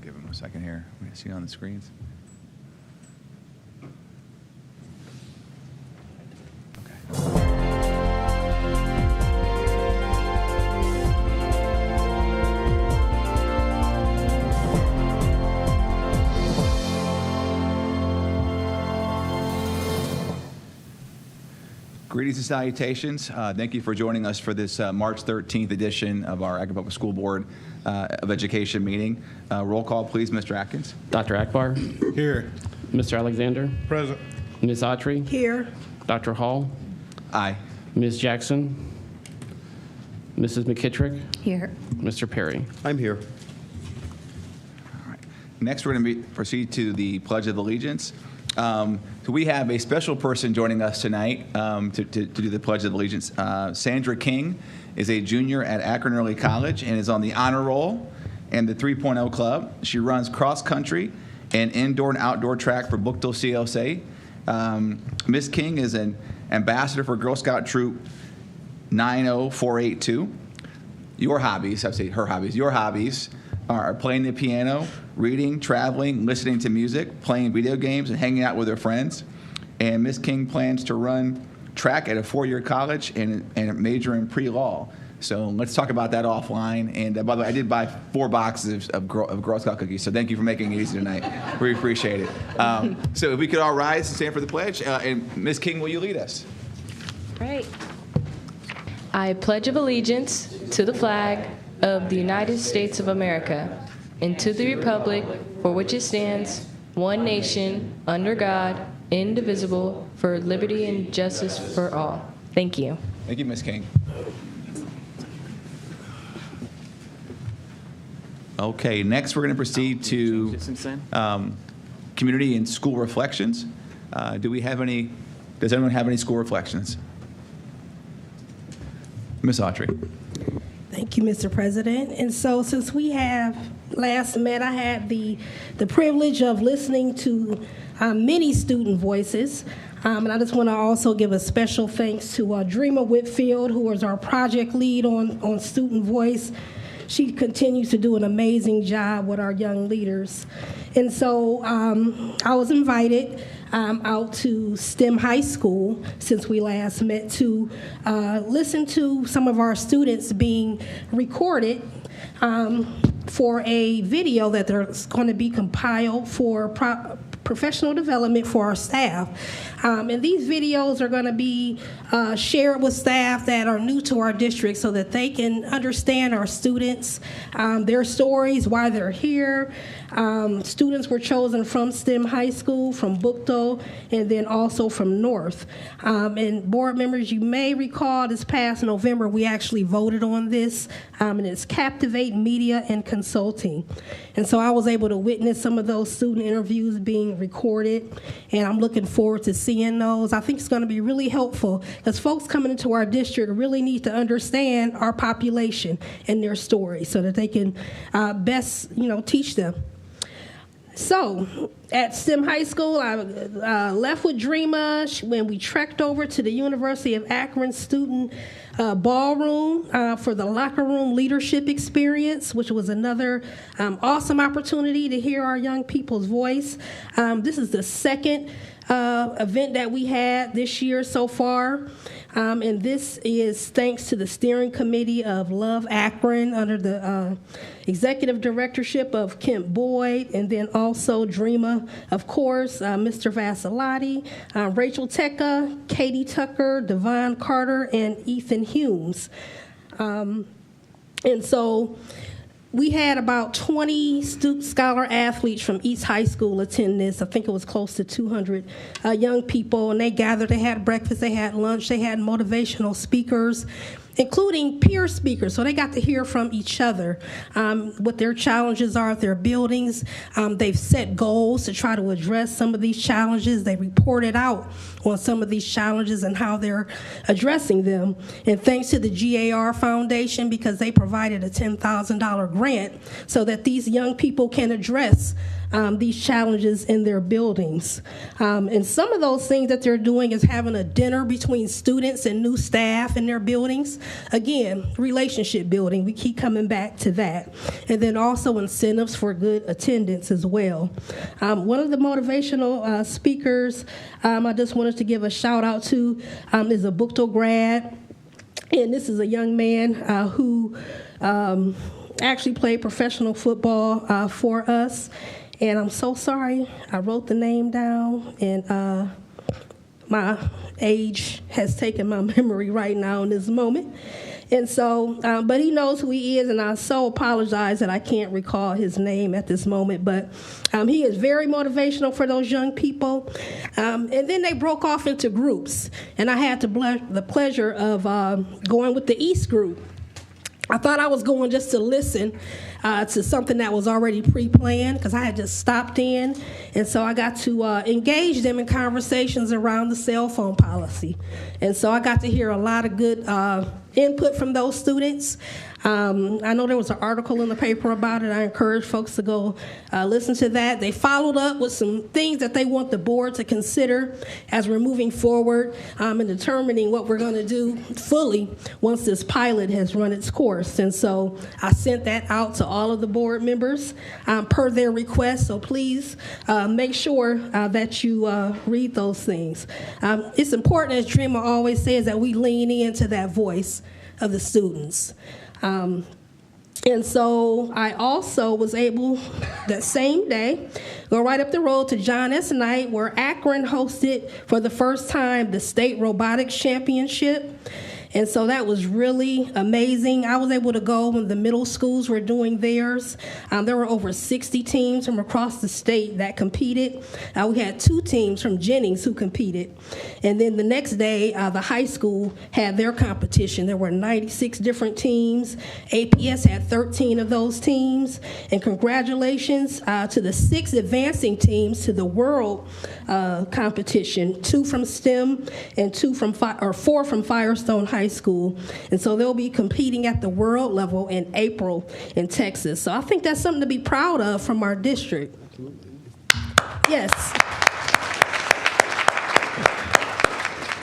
give him a second here. We see it on the screens. Okay. Greetings and salutations. Thank you for joining us for this March 13th edition of our Akron Public School Board of Education meeting. Roll call, please, Mr. Atkins. Dr. Akbar. Here. Mr. Alexander. Present. Ms. Autry. Here. Dr. Hall. Aye. Ms. Jackson. Mrs. McKittrick. Here. Mr. Perry. I'm here. All right. Next, we're going to proceed to the Pledge of Allegiance. So we have a special person joining us tonight to do the Pledge of Allegiance. Sandra King is a junior at Akron Early College and is on the Honor Roll and the 3.0 Club. She runs cross-country and indoor and outdoor track for Bookville CLSA. Ms. King is an ambassador for Girl Scout Troop 90482. Your hobbies are playing the piano, reading, traveling, listening to music, playing video games, and hanging out with her friends. And Ms. King plans to run track at a four-year college and major in pre-law. So let's talk about that offline. And by the way, I did buy 4 boxes of Girl Scout cookies, so thank you for making it easy tonight. We appreciate it. So if we could all rise and stand for the pledge. And Ms. King, will you lead us? Great. I pledge of allegiance to the flag of the United States of America and to the republic for which it stands, one nation, under God, indivisible, for liberty and justice for all. Thank you. Thank you, Ms. King. Okay, next we're going to proceed to community and school reflections. Does anyone have any school reflections? Ms. Autry. Thank you, Mr. President. And so since we have last met, I had the privilege of listening to many student voices. And I just want to also give a special thanks to Dreamer Whitfield, who was our project lead on Student Voice. She continues to do an amazing job with our young leaders. And so I was invited out to STEM High School since we last met to listen to some of our students being recorded for a video that they're going to be compiled for professional development for our staff. And these videos are going to be shared with staff that are new to our district so that they can understand our students, their stories, why they're here. Students were chosen from STEM High School, from Bookville, and then also from North. And board members, you may recall this past November, we actually voted on this, and it's Captivate Media and Consulting. And so I was able to witness some of those student interviews being recorded, and I'm looking forward to seeing those. I think it's going to be really helpful because folks coming into our district really need to understand our population and their stories so that they can best, teach them. So at STEM High School, I left with Dreamer when we trekked over to the University of Akron student ballroom for the locker room leadership experience, which was another awesome opportunity to hear our young people's voice. This is the second event that we had this year so far. And this is thanks to the steering committee of Love Akron under the executive directorship of Kent Boyd, and then also Dreamer, of course, Mr. Vasilati, Rachel Tecca, Katie Tucker, Devon Carter, and Ethan Humes. And so we had about 20 scholar athletes from East High School attend this. I think it was close to 200 young people, and they gathered. They had breakfast, they had lunch, they had motivational speakers, including peer speakers. So they got to hear from each other, what their challenges are at their buildings. They've set goals to try to address some of these challenges. They reported out on some of these challenges and how they're addressing them. And thanks to the GAR Foundation, because they provided a $10,000 grant so that these young people can address these challenges in their buildings. And some of those things that they're doing is having a dinner between students and new staff in their buildings. Again, relationship building. We keep coming back to that. And then also incentives for good attendance as well. One of the motivational speakers I just wanted to give a shout out to is a Buchtel grad. And this is a young man who actually played professional football for us. And I'm so sorry, I wrote the name down, and my age has taken my memory right now in this moment. And so, but he knows who he is, and I so apologize that I can't recall his name at this moment. But he is very motivational for those young people. And then they broke off into groups, and I had the pleasure of going with the East group. I thought I was going just to listen to something that was already pre-planned because I had just stopped in. And so I got to engage them in conversations around the cell phone policy. And so I got to hear a lot of good input from those students. I know there was an article in the paper about it. I encourage folks to go listen to that. They followed up with some things that they want the board to consider as we're moving forward and determining what we're going to do fully once this pilot has run its course. And so I sent that out to all of the board members per their request. So please make sure that you read those things. It's important, as Dreamer always says, that we lean into that voice of the students. And so I also was able, that same day, go right up the road to John S. Knight, where Akron hosted for the first time the State Robotics Championship. And so that was really amazing. I was able to go when the middle schools were doing theirs. There were over 60 teams from across the state that competed. We had 2 teams from Jennings who competed. And then the next day, the high school had their competition. There were 96 different teams. APS had 13 of those teams. And congratulations to the 6 advancing teams to the world competition, 2 from STEM and 4 from Firestone High School. And so they'll be competing at the world level in April in Texas. So I think that's something to be proud of from our district. Yes.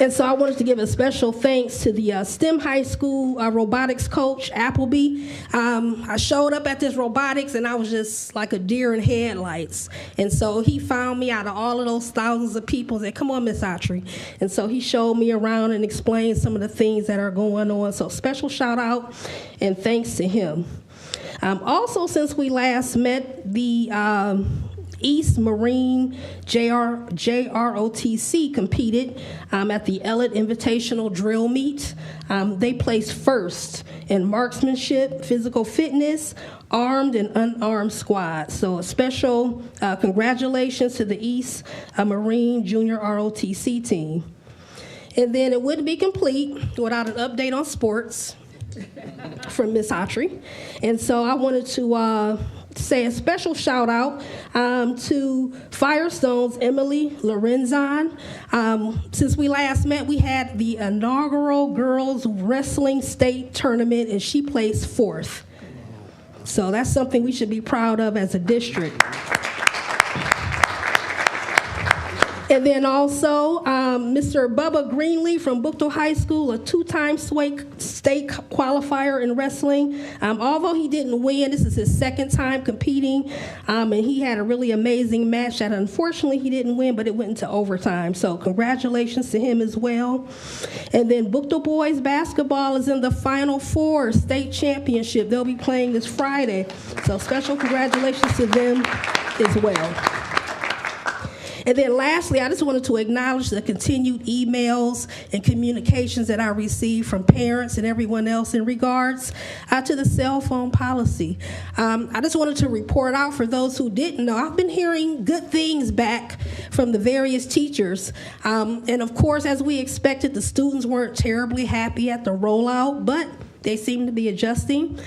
And so I wanted to give a special thanks to the STEM High School robotics coach, Appleby. I showed up at this robotics, and I was just like a deer in headlights. And so he found me out of all of those thousands of people and said, "Come on, Miss Autry." And so he showed me around and explained some of the things that are going on. So special shout out and thanks to him. Also, since we last met, the East Marine JROTC competed at the Ellet Invitational Drill Meet. They placed first in marksmanship, physical fitness, armed and unarmed squads. So a special congratulations to the East Marine Junior ROTC team. And then it wouldn't be complete without an update on sports from Ms. Autry. And so I wanted to say a special shout out to Firestone's Emily Lorenzon. Since we last met, we had the inaugural girls wrestling state tournament, and she placed 4th. So that's something we should be proud of as a district. And then also, Mr. Bubba Greenlee from Buchtel High School, a 2-time state qualifier in wrestling. Although he didn't win, this is his 2nd time competing, and he had a really amazing match that unfortunately he didn't win, but it went into overtime. So congratulations to him as well. And then Buchtel boys basketball is in the Final Four state championship. They'll be playing this Friday. So special congratulations to them as well. And then lastly, I just wanted to acknowledge the continued emails and communications that I received from parents and everyone else in regards to the cell phone policy. I just wanted to report out for those who didn't know. I've been hearing good things back from the various teachers. And of course, as we expected, the students weren't terribly happy at the rollout, but they seem to be adjusting.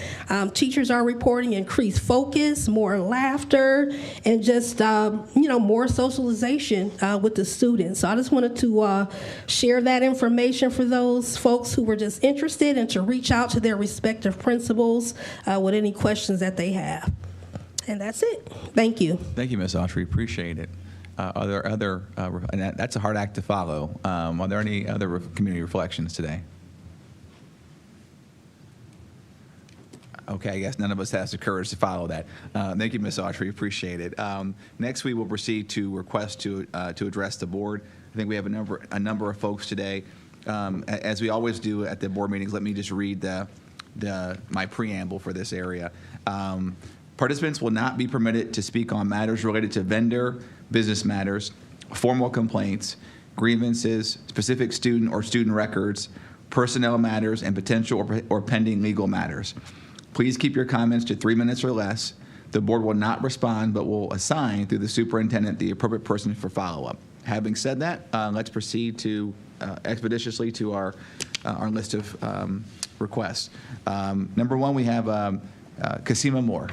Teachers are reporting increased focus, more laughter, and just more socialization with the students. So I just wanted to share that information for those folks who were just interested and to reach out to their respective principals with any questions that they have. And that's it. Thank you. Thank you, Ms. Autry. Appreciate it. Are there other, and that's a hard act to follow. Are there any other community reflections today? Okay, I guess none of us has the courage to follow that. Thank you, Ms. Autry. Appreciate it. Next, we will proceed to request to address the board. I think we have a number of folks today. As we always do at the board meetings, let me just read my preamble for this area. Participants will not be permitted to speak on matters related to vendor, business matters, formal complaints, grievances, specific student or student records, personnel matters, and potential or pending legal matters. Please keep your comments to 3 minutes or less. The board will not respond, but will assign through the superintendent the appropriate person for follow-up. Having said that, let's proceed to expeditiously to our list of requests. Number one, we have Kasima Moore.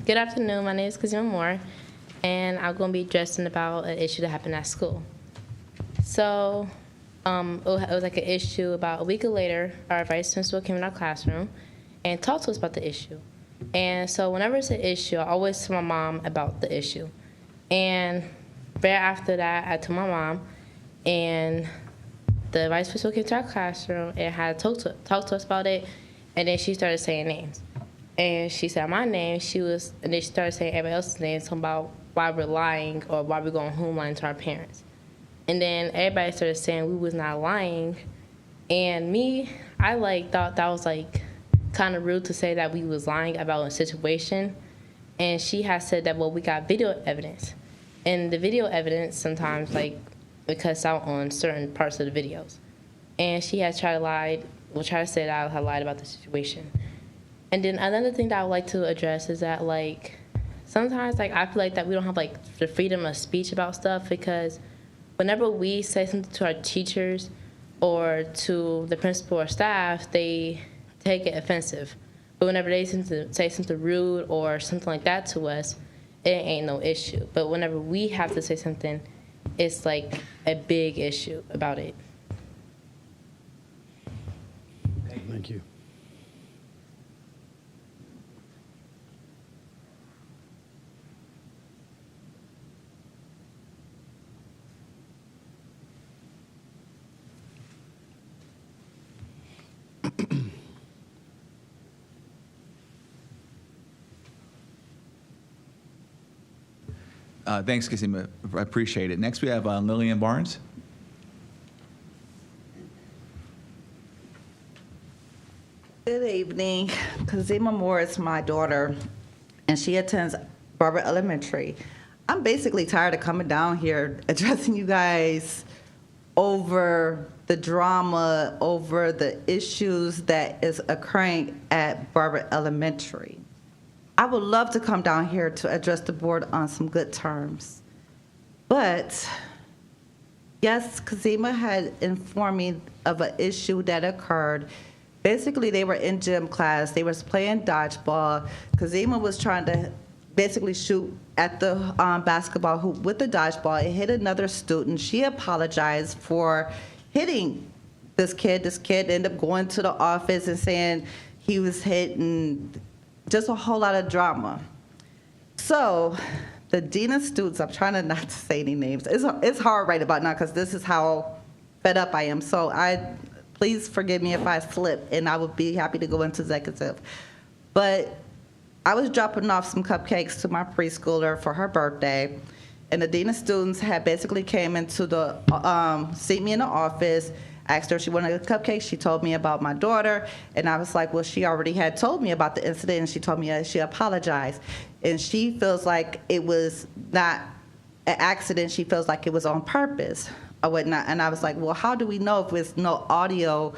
Good afternoon. My name is Kasima Moore, and I'm going to be addressing about an issue that happened at school. So it was like an issue about a week later, our vice principal came in our classroom and talked to us about the issue. And so whenever it's an issue, I always tell my mom about the issue. And right after that, I told my mom, and the vice principal came to our classroom and had talked to us about it, and then she started saying names. And she said my name, and then she started saying everybody else's names, talking about why we're lying or why we're going home lying to our parents. And then everybody started saying we was not lying. And me, I thought that was kind of rude to say that we was lying about a situation. And she had said that, well, we got video evidence. And the video evidence sometimes it cuts out on certain parts of the videos. And she had tried to say that I had lied about the situation. And then another thing that I would like to address is that sometimes I feel like that we don't have the freedom of speech about stuff, because whenever we say something to our teachers or to the principal or staff, they take it offensive. But whenever they say something rude or something like that to us, it ain't no issue. But whenever we have to say something, it's a big issue about it. Thank you. Thanks, Kasima. I appreciate it. Next, we have Lillian Barnes. Good evening. Kasima Moore is my daughter, and she attends Barber Elementary. I'm basically tired of coming down here addressing you guys over the drama, over the issues that is occurring at Barber Elementary. I would love to come down here to address the board on some good terms. But yes, Kasima had informed me of an issue that occurred. Basically, they were in gym class. They was playing dodgeball. Kasima was trying to basically shoot at the basketball hoop with the dodgeball. It hit another student. She apologized for hitting this kid. This kid ended up going to the office and saying he was hit, and just a whole lot of drama. So the dean of students, I'm trying to not to say any names. It's hard right about now because this is how fed up I am. So please forgive me if I slip, and I would be happy to go into executive. But I was dropping off some cupcakes to my preschooler for her birthday, and the dean of students had basically came into the, see me in the office, asked her if she wanted a cupcake. She told me about my daughter, and I was like, well, she already had told me about the incident, and she told me she apologized. And she feels like it was not an accident. She feels like it was on purpose or whatnot. And I was like, well, how do we know if there's no audio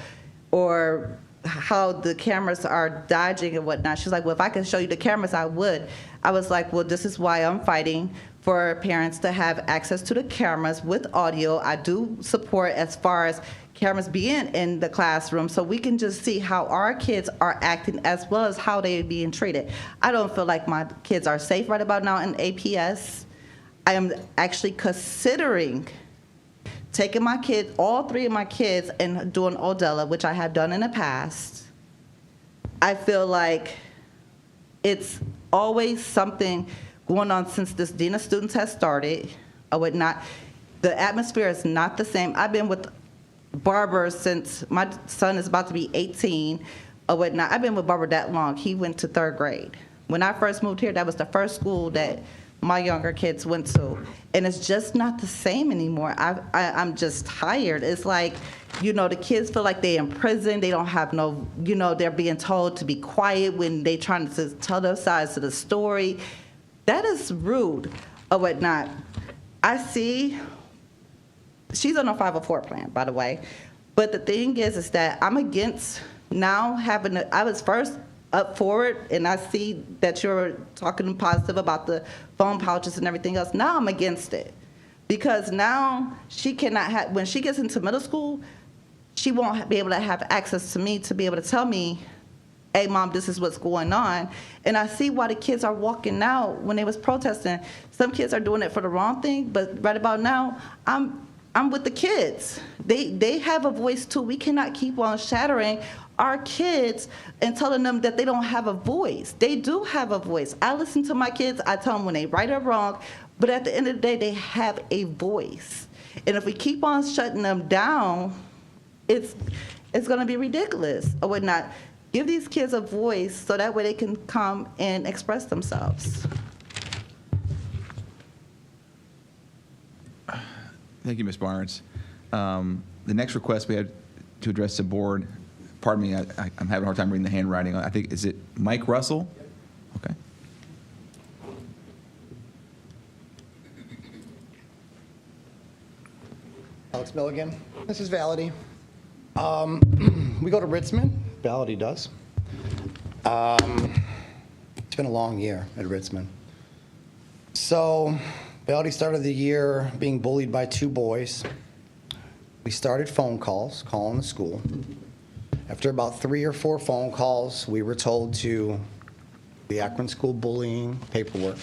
or how the cameras are dodging and whatnot? She's like, well, if I could show you the cameras, I would. I was like, well, this is why I'm fighting for parents to have access to the cameras with audio. I do support as far as cameras being in the classroom so we can just see how our kids are acting as well as how they're being treated. I don't feel like my kids are safe right about now in APS. I am actually considering taking my kids, all 3 of my kids, and doing Odella, which I have done in the past, I feel like it's always something going on since this Dean of Students has started. The atmosphere is not the same. I've been with Barbara since my son is about to be 18 or whatnot. I've been with Barbara that long. He went to 3rd grade. When I first moved here, that was the first school that my younger kids went to. And it's just not the same anymore. I'm just tired. It's like, the kids feel like they're in prison. They don't have no, they're being told to be quiet when they're trying to tell their sides of the story. That is rude or whatnot. I see, she's on a 504 plan, by the way. But the thing is that I'm against now I was first up for it, and I see that you're talking positive about the phone pouches and everything else. Now I'm against it. Because now she cannot have, when she gets into middle school, she won't be able to have access to me to be able to tell me, hey, Mom, this is what's going on. And I see why the kids are walking out when they was protesting. Some kids are doing it for the wrong thing, but right about now, I'm with the kids. They have a voice too. We cannot keep on shattering our kids and telling them that they don't have a voice. They do have a voice. I listen to my kids. I tell them when they right or wrong, but at the end of the day, they have a voice. And if we keep on shutting them down, it's going to be ridiculous or whatnot. Give these kids a voice so that way they can come and express themselves. Thank you, Ms. Barnes. The next request we had to address the board, pardon me, I'm having a hard time reading the handwriting. I think, is it Mike Russell? Okay. Alex Milligan. This is Valady. We go to Ritzman. Valady does. It's been a long year at Ritzman. So Valady started the year being bullied by 2 boys. We started phone calls, calling the school. After about 3 or 4 phone calls, we were told to the Akron school bullying paperwork,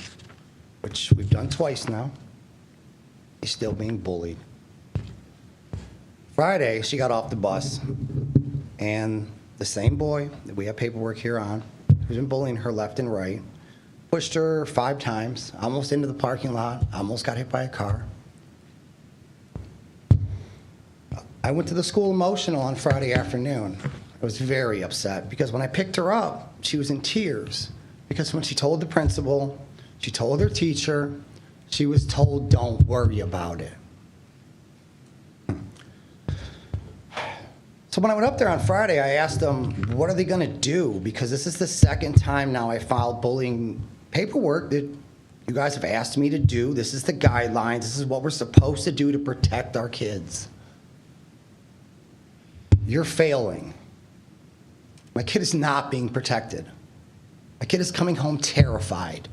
which we've done twice now. He's still being bullied. Friday, she got off the bus, and the same boy that we have paperwork here on, who's been bullying her left and right, pushed her 5 times, almost into the parking lot, almost got hit by a car. I went to the school emotional on Friday afternoon. I was very upset because when I picked her up, she was in tears because when she told the principal, she told her teacher, she was told, don't worry about it. So when I went up there on Friday, I asked them, what are they going to do? Because this is the 2nd time now I filed bullying paperwork that you guys have asked me to do. This is the guidelines. This is what we're supposed to do to protect our kids. You're failing. My kid is not being protected. My kid is coming home terrified.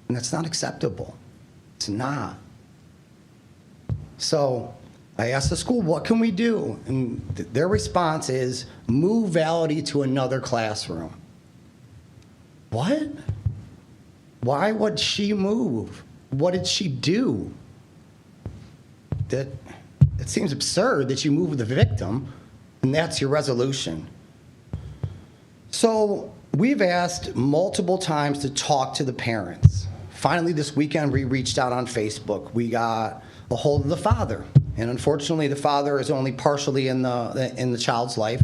And that's not acceptable. It's not. So I asked the school, what can we do? And their response is, move Valady to another classroom. What? Why would she move? What did she do? It seems absurd that you move the victim, and that's your resolution. So we've asked multiple times to talk to the parents. Finally, this weekend, we reached out on Facebook. We got a hold of the father. And unfortunately, the father is only partially in the child's life.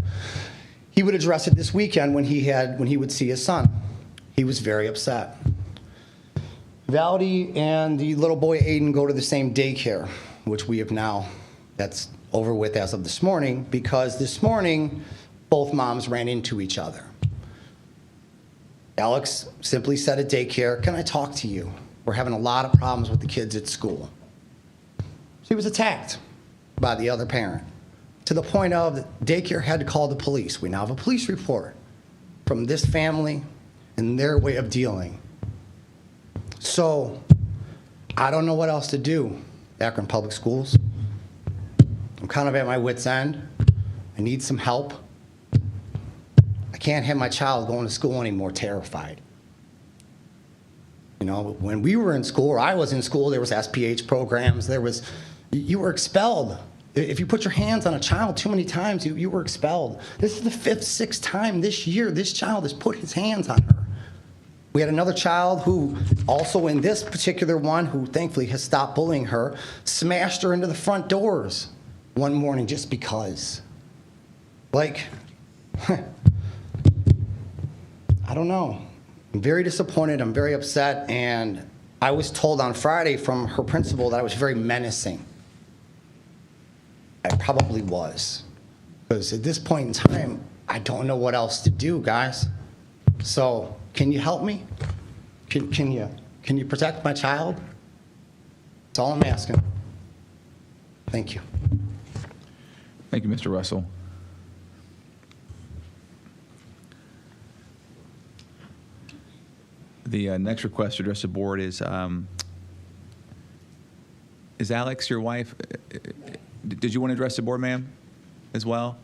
He would address it this weekend when he would see his son. He was very upset. Valady and the little boy Aiden go to the same daycare, which we have now, that's over with as of this morning, because this morning, both moms ran into each other. Alex simply said at daycare, can I talk to you? We're having a lot of problems with the kids at school. She was attacked by the other parent to the point of daycare had to call the police. We now have a police report from this family and their way of dealing. So I don't know what else to do, Akron Public Schools. I'm kind of at my wit's end. I need some help. I can't have my child going to school anymore terrified. You know, when we were in school, or I was in school, there was SPH programs, there was, You were expelled. If you put your hands on a child too many times, you were expelled. This is the 5th, 6th time this year this child has put his hands on her. We had another child who, also in this particular one, who thankfully has stopped bullying her, smashed her into the front doors one morning just because. Like, I don't know. I'm very disappointed. I'm very upset. And I was told on Friday from her principal that I was very menacing. I probably was. Because at this point in time, I don't know what else to do, guys. So, can you help me? Can you protect my child? That's all I'm asking. Thank you. Thank you, Mr. Russell. The next request to address the board is Alex your wife? Did you want to address the board, ma'am, as well?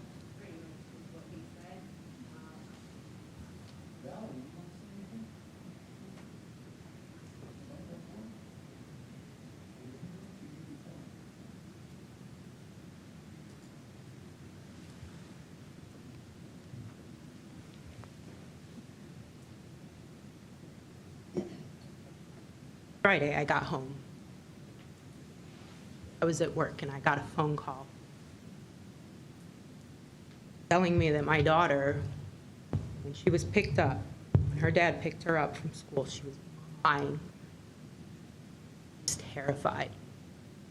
Friday, I got home. I was at work and I got a phone call telling me that my daughter, when she was picked up, when her dad picked her up from school, she was crying, just terrified,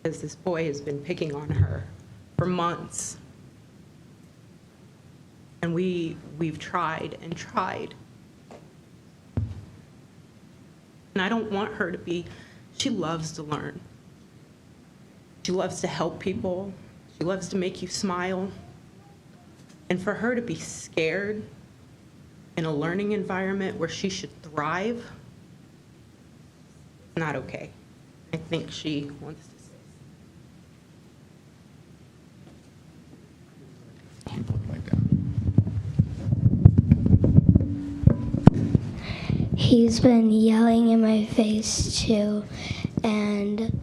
because this boy has been picking on her for months. And we've tried and tried. And I don't want her to be, she loves to learn. She loves to help people. She loves to make you smile. And for her to be scared in a learning environment where she should thrive, not okay. I think she wants to say. He's been yelling in my face too, and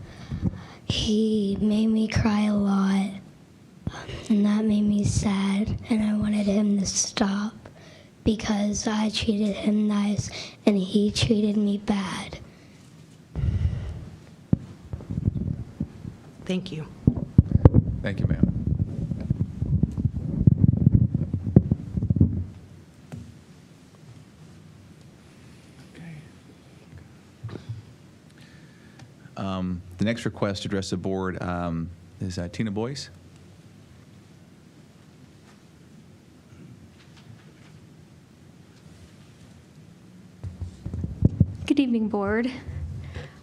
he made me cry a lot, and that made me sad, and I wanted him to stop because I treated him nice and he treated me bad. Thank you. Thank you, ma'am. The next request to address the board is Tina Boyce. Good evening, board.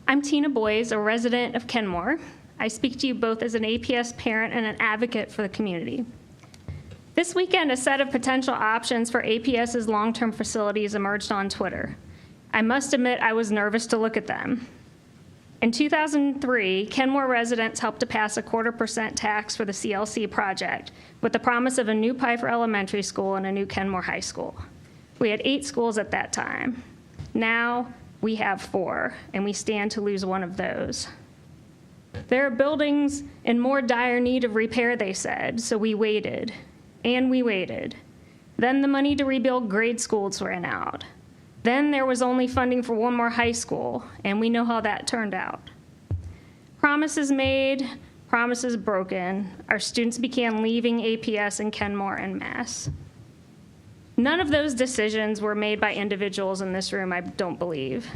I'm Tina Boyce, a resident of Kenmore. I speak to you both as an APS parent and an advocate for the community. This weekend, a set of potential options for APS's long-term facilities emerged on Twitter. I must admit I was nervous to look at them. In 2003, Kenmore residents helped to pass a 0.25% tax for the CLC project with the promise of a new Pfeiffer Elementary School and a new Kenmore High School. We had 8 schools at that time. Now we have 4, and we stand to lose one of those. There are buildings in more dire need of repair, they said, so we waited, and we waited. Then the money to rebuild grade schools ran out. Then there was only funding for one more high school, and we know how that turned out. Promises made, promises broken. Our students began leaving APS and Kenmore en masse. None of those decisions were made by individuals in this room, I don't believe.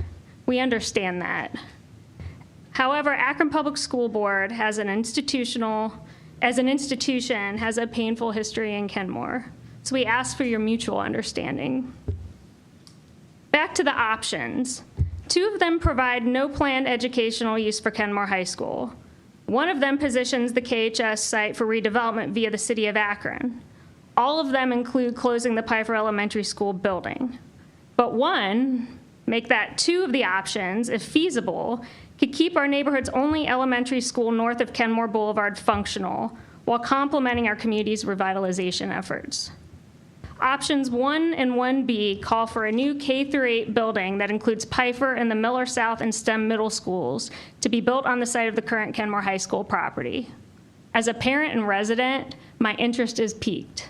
We understand that. However, Akron Public School Board as an institution has a painful history in Kenmore. So we ask for your mutual understanding. Back to the options. 2 of them provide no planned educational use for Kenmore High School. One of them positions the KHS site for redevelopment via the city of Akron. All of them include closing the Pfeiffer Elementary School building. But one, make that 2 of the options, if feasible, could keep our neighborhood's only elementary school north of Kenmore Boulevard functional while complementing our community's revitalization efforts. Options 1 and 1B call for a new K-8 building that includes Pfeiffer and the Miller South and STEM middle schools to be built on the site of the current Kenmore High School property. As a parent and resident, my interest is piqued.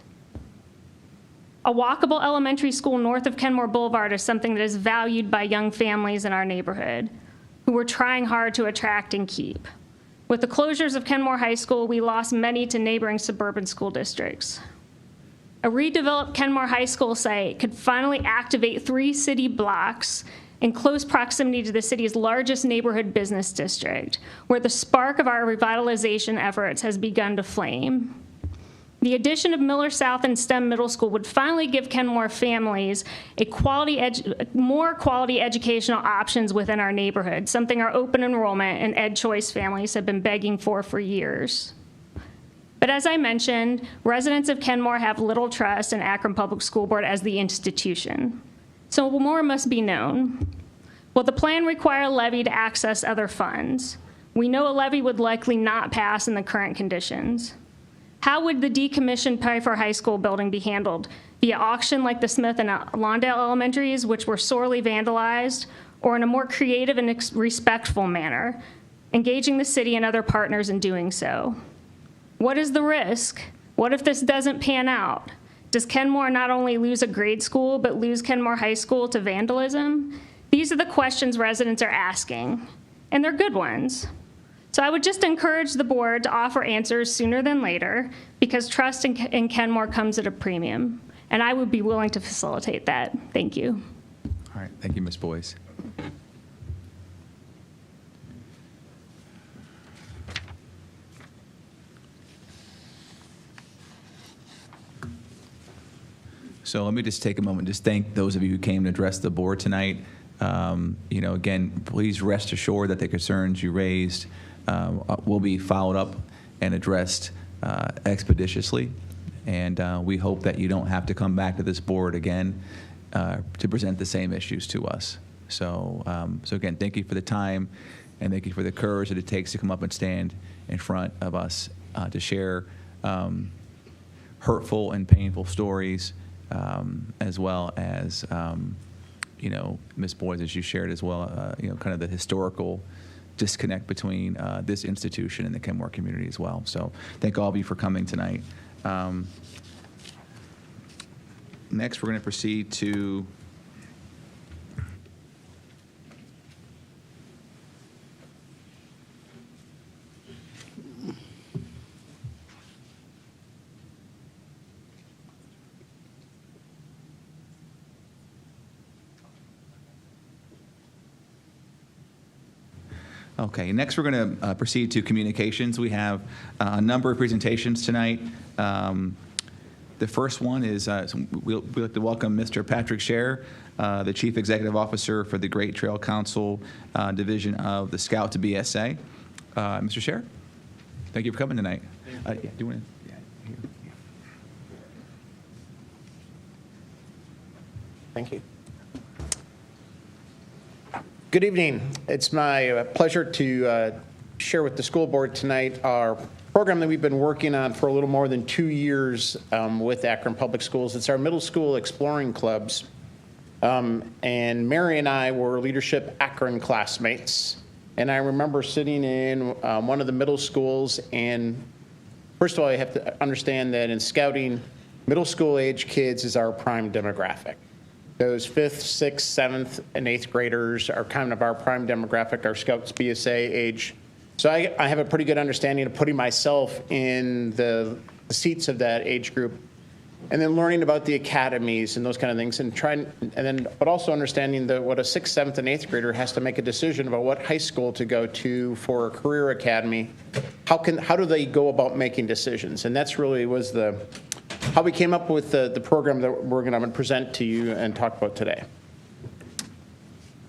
A walkable elementary school north of Kenmore Boulevard is something that is valued by young families in our neighborhood who we're trying hard to attract and keep. With the closures of Kenmore High School, we lost many to neighboring suburban school districts. A redeveloped Kenmore High School site could finally activate 3 city blocks in close proximity to the city's largest neighborhood business district, where the spark of our revitalization efforts has begun to flame. The addition of Miller South and STEM Middle School would finally give Kenmore families more quality educational options within our neighborhood, something our open enrollment and Ed Choice families have been begging for years. But as I mentioned, residents of Kenmore have little trust in Akron Public School Board as the institution. So more must be known. Will the plan require a levy to access other funds? We know a levy would likely not pass in the current conditions. How would the decommissioned Pfeiffer High School building be handled? Via auction like the Smith and Lawndale Elementaries, which were sorely vandalized, or in a more creative and respectful manner, engaging the city and other partners in doing so? What is the risk? What if this doesn't pan out? Does Kenmore not only lose a grade school, but lose Kenmore High School to vandalism? These are the questions residents are asking, and they're good ones. So I would just encourage the board to offer answers sooner than later, because trust in Kenmore comes at a premium, and I would be willing to facilitate that. Thank you. All right, thank you, Ms. Boyce. So let me just take a moment, just thank those of you who came to address the board tonight. Again, please rest assured that the concerns you raised will be followed up and addressed expeditiously. And we hope that you don't have to come back to this board again to present the same issues to us. So again, thank you for the time, and thank you for the courage that it takes to come up and stand in front of us to share hurtful and painful stories, as well as, Ms. Boyce, as you shared as well, kind of the historical disconnect between this institution and the Kenmore community as well. So thank all of you for coming tonight. Next, we're going to proceed to Okay, next we're going to proceed to communications. We have a number of presentations tonight. The first one is we'd like to welcome Mr. Patrick Scher, the Chief Executive Officer for the Great Trail Council Division of the Scout to BSA. Mr. Scher, thank you for coming tonight. Do you want to? Thank you. Good evening. It's my pleasure to share with the school board tonight our program that we've been working on for a little more than 2 years with Akron Public Schools. It's our middle school exploring clubs. And Mary and I were leadership Akron classmates. And I remember sitting in one of the middle schools, and first of all, you have to understand that in scouting, middle school age kids is our prime demographic. Those 5th, 6th, 7th, and 8th graders are kind of our prime demographic, our Scouts BSA age. So I have a pretty good understanding of putting myself in the seats of that age group, and then learning about the academies and those kind of things, but also understanding that what a 6th, 7th, and 8th grader has to make a decision about what high school to go to for a career academy. How do they go about making decisions? And that's really was how we came up with the program that we're going to present to you and talk about today.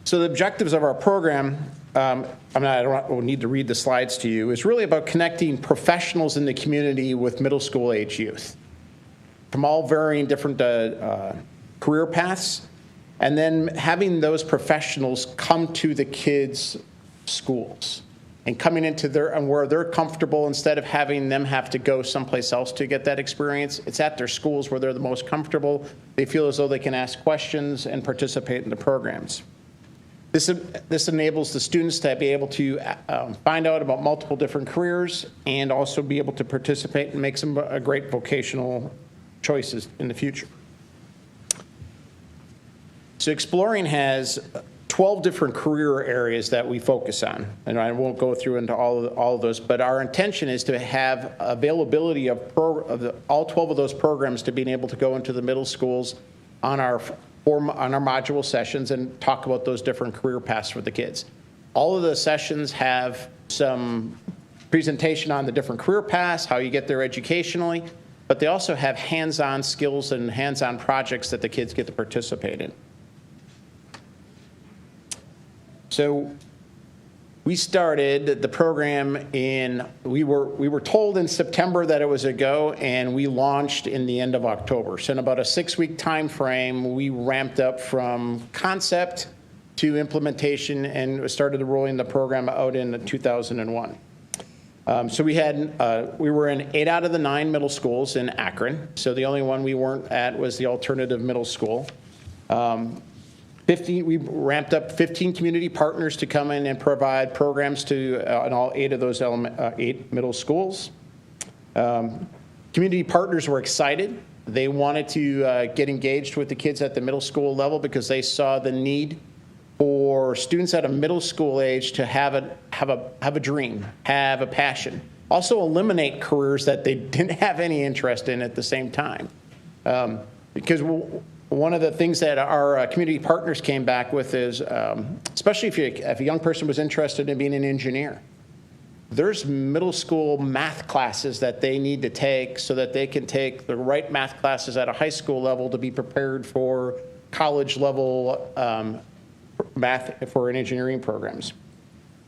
So the objectives of our program, I don't need to read the slides to you, is really about connecting professionals in the community with middle school age youth from all varying different career paths, and then having those professionals come to the kids' schools and coming into and where they're comfortable, instead of having them have to go someplace else to get that experience. It's at their schools where they're the most comfortable. They feel as though they can ask questions and participate in the programs. This enables the students to be able to find out about multiple different careers and also be able to participate and make some great vocational choices in the future. So Exploring has 12 different career areas that we focus on, and I won't go through into all of those, but our intention is to have availability of all 12 of those programs to being able to go into the middle schools on our module sessions and talk about those different career paths for the kids. All of the sessions have some presentation on the different career paths, how you get there educationally, but they also have hands-on skills and hands-on projects that the kids get to participate in. So we started the program we were told in September that it was a go, and we launched in the end of October. So in about a 6-week time frame, we ramped up from concept to implementation and started rolling the program out in 2001. So we were in 8 out of the 9 middle schools in Akron. So the only one we weren't at was the alternative middle school. We ramped up 15 community partners to come in and provide programs to in all 8 of those 8 middle schools. Community partners were excited. They wanted to get engaged with the kids at the middle school level because they saw the need for students at a middle school age to have a dream, have a passion. Also eliminate careers that they didn't have any interest in at the same time. Because one of the things that our community partners came back with is, especially if a young person was interested in being an engineer, there's middle school math classes that they need to take so that they can take the right math classes at a high school level to be prepared for college level math for engineering programs.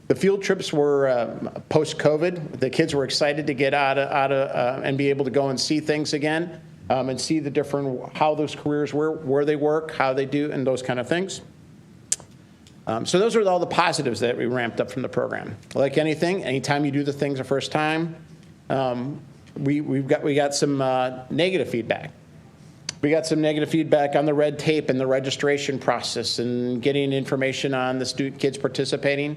The field trips were post-COVID. The kids were excited to get out and be able to go and see things again. And see the different, how those careers where they work, how they do, and those kind of things. So those are all the positives that we ramped up from the program. Like anything, anytime you do the things the first time, we got some negative feedback. We got some negative feedback on the red tape and the registration process and getting information on the kids participating.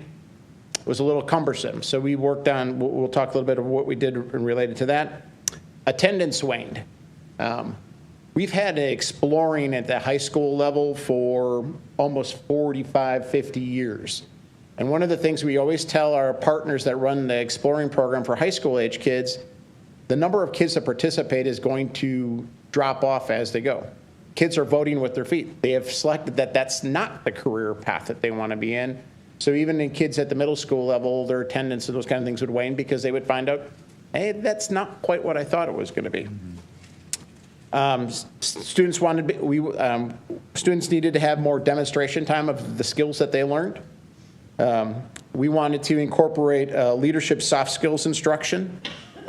It was a little cumbersome. So we worked on, we'll talk a little bit of what we did related to that. Attendance waned. We've had Exploring at the high school level for almost 45, 50 years. And one of the things we always tell our partners that run the Exploring program for high school age kids, the number of kids that participate is going to drop off as they go. Kids are voting with their feet. They have selected that that's not the career path that they want to be in. So even in kids at the middle school level, their attendance and those kind of things would wane because they would find out, hey, that's not quite what I thought it was going to be. Students needed to have more demonstration time of the skills that they learned. We wanted to incorporate leadership soft skills instruction,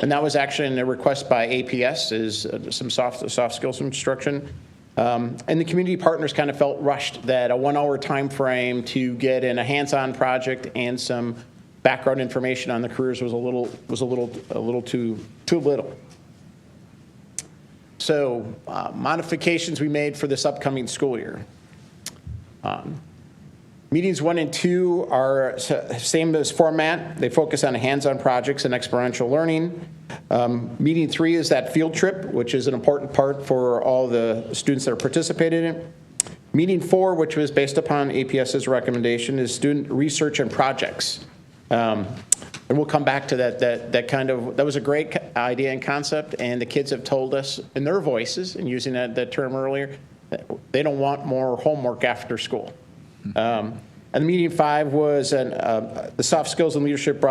and that was actually a request by APS, is some soft skills instruction. And the community partners kind of felt rushed that a 1-hour time frame to get in a hands-on project and some background information on the careers was a little too little. So modifications we made for this upcoming school year. Meetings 1 and 2 are same as format. They focus on hands-on projects and experiential learning. Meeting 3 is that field trip, which is an important part for all the students that are participating in it. Meeting 4, which was based upon APS's recommendation, is student research and projects. And we'll come back to that was a great idea and concept, and the kids have told us in their voices, and using that term earlier, that they don't want more homework after school. And meeting 5 was the soft skills and leadership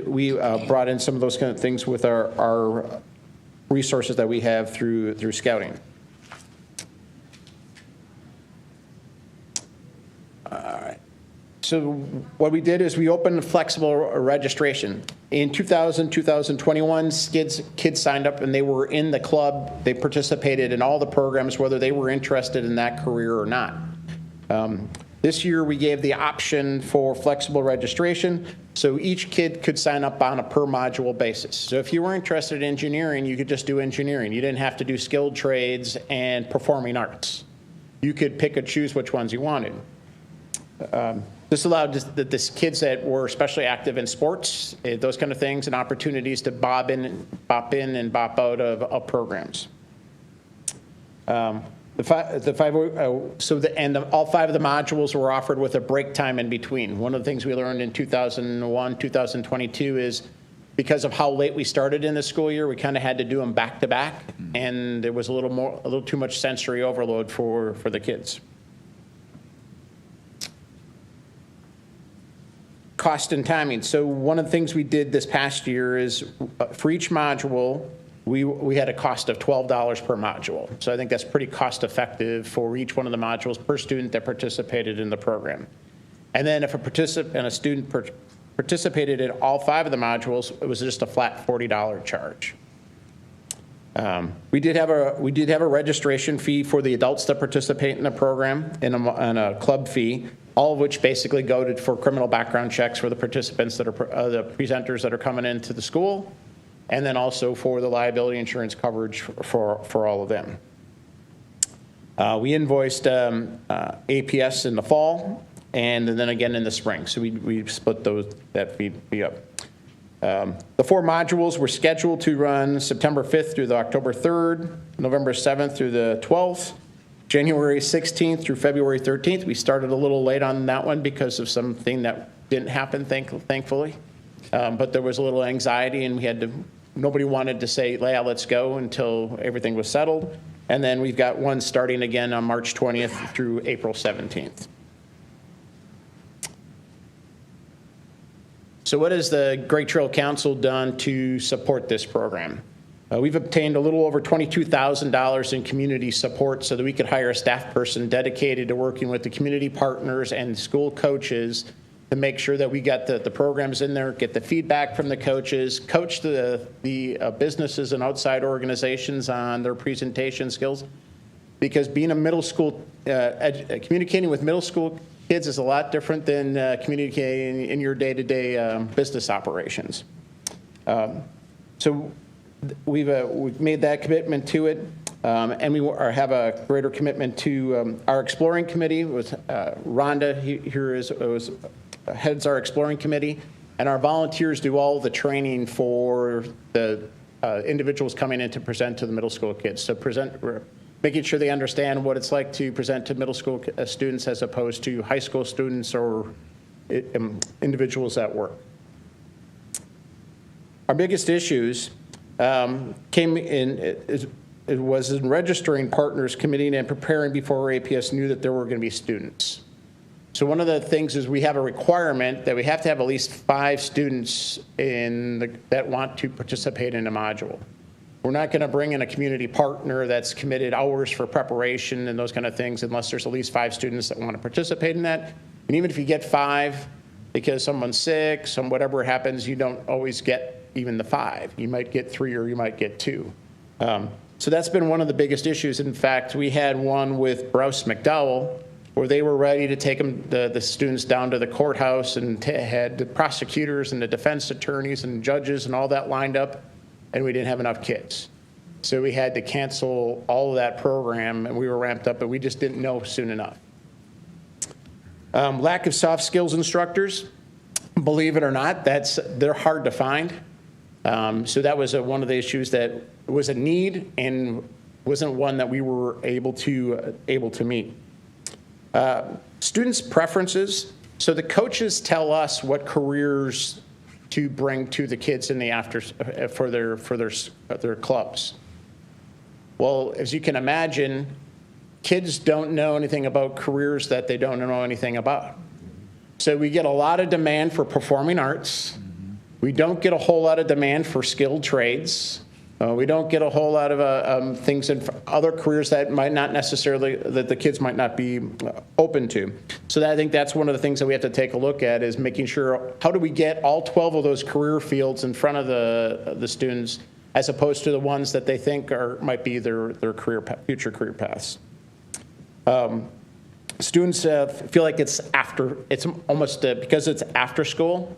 we brought in some of those kind of things with our resources that we have through scouting. All right. So what we did is we opened flexible registration. In 2021, kids signed up and they were in the club. They participated in all the programs, whether they were interested in that career or not. This year, we gave the option for flexible registration, so each kid could sign up on a per module basis. So if you were interested in engineering, you could just do engineering. You didn't have to do skilled trades and performing arts. You could pick and choose which ones you wanted. This allowed the kids that were especially active in sports, those kind of things, and opportunities to bop in and bop out of programs. All 5 of the modules were offered with a break time in between. One of the things we learned in 2001, 2022 is because of how late we started in the school year, we kind of had to do them back to back, and there was a little too much sensory overload for the kids. Cost and timing. So one of the things we did this past year is for each module, we had a cost of $12 per module. So I think that's pretty cost effective for each one of the modules per student that participated in the program. And then if a student participated in all 5 of the modules, it was just a flat $40 charge. We did have a registration fee for the adults that participate in the program and a club fee, all of which basically go for criminal background checks for the participants that are the presenters that are coming into the school, and then also for the liability insurance coverage for all of them. We invoiced APS in the fall, and then again in the spring. So we split that fee up. The 4 modules were scheduled to run September 5th through the October 3rd, November 7th through the 12th, January 16th through February 13th. We started a little late on that one because of something that didn't happen, thankfully. But there was a little anxiety, and nobody wanted to say, yeah, let's go until everything was settled. And then we've got one starting again on March 20th through April 17th. So what has the Great Trail Council done to support this program? We've obtained a little over $22,000 in community support so that we could hire a staff person dedicated to working with the community partners and school coaches to make sure that we got the programs in there, get the feedback from the coaches, coach the businesses and outside organizations on their presentation skills. Because being a middle school, communicating with middle school kids is a lot different than communicating in your day-to-day business operations. So we've made that commitment to it, and we have a greater commitment to our exploring committee. With Rhonda here heads our exploring committee, and our volunteers do all the training for the individuals coming in to present to the middle school kids. So making sure they understand what it's like to present to middle school students as opposed to high school students or individuals at work. Our biggest issues was in registering partners, committing, and preparing before APS knew that there were going to be students. So one of the things is we have a requirement that we have to have at least 5 students that want to participate in a module. We're not going to bring in a community partner that's committed hours for preparation and those kind of things unless there's at least 5 students that want to participate in that. And even if you get 5, because someone's sick, whatever happens, you don't always get even the 5. You might get 3 or you might get 2. So that's been one of the biggest issues. In fact, we had one with Browse McDowell where they were ready to take the students down to the courthouse and had the prosecutors and the defense attorneys and judges and all that lined up, and we didn't have enough kids. So we had to cancel all of that program, and we were ramped up, but we just didn't know soon enough. Lack of soft skills instructors, believe it or not, they're hard to find. So that was one of the issues that was a need and wasn't one that we were able to meet. Students' preferences. So the coaches tell us what careers to bring to the kids in the for their clubs. Well, as you can imagine, kids don't know anything about careers that they don't know anything about. So we get a lot of demand for performing arts. We don't get a whole lot of demand for skilled trades. We don't get a whole lot of things in other careers that the kids might not be open to. So I think that's one of the things that we have to take a look at is making sure, how do we get all 12 of those career fields in front of the students as opposed to the ones that they think might be their future career paths. Students feel like it's almost because it's after school.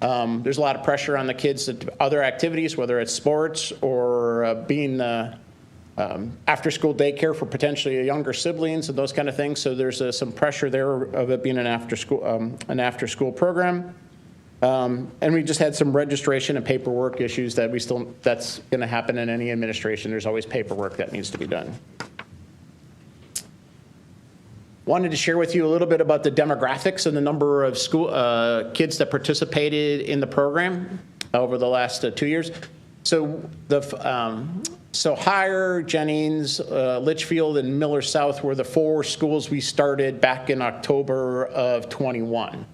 There's a lot of pressure on the kids to do other activities, whether it's sports or being after school daycare for potentially younger siblings and those kind of things. So there's some pressure there of it being an after school program. And we just had some registration and paperwork issues that's going to happen in any administration. There's always paperwork that needs to be done. Wanted to share with you a little bit about the demographics and the number of school kids that participated in the program over the last 2 years. So Higher, Jennings, Litchfield, and Miller South were the 4 schools we started back in October of 21.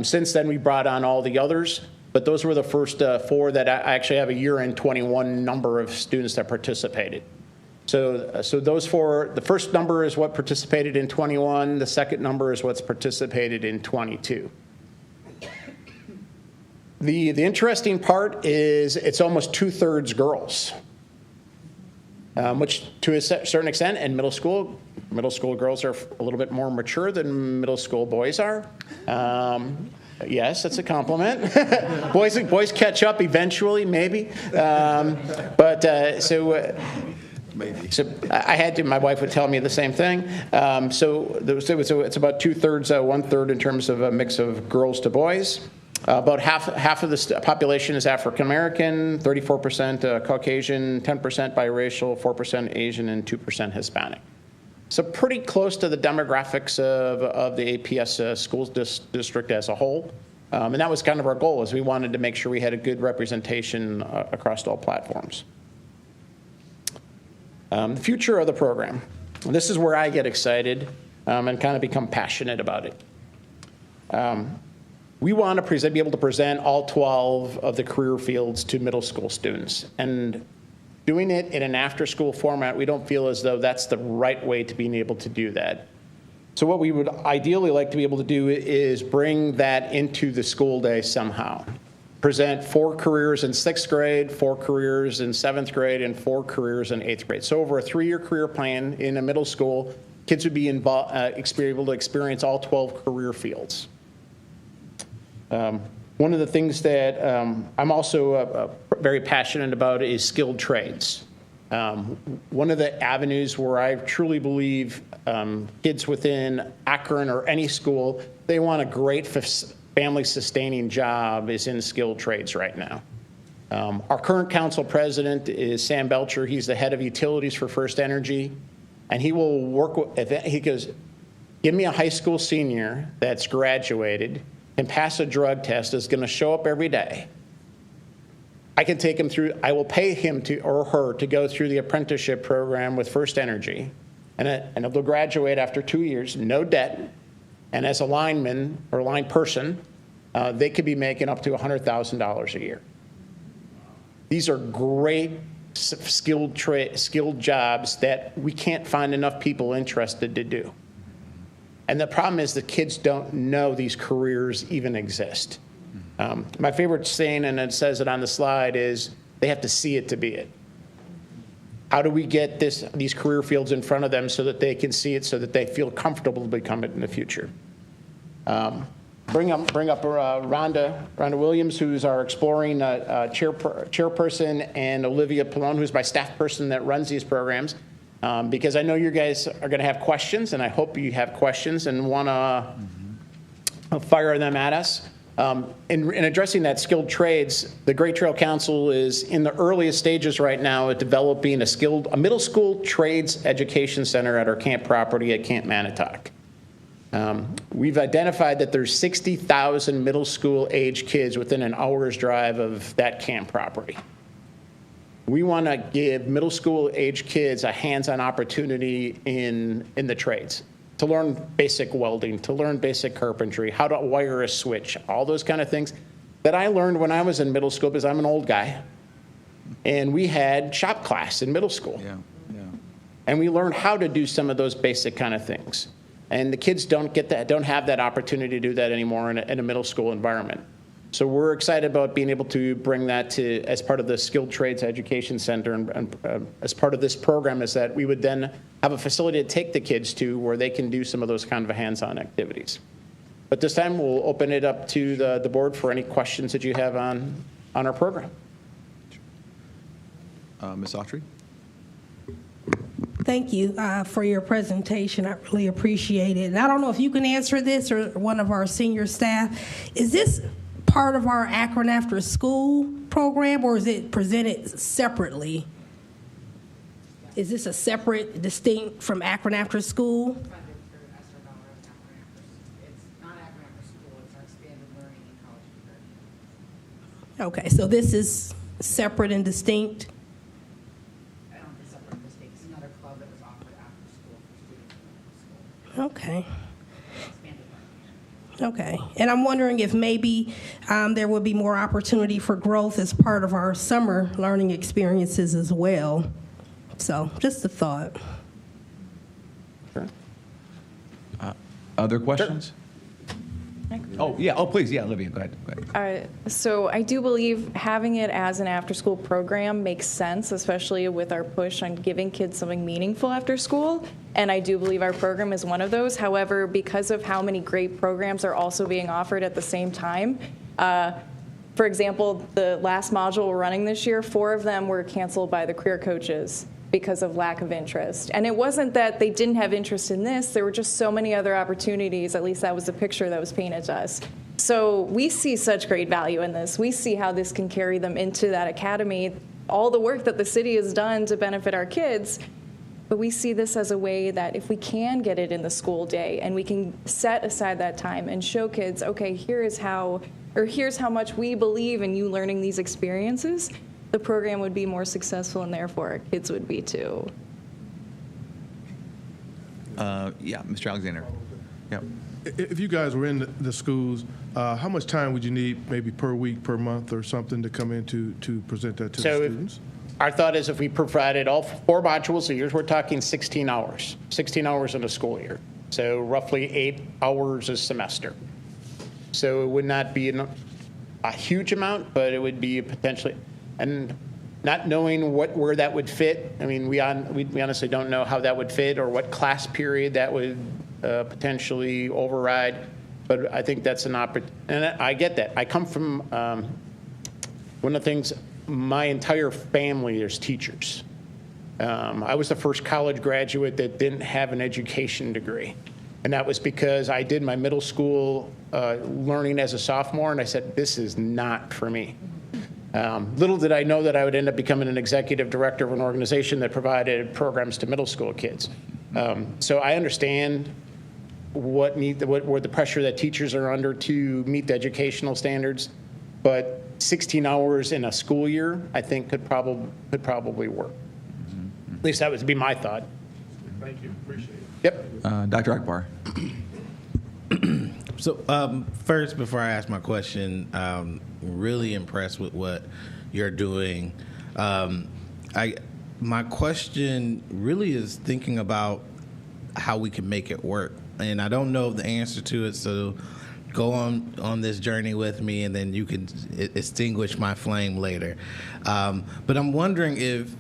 Since then, we brought on all the others, but those were the first 4 that I actually have a year-end 21 number of students that participated. So those 4, the first number is what participated in 21. The second number is what's participated in 22. The interesting part is it's almost 2/3 girls, which to a certain extent, in middle school girls are a little bit more mature than middle school boys are. Yes, that's a compliment. Boys catch up eventually, maybe. Maybe. So I had to. My wife would tell me the same thing. It's about 2/3, 1/3 in terms of a mix of girls to boys. About half of the population is African American, 34% Caucasian, 10% biracial, 4% Asian, and 2% Hispanic. So pretty close to the demographics of the APS schools district as a whole. And that was kind of our goal, is we wanted to make sure we had a good representation across all platforms. The future of the program. This is where I get excited and kind of become passionate about it. We want to be able to present all 12 of the career fields to middle school students. And doing it in an after-school format, we don't feel as though that's the right way to being able to do that. So what we would ideally like to be able to do is bring that into the school day somehow. Present 4 careers in 6th grade, 4 careers in 7th grade, and 4 careers in 8th grade. So over a 3-year career plan in a middle school, kids would be able to experience all 12 career fields. One of the things that I'm also very passionate about is skilled trades. One of the avenues where I truly believe kids within Akron or any school, they want a great family-sustaining job is in skilled trades right now. Our current council president is Sam Belcher. He's the head of utilities for First Energy, and he will work with, he goes, give me a high school senior that's graduated, can pass a drug test, is going to show up every day. I can take him through, I will pay him or her to go through the apprenticeship program with First Energy, and they'll graduate after 2 years, no debt. And as a lineman or line person, they could be making up to $100,000 a year. These are great skilled jobs that we can't find enough people interested to do. And the problem is the kids don't know these careers even exist. My favorite saying, and it says it on the slide, is they have to see it to be it. How do we get these career fields in front of them so that they can see it, so that they feel comfortable to become it in the future? Bring up Rhonda Williams, who's our exploring chairperson, and Olivia Pallone, who's my staff person that runs these programs, because I know you guys are going to have questions, and I hope you have questions and want to fire them at us. In addressing that skilled trades, the Great Trail Council is in the earliest stages right now at developing a middle school trades education center at our camp property at Camp Manitowoc. We've identified that there's 60,000 middle school age kids within an hour's drive of that camp property. We want to give middle school age kids a hands-on opportunity in the trades, to learn basic welding, to learn basic carpentry, how to wire a switch, all those kind of things that I learned when I was in middle school, because I'm an old guy. And we had shop class in middle school. Yeah. And we learned how to do some of those basic kind of things. And the kids don't have that opportunity to do that anymore in a middle school environment. So we're excited about being able to bring that to, as part of the Skilled Trades Education Center, and as part of this program is that we would then have a facility to take the kids to where they can do some of those kind of hands-on activities. But this time, we'll open it up to the board for any questions that you have on our program. Ms. Autry? Thank you for your presentation. I really appreciate it. And I don't know if you can answer this or one of our senior staff. Is this part of our Akron After School program, or is it presented separately? Is this a separate, distinct from Akron After School? Okay, so this is separate and distinct? I don't think separate and distinct. It's another club that was offered after school for students. Okay. Okay, and I'm wondering if maybe there would be more opportunity for growth as part of our summer learning experiences as well. So, just a thought. Sure. Other questions? Oh, yeah. Oh, please. Yeah, Olivia, go ahead. So I do believe having it as an after-school program makes sense, especially with our push on giving kids something meaningful after school. And I do believe our program is one of those. However, because of how many great programs are also being offered at the same time, for example, the last module we're running this year, 4 of them were canceled by the career coaches because of lack of interest. And it wasn't that they didn't have interest in this, there were just so many other opportunities, at least that was the picture that was painted to us. So we see such great value in this. We see how this can carry them into that academy, all the work that the city has done to benefit our kids. But we see this as a way that if we can get it in the school day and we can set aside that time and show kids, okay, here's how much we believe in you learning these experiences, the program would be more successful and therefore our kids would be too. Yeah, Mr. Alexander. Yeah. If you guys were in the schools, how much time would you need, maybe per week, per month, or something to come in to present that to the students? Our thought is if we provided all 4 modules a year, we're talking 16 hours. 16 hours in a school year. So roughly 8 hours a semester. So it would not be a huge amount, but it would be potentially, and not knowing where that would fit, I mean, we honestly don't know how that would fit or what class period that would potentially override, but I think that's an opportunity, and I get that. I come from, one of the things, my entire family is teachers. I was the first college graduate that didn't have an education degree, and that was because I did my middle school learning as a sophomore, and I said, this is not for me. Little did I know that I would end up becoming an executive director of an organization that provided programs to middle school kids. So I understand what the pressure that teachers are under to meet the educational standards, but 16 hours in a school year, I think could probably work. At least that would be my thought. Thank you. Appreciate it. Yep. Dr. Akbar. So first, before I ask my question, really impressed with what you're doing. My question really is thinking about how we can make it work. And I don't know the answer to it, so go on this journey with me, and then you can extinguish my flame later. But I'm wondering if,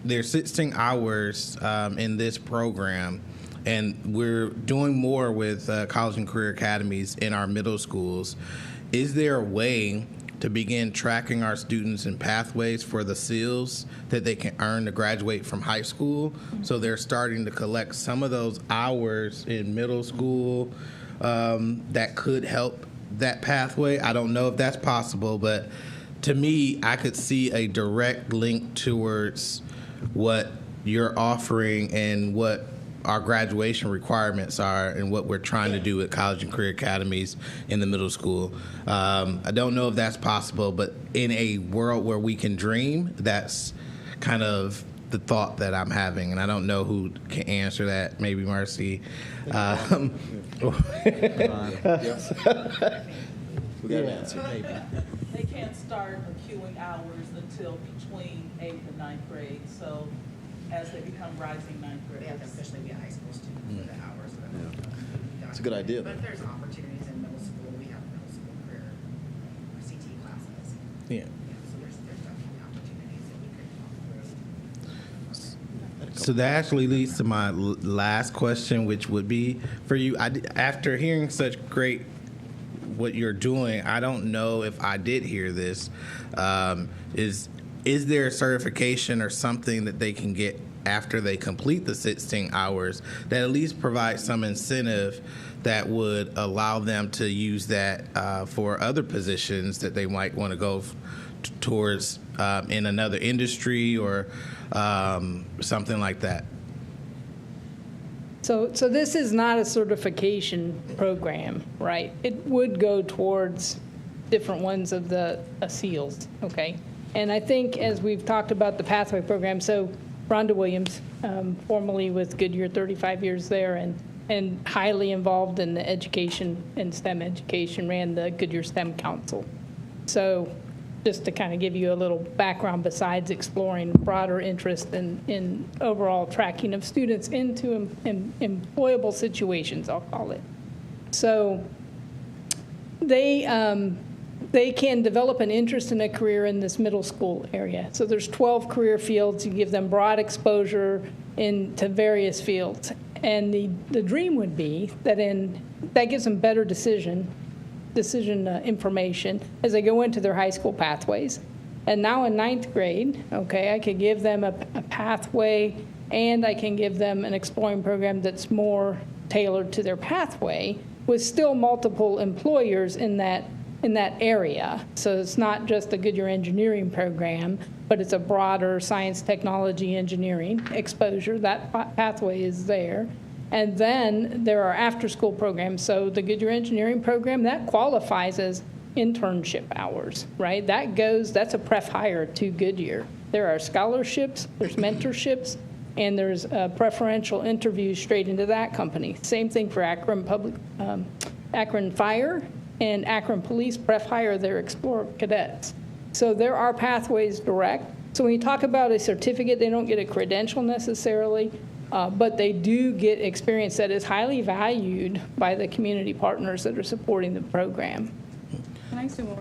there's 16 hours in this program, and we're doing more with college and career academies in our middle schools. Is there a way to begin tracking our students and pathways for the SEALs that they can earn to graduate from high school? So they're starting to collect some of those hours in middle school that could help that pathway. I don't know if that's possible, but to me, I could see a direct link towards what you're offering and what our graduation requirements are and what we're trying to do with college and career academies in the middle school. I don't know if that's possible, but in a world where we can dream, that's kind of the thought that I'm having, and I don't know who can answer that. Maybe Marcy. We got an answer, maybe. They can't start accruing hours until between 8th and 9th grade. So as they become rising 9th graders, They have to officially be a high school student for the hours. It's a good idea, But though. there's opportunities in middle school. We have middle school career Yeah. So that actually leads to my last question, which would be for you. After hearing such great what you're doing, I don't know if I did hear this. Is there a certification or something that they can get after they complete the 16 hours that at least provides some incentive that would allow them to use that for other positions that they might want to go towards in another industry or something like that? So this is not a certification program, right? It would go towards different ones of the SEALs, okay? And I think as we've talked about the pathway program, so Rhonda Williams, formerly with Goodyear, 35 years there, and highly involved in the education and STEM education, ran the Goodyear STEM Council. So just to kind of give you a little background besides exploring broader interest in overall tracking of students into employable situations, I'll call it. So they can develop an interest in a career in this middle school area. So there's 12 career fields. You give them broad exposure into various fields. And the dream would be that that gives them better decision information as they go into their high school pathways. And now in 9th grade, okay, I could give them a pathway, and I can give them an exploring program that's more tailored to their pathway with still multiple employers in that area. So it's not just the Goodyear engineering program, but it's a broader science, technology, engineering exposure. That pathway is there. And then there are after-school programs. So the Goodyear engineering program, that qualifies as internship hours, right? That's a pref hire to Goodyear. There are scholarships, there's mentorships, and there's preferential interviews straight into that company. Same thing for Akron Fire and Akron Police pref hire their Explorer cadets. So there are pathways direct. So when you talk about a certificate, they don't get a credential necessarily, but they do get experience that is highly valued by the community partners that are supporting the program. Can I say more?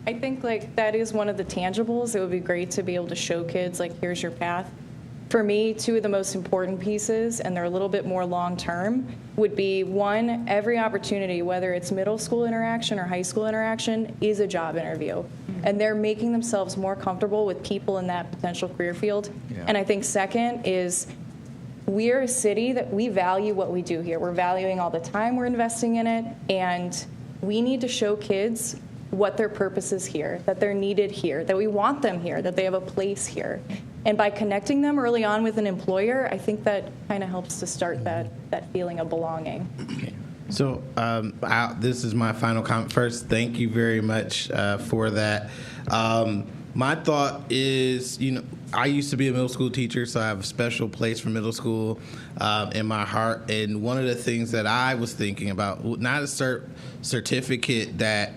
I think that is one of the tangibles. It would be great to be able to show kids here's your path. For me, two of the most important pieces, and they're a little bit more long-term, would be one, every opportunity, whether it's middle school interaction or high school interaction, is a job interview. And they're making themselves more comfortable with people in that potential career field. Yeah. And I think second is we're a city that we value what we do here. We're valuing all the time we're investing in it, and we need to show kids what their purpose is here, that they're needed here, that we want them here, that they have a place here. And by connecting them early on with an employer, I think that kind of helps to start that feeling of belonging. Okay. So this is my final comment. First, thank you very much for that. My thought is, I used to be a middle school teacher, so I have a special place for middle school in my heart. And one of the things that I was thinking about, not a certificate that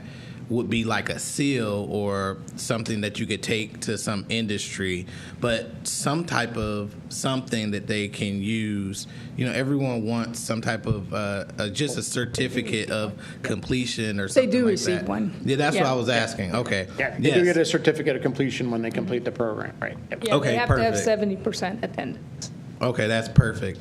would be like a seal or something that you could take to some industry, but some type of something that they can use. Everyone wants some type of just a certificate of completion or something. They do like receive that. one. Yeah, that's what I was asking. Okay. Yeah, they do get a certificate of completion when they complete the program, right? Yep. Yeah, okay, they have perfect. to have 70% attendance. Okay, that's perfect.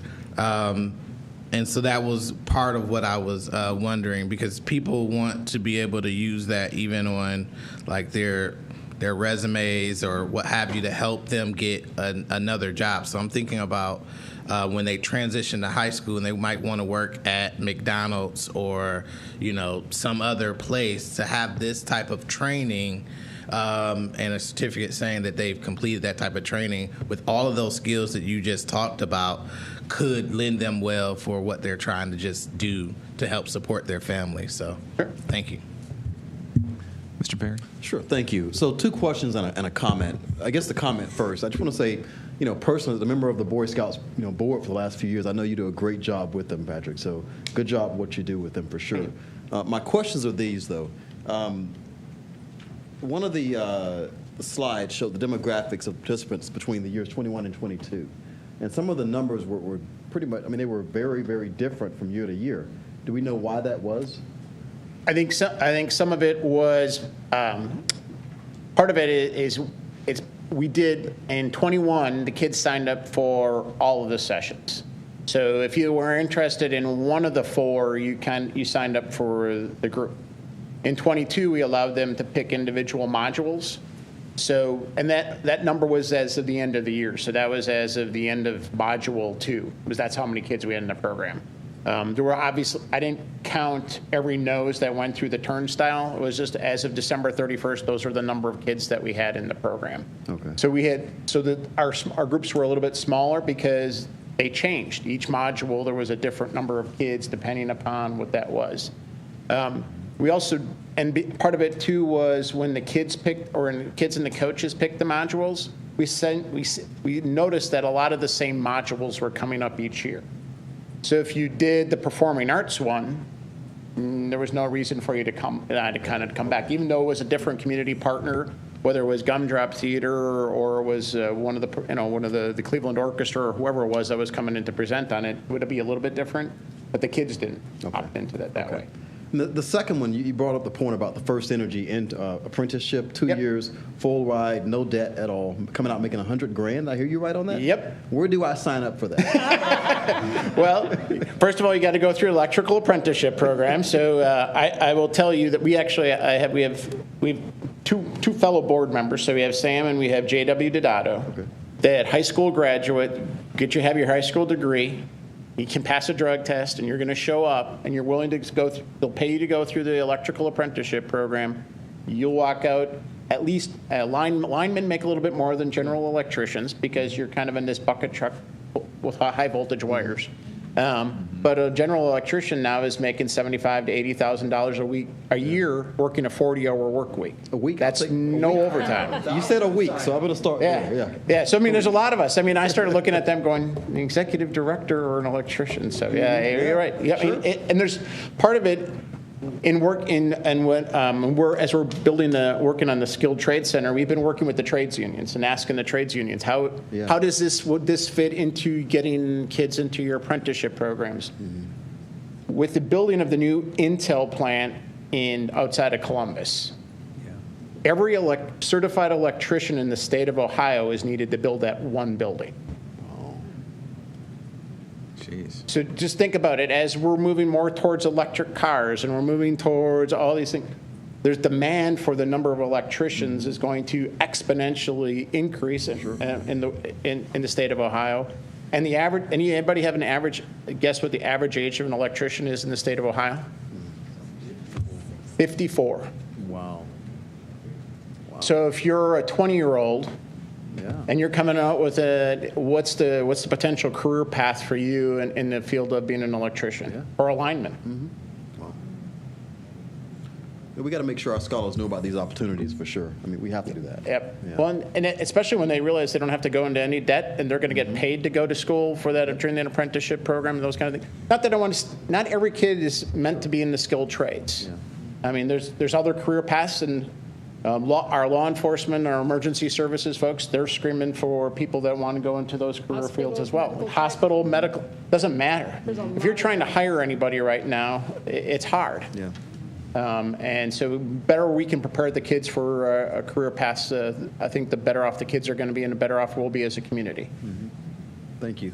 And so that was part of what I was wondering, because people want to be able to use that even on their resumes or what have you to help them get another job. So I'm thinking about when they transition to high school and they might want to work at McDonald's or some other place, to have this type of training and a certificate saying that they've completed that type of training with all of those skills that you just talked about could lend them well for what they're trying to just do to help support their family. So thank you. Mr. Perry? Sure, thank you. So 2 questions and a comment. I guess the comment first. I just want to say, personally, as a member of the Boy Scouts, board for the last few years, I know you do a great job with them, Patrick. So good job what you do with them for sure. My questions are these, though. One of the slides showed the demographics of participants between the years 21 and 22. And some of the numbers were pretty much, they were very, very different from year to year. Do we know why that was? I think some of it was part of it is we did, in 21, the kids signed up for all of the sessions. So if you were interested in one of the 4, you signed up for the group. In 22, we allowed them to pick individual modules. So, and that number was as of the end of the year. So that was as of the end of module 2, because that's how many kids we had in the program. There were obviously, I didn't count every nose that went through the turnstile. It was just as of December 31st, those are the number of kids that we had in the program. Okay. So our groups were a little bit smaller because they changed. Each module, there was a different number of kids depending upon what that was. We also, part of it too was when the kids picked, or when the kids and the coaches picked the modules, we noticed that a lot of the same modules were coming up each year. So if you did the performing arts one, there was no reason for you to come back, even though it was a different community partner, whether it was Gumdrop Theater or it was one of the Cleveland Orchestra or whoever it was that was coming in to present on it. Would it be a little bit different? But the kids didn't opt into that way. The second one, you brought up the point about the First Energy apprenticeship, 2 years, full ride, no debt at all, coming out making $100,000. I hear you right on that? Yep. Where do I sign up for that? Well, first of all, you got to go through electrical apprenticeship program. So I will tell you that we have two fellow board members. So we have Sam and we have J.W. Dodato. Okay. That high school graduate, have your high school degree. You can pass a drug test, and you're going to show up, and you're willing to go. They'll pay you to go through the electrical apprenticeship program. You'll walk out. At least linemen make a little bit more than general electricians because you're kind of in this bucket truck with high voltage wires. But a general electrician now is making $75,000 to $80,000 a year working a 40-hour work week. A week? That's no overtime. You said a week, so I'm going to start there. Yeah. So I mean, there's a lot of us. I mean, I started looking at them going, an executive director or an electrician. So you're right. Yeah, sure. And there's part of it. Working on the skilled trade center, we've been working with the trades unions and asking the trades unions would this fit into getting kids into your apprenticeship programs. Mm-hmm. With the building of the new Intel plant outside of Columbus, every certified electrician in the state of Ohio is needed to build that one building. Jeez. So just think about it. As we're moving more towards electric cars and we're moving towards all these things, there's demand for the number of electricians is going to exponentially increase in the state of Ohio. And the average, anybody have an average guess what the average age of an electrician is in the state of Ohio? 54. Wow. So if you're a 20-year-old, and you're coming out with what's the potential career path for you in the field of being an electrician or a lineman? Mm-hmm. Wow. We got to make sure our scholars know about these opportunities for sure. I mean, we have to do that. Yep. Yeah. Well, and especially when they realize they don't have to go into any debt and they're going to get paid to go to school for that during the apprenticeship program and those kind of things. Not every kid is meant to be in the skilled trades. Yeah. I mean, there's other career paths and. Our law enforcement, our emergency services folks, they're screaming for people that want to go into those career fields as well. Hospital, medical, doesn't matter. If you're trying to hire anybody right now, it's hard. Yeah. And so better we can prepare the kids for a career path, I think the better off the kids are going to be and the better off we'll be as a community. Mm-hmm. Thank you.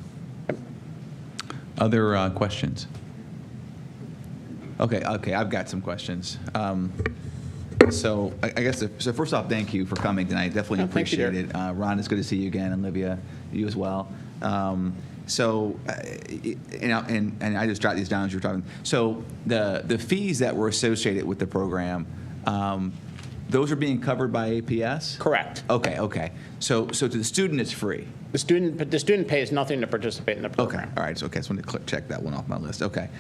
Other questions? Okay, I've got some questions. So I guess, first off, thank you for coming tonight. Definitely appreciate it. Ron, it's good to see you again, and Olivia, you as well. And I just jotted these down as you were talking. So the fees that were associated with the program, those are being covered by APS? Correct. Okay. So to the student, it's free. The student pays nothing to participate in the program. Okay. All right. So I just wanted to check that one off my list. Okay.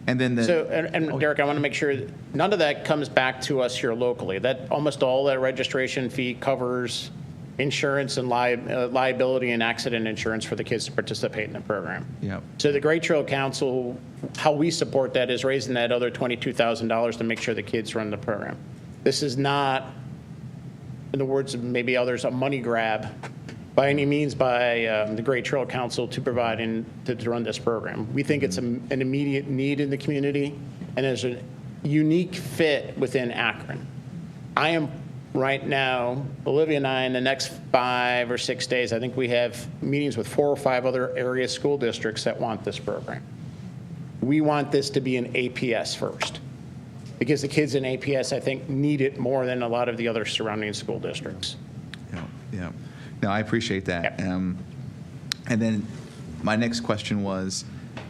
And then Derek, I want to make sure none of that comes back to us here locally. That almost all that registration fee covers insurance and liability and accident insurance for the kids to participate in the program. Yeah. So the Great Trail Council, how we support that is raising that other $22,000 to make sure the kids run the program. This is not, in the words of maybe others, a money grab by any means by the Great Trail Council to provide and to run this program. We think it's an immediate need in the community and is a unique fit within Akron. I am Right now, Olivia and I, in the next 5 or 6 days, I think we have meetings with 4 or 5 other area school districts that want this program. We want this to be an APS first, because the kids in APS, I think, need it more than a lot of the other surrounding school districts. Yeah. No, I appreciate that. And then my next question was,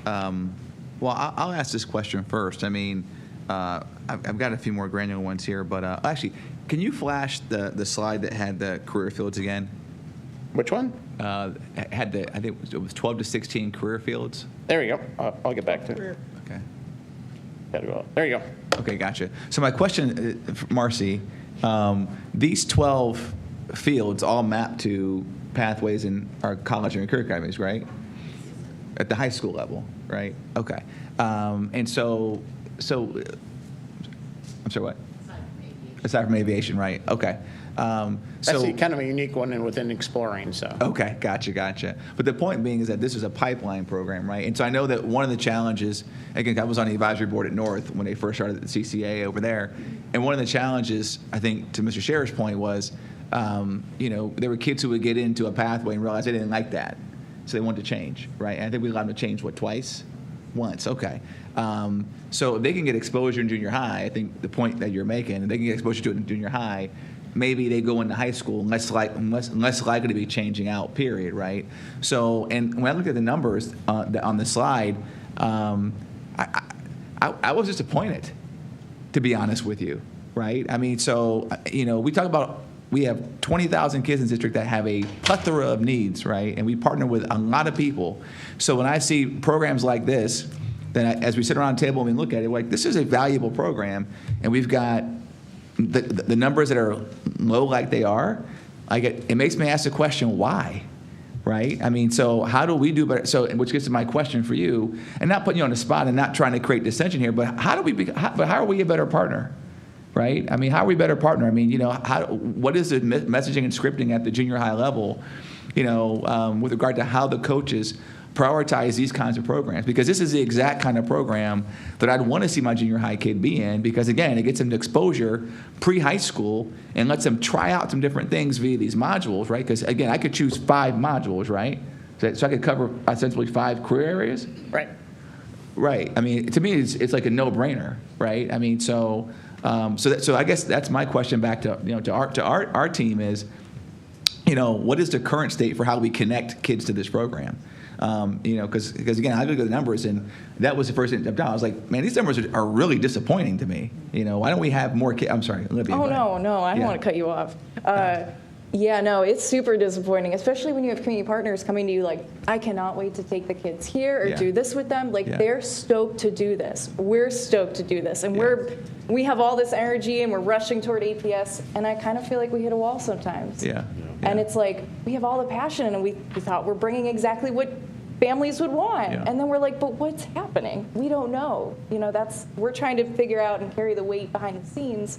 well, I'll ask this question first. I mean, I've got a few more granular ones here, but actually, can you flash the slide that had the career fields again? Which one? Had the, I think it was 12 to 16 career fields. There you go. I'll get back to it. Okay. Gotta go. There you go. Okay, gotcha. So my question, Marcy, these 12 fields all map to pathways in our college and career academies, right? At the high school level, right? Okay. And so, I'm sorry, what? Aside from aviation, right? Okay. That's kind of a unique one within exploring. So. Okay, gotcha. But the point being is that this is a pipeline program, right? And so I know that one of the challenges, again, I was on the advisory board at North when they first started the CCA over there, and one of the challenges, I think, to Mr. Scherer's point was, there were kids who would get into a pathway and realize they didn't like that, so they wanted to change, right? And I think we allowed them to change, twice? Once, okay. So if they can get exposure in junior high, I think the point that you're making, they can get exposure to it in junior high, maybe they go into high school less likely to be changing out, period, right? So, and when I looked at the numbers on the slide, I was disappointed, to be honest with you, right? I mean, so, we talk about, we have 20,000 kids in the district that have a plethora of needs, right? And we partner with a lot of people. So when I see programs like this, then as we sit around the table and we look at it, we're like, this is a valuable program, and we've got the numbers that are low like they are. It makes me ask the question, why? Right? I mean, so how do we do better? So, which gets to my question for you, and not putting you on the spot and not trying to create dissension here, but how are we a better partner? Right? I mean, how are we a better partner? I mean, what is the messaging and scripting at the junior high level, with regard to how the coaches prioritize these kinds of programs? Because this is the exact kind of program that I'd want to see my junior high kid be in, because, again, it gets them exposure pre-high school and lets them try out some different things via these modules, right? Because, again, I could choose 5 modules, right? So I could cover essentially 5 career areas? Right. Right. I mean, to me, it's like a no-brainer, right? I mean, so I guess that's my question back to our team is, what is the current state for how we connect kids to this program? Because again, I look at the numbers, and that was the first thing I was like, man, these numbers are really disappointing to me. Why don't we have more kids? I'm sorry, Olivia. Oh, no, I don't want to cut you off. Yeah, no, it's super disappointing, especially when you have community partners coming to you like, I cannot wait to take the kids here or do this with them. Like, they're stoked to do this. We're stoked to do this. And we have all this energy, and we're rushing toward APS, and I kind of feel like we hit a wall sometimes. Yeah. And it's like, we have all the passion, and we thought we're bringing exactly what families would want. Yeah. And then we're like, but what's happening? We don't know. We're trying to figure out and carry the weight behind the scenes,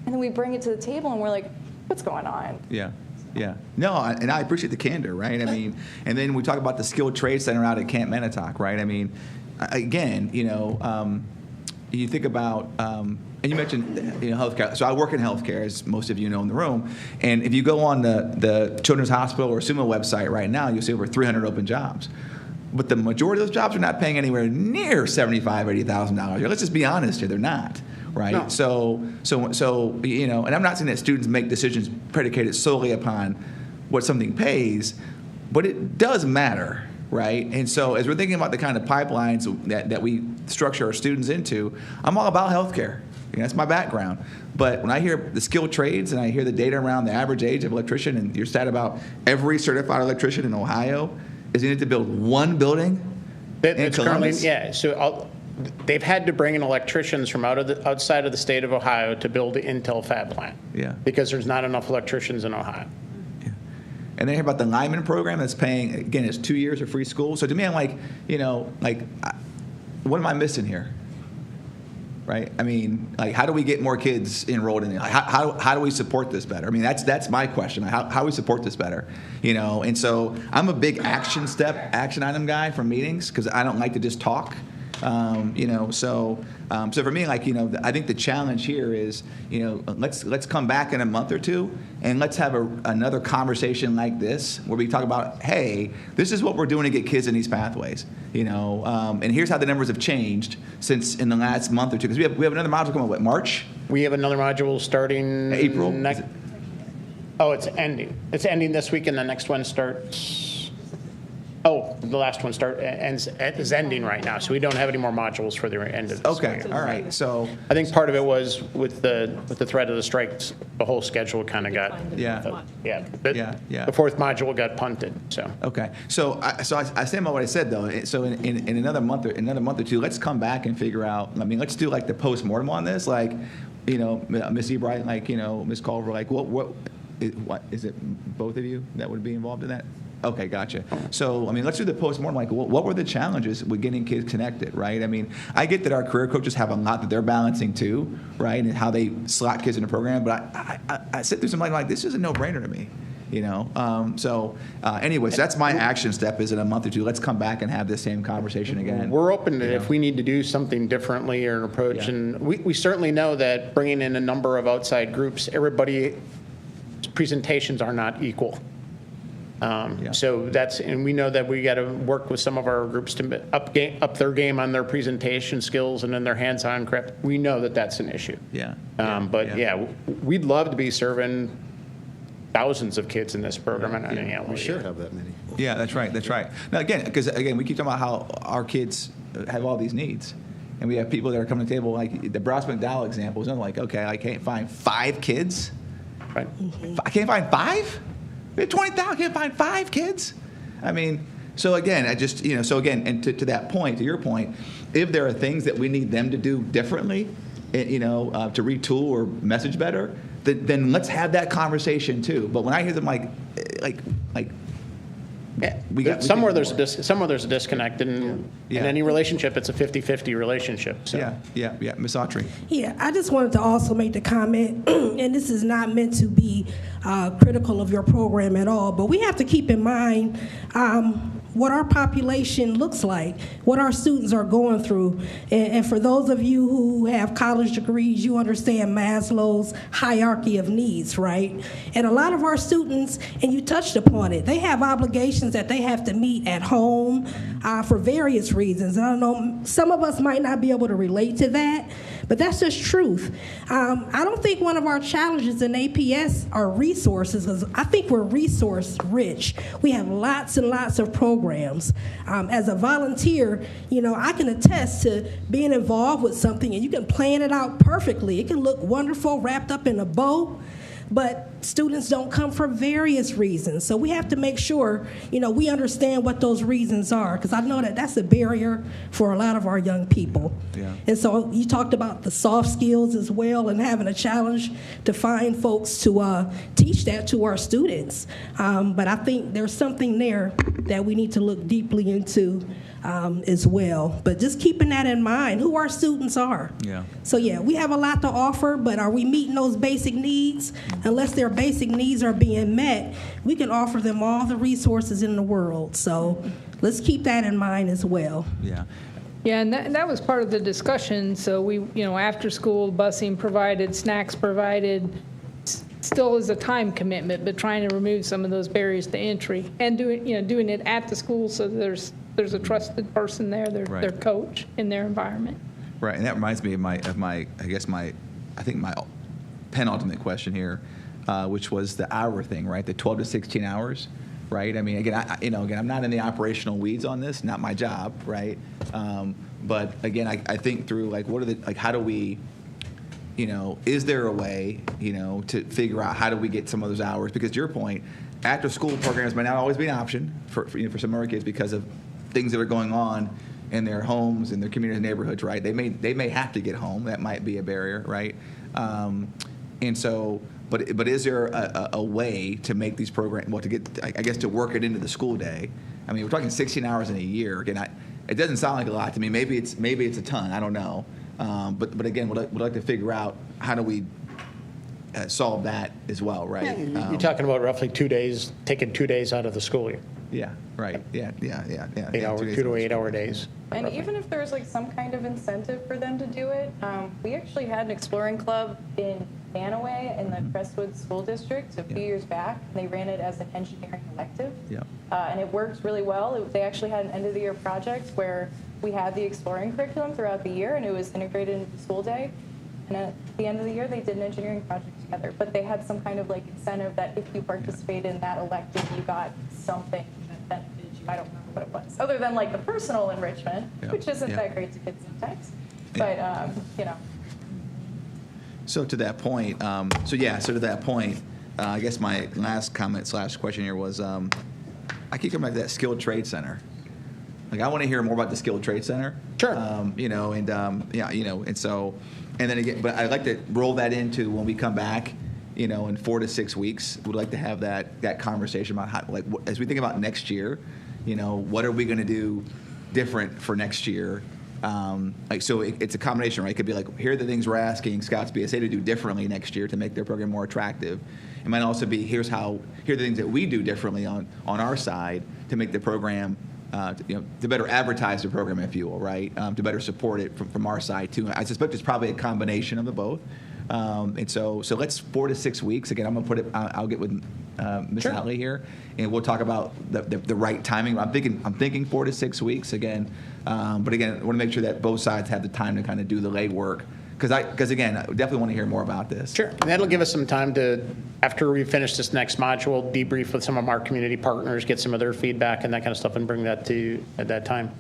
and then we bring it to the table, and we're like, what's going on? Yeah. No, and I appreciate the candor, right? I mean, and then we talk about the skilled trade center out at Camp Manitowoc, right? I mean, again, you think about, and you mentioned, healthcare. So I work in healthcare, as most of you know in the room. And if you go on the Children's Hospital or SUMO website right now, you'll see over 300 open jobs. But the majority of those jobs are not paying anywhere near $75,000, $80,000. Let's just be honest here, they're not. Right. No. So and I'm not saying that students make decisions predicated solely upon what something pays, but it does matter, right? And so as we're thinking about the kind of pipelines that we structure our students into, I'm all about healthcare. That's my background. But when I hear the skilled trades and I hear the data around the average age of electrician, and your stat about every certified electrician in Ohio is needed to build one building in Columbus. So they've had to bring in electricians from outside of the state of Ohio to build the Intel fab plant. Yeah. Because there's not enough electricians in Ohio. Yeah. And then hear about the Lyman program that's paying, again, it's 2 years of free school. So to me, I'm like, what am I missing here? Right? I mean, how do we get more kids enrolled in it? How do we support this better? I mean, that's my question. How do we support this better? And so I'm a big action item guy for meetings, because I don't like to just talk. So for me, I think the challenge here is, let's come back in a month or two and let's have another conversation like this where we talk about, hey, this is what we're doing to get kids in these pathways, and here's how the numbers have changed since in the last month or two, because we have another module coming, what, March? We have another module starting April? Oh, it's ending. It's ending this week, and the next one starts. Oh, the last one is ending right now, so we don't have any more modules for the end of this Okay, week. all right. So I think part of it was with the threat of the strikes, the whole schedule kind of got the fourth module got punted. So okay, so I stand by what I said though. So in another month or two, let's come back and figure out. I mean, let's do like the postmortem on this, like Miss Ebright, Miss Culver, what is it? Both of you that would be involved in that? Okay, gotcha. So, I mean, let's do the postmortem. What were the challenges with getting kids connected, right? I mean, I get that our career coaches have a lot that they're balancing too, right, and how they slot kids in the program. But I sit through something like this is a no-brainer to me, Anyways, that's my action step. Is in a month or two, let's come back and have this same conversation again. We're open to if we need to do something differently or an approach, and we certainly know that bringing in a number of outside groups, everybody's presentations are not equal. So and we know that we got to work with some of our groups to up their game on their presentation skills and in their hands-on prep. We know that that's an issue. We'd love to be serving thousands of kids in this program. We should have that many. Yeah, that's right. Now because we keep talking about how our kids have all these needs. And we have people that are coming to the table, like the Bross McDowell example is like, okay, I can't find 5 kids. Right. I can't find 5? We have 20,000. I can't find 5 kids. I mean, so again, and to that point, to your point, if there are things that we need them to do differently, to retool or message better, then let's have that conversation too. But when I hear them somewhere there's a disconnect, and in any relationship, it's a 50-50 relationship. So. Yeah. Ms. Autry. Yeah, I just wanted to also make the comment, and this is not meant to be critical of your program at all, but we have to keep in mind what our population looks like, what our students are going through. And for those of you who have college degrees, you understand Maslow's hierarchy of needs, right? And a lot of our students, and you touched upon it, they have obligations that they have to meet at home for various reasons. And I don't know, some of us might not be able to relate to that, but that's just truth. I don't think one of our challenges in APS are resources, because I think we're resource rich. We have lots and lots of programs. As a volunteer, I can attest to being involved with something and you can plan it out perfectly. It can look wonderful wrapped up in a bow, but students don't come for various reasons. So we have to make sure, we understand what those reasons are, because I know that that's a barrier for a lot of our young people. Yeah. And so you talked about the soft skills as well, and having a challenge to find folks to teach that to our students. But I think there's something there that we need to look deeply into as well. But just keeping that in mind, who our students are. Yeah. So we have a lot to offer, but are we meeting those basic needs? Unless their basic needs are being met, we can offer them all the resources in the world. So let's keep that in mind as well. Yeah. Yeah, and that was part of the discussion. So we, after school busing provided, snacks provided, still is a time commitment, but trying to remove some of those barriers to entry and doing it at the school so there's a trusted person there, their coach in their environment. Right, and that reminds me of my penultimate question here, which was the hour thing, right? The 12 to 16 hours, right? I mean, again, I'm not in the operational weeds on this, not my job, right? But again, I think through how do we, is there a way, to figure out how do we get some of those hours? Because to your point, after school programs might not always be an option for some of our kids because of things that are going on in their homes, in their community neighborhoods, right? They may have to get home. That might be a barrier, right? And so, but is there a way to make these programs, to work it into the school day? I mean, we're talking 16 hours in a year. Again, it doesn't sound like a lot to me. Maybe it's a ton. I don't know. But again, we'd like to figure out how do we solve that as well, right? You're talking about roughly 2 days, taking 2 days out of the school year. Yeah, right. Yeah. 8-hour, 2 to 8 hour days. And even if there's like some kind of incentive for them to do it, we actually had an exploring club in Manaway in the Crestwood School District a few years back. And they ran it as an engineering elective. Yeah. And it worked really well. They actually had an end of the year project where we had the exploring curriculum throughout the year and it was integrated into school day. And at the end of the year, they did an engineering project together. But they had some kind of like incentive that if you participated in that elective, you got something that benefited you. I don't remember what it was, other than like the personal enrichment, which isn't that great to kids sometimes. But, you know. So to that point, to that point, I guess my last comment / question here was, I keep coming back to that skilled trade center. Like, I want to hear more about the skilled trade center. Sure. And then again, but I'd like to roll that into when we come back, in 4 to 6 weeks. We'd like to have that conversation about how, as we think about next year, what are we going to do different for next year? So it's a combination, right? It could be like, here are the things we're asking Scouts BSA to do differently next year to make their program more attractive. It might also be, here are the things that we do differently on our side to make the program, to better advertise the program, if you will, right? To better support it from our side too. I suspect it's probably a combination of the both. And so let's 4 to 6 weeks. Again, I'm gonna put it. I'll get with Ms. Hatley here, and we'll talk about the right timing. I'm thinking 4 to 6 weeks again. But again, I want to make sure that both sides have the time to kind of do the legwork. Because again, I definitely want to hear more about this. Sure. And that'll give us some time to, after we finish this next module, debrief with some of our community partners, get some of their feedback and that kind of stuff, and bring that to you at that time.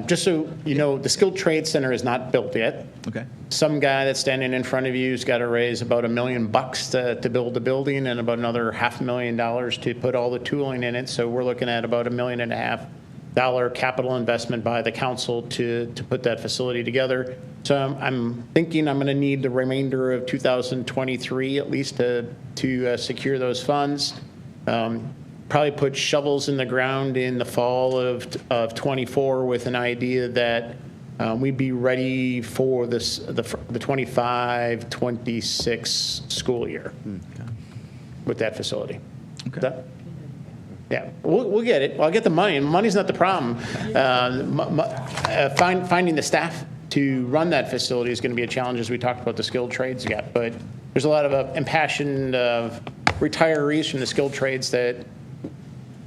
Just so you know, the Skilled Trade Center is not built yet. Okay. Some guy that's standing in front of you has got to raise about $1 million to build the building and about another $500,000 to put all the tooling in it. So we're looking at about $1.5 million capital investment by the council to put that facility together. So I'm thinking I'm going to need the remainder of 2023 at least to secure those funds. Probably put shovels in the ground in the fall of 24 with an idea that we'd be ready for the 25-26 school year with that facility. Okay. Yeah, we'll get it. I'll get the money. Money's not the problem. Finding the staff to run that facility is going to be a challenge, as we talked about the skilled trades yet. But there's a lot of impassioned retirees from the skilled trades that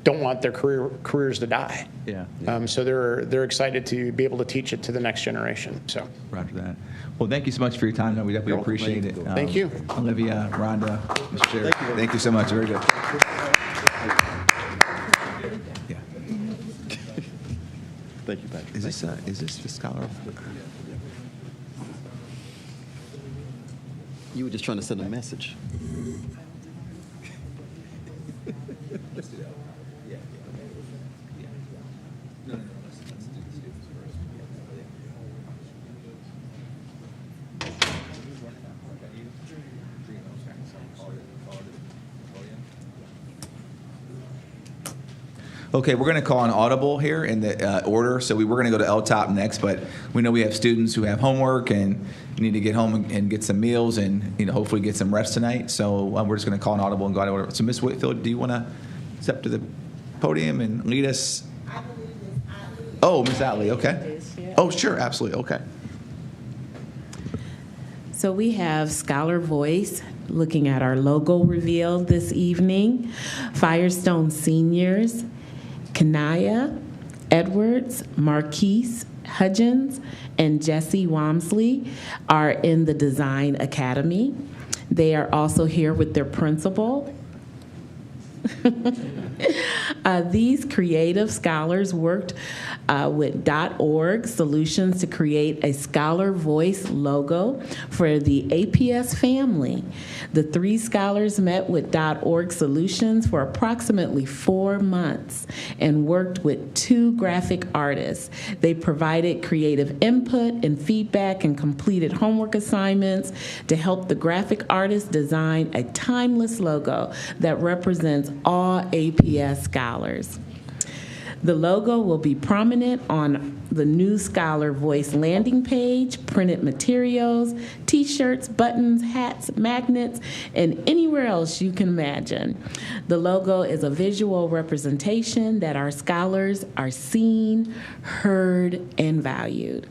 don't want their careers to die. Yeah. So they're excited to be able to teach it to the next generation. So. Roger that. Well, thank you so much for your time. We definitely appreciate it. Thank you. Olivia, Rhonda, Mr. Chair. Thank you so much. Very good. Thank you, Patrick. Is this the scholar? You were just trying to send a message. Let's do that. Yeah. No. Let's do the students first. Okay, we're going to call an audible here in the order. So we were going to go to LTOP next, but we know we have students who have homework and need to get home and get some meals and hopefully get some rest tonight. So we're just going to call an audible and go out of order. So Ms. Whitfield, do you want to step to the podium and lead us? I believe Ms. Atley. Oh, Ms. Atley, okay. Oh, sure, absolutely, okay. So we have Scholar Voice looking at our logo reveal this evening. Firestone Seniors, Kanaya Edwards, Marquise Hudgens, and Jesse Wamsley are in the Design Academy. They are also here with their principal. These creative scholars worked with .org Solutions to create a Scholar Voice logo for the APS family. The 3 scholars met with .org Solutions for approximately 4 months and worked with 2 graphic artists. They provided creative input and feedback and completed homework assignments to help the graphic artists design a timeless logo that represents all APS scholars. The logo will be prominent on the new Scholar Voice landing page, printed materials, t-shirts, buttons, hats, magnets, and anywhere else you can imagine. The logo is a visual representation that our scholars are seen, heard, and valued.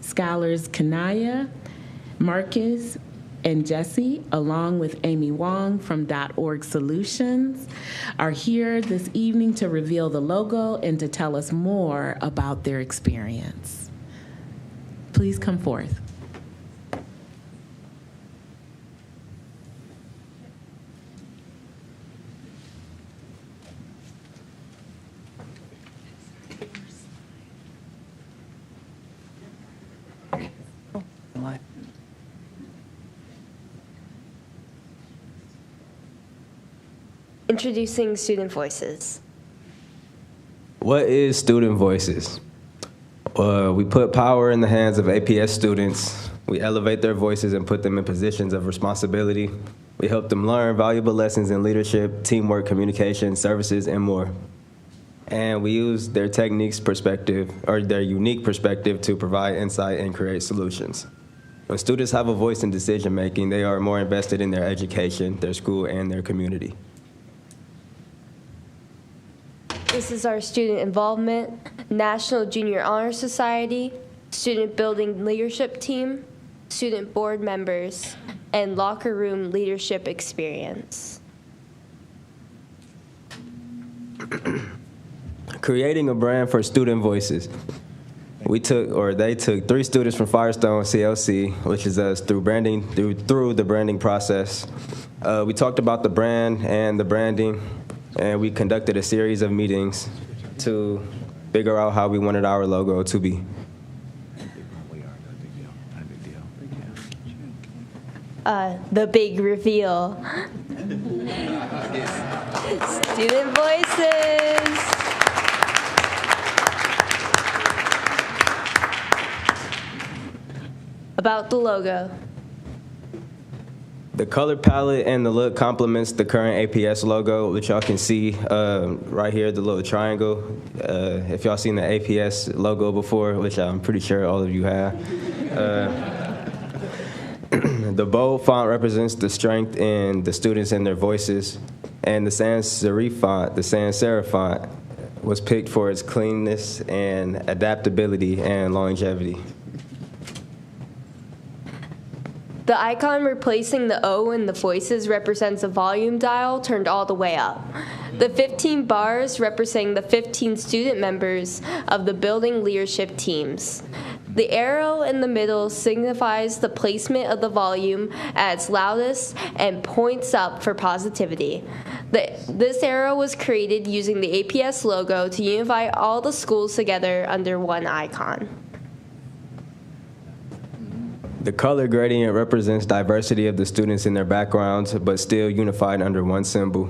Scholars Kanaya, Marcus, and Jesse, along with Amy Wong from .org Solutions, are here this evening to reveal the logo and to tell us more about their experience. Please come forth. Introducing Student Voices. What is Student Voices? We put power in the hands of APS students. We elevate their voices and put them in positions of responsibility. We help them learn valuable lessons in leadership, teamwork, communication, services, and more. And we use their techniques perspective, or their unique perspective, to provide insight and create solutions. When students have a voice in decision making, they are more invested in their education, their school, and their community. This is our student involvement, National Junior Honor Society, student building leadership team, student board members, and locker room leadership experience. Creating a brand for student voices. They took 3 students from Firestone CLC, which is us, through the branding process. We talked about the brand and the branding, and we conducted a series of meetings to figure out how we wanted our logo to be. The big reveal. Student Voices. About the logo. The color palette and the look complements the current APS logo, which y'all can see right here, the little triangle. If y'all seen the APS logo before, which I'm pretty sure all of you have. The bold font represents the strength in the students and their voices, and the sans serif font was picked for its cleanness and adaptability and longevity. The icon replacing the O in the voices represents a volume dial turned all the way up. The 15 bars representing the 15 student members of the building leadership teams. The arrow in the middle signifies the placement of the volume at its loudest and points up for positivity. This arrow was created using the APS logo to unify all the schools together under one icon. The color gradient represents diversity of the students in their backgrounds, but still unified under one symbol.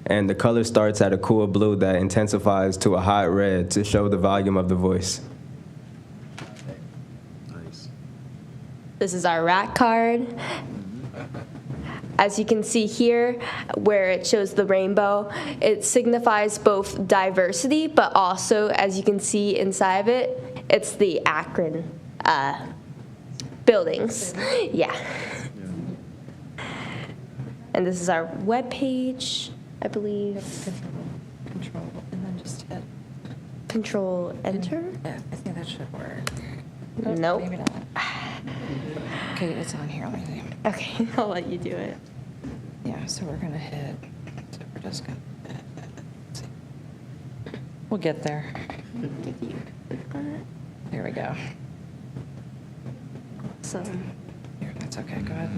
And the color starts at a cool blue that intensifies to a hot red to show the volume of the voice. This is our rack card. As you can see here, where it shows the rainbow, it signifies both diversity, but also, as you can see inside of it, it's the Akron buildings. Yeah. And this is our web page, I believe. Control, and then just hit. Control Enter? Yeah, I think that should work. Nope. Maybe not. Okay, it's on here. Let me see. Okay, I'll let you do it. Yeah, so we're gonna hit. So we're just gonna. Let's see. We'll get there. There we go. So. Here, that's okay. Go ahead.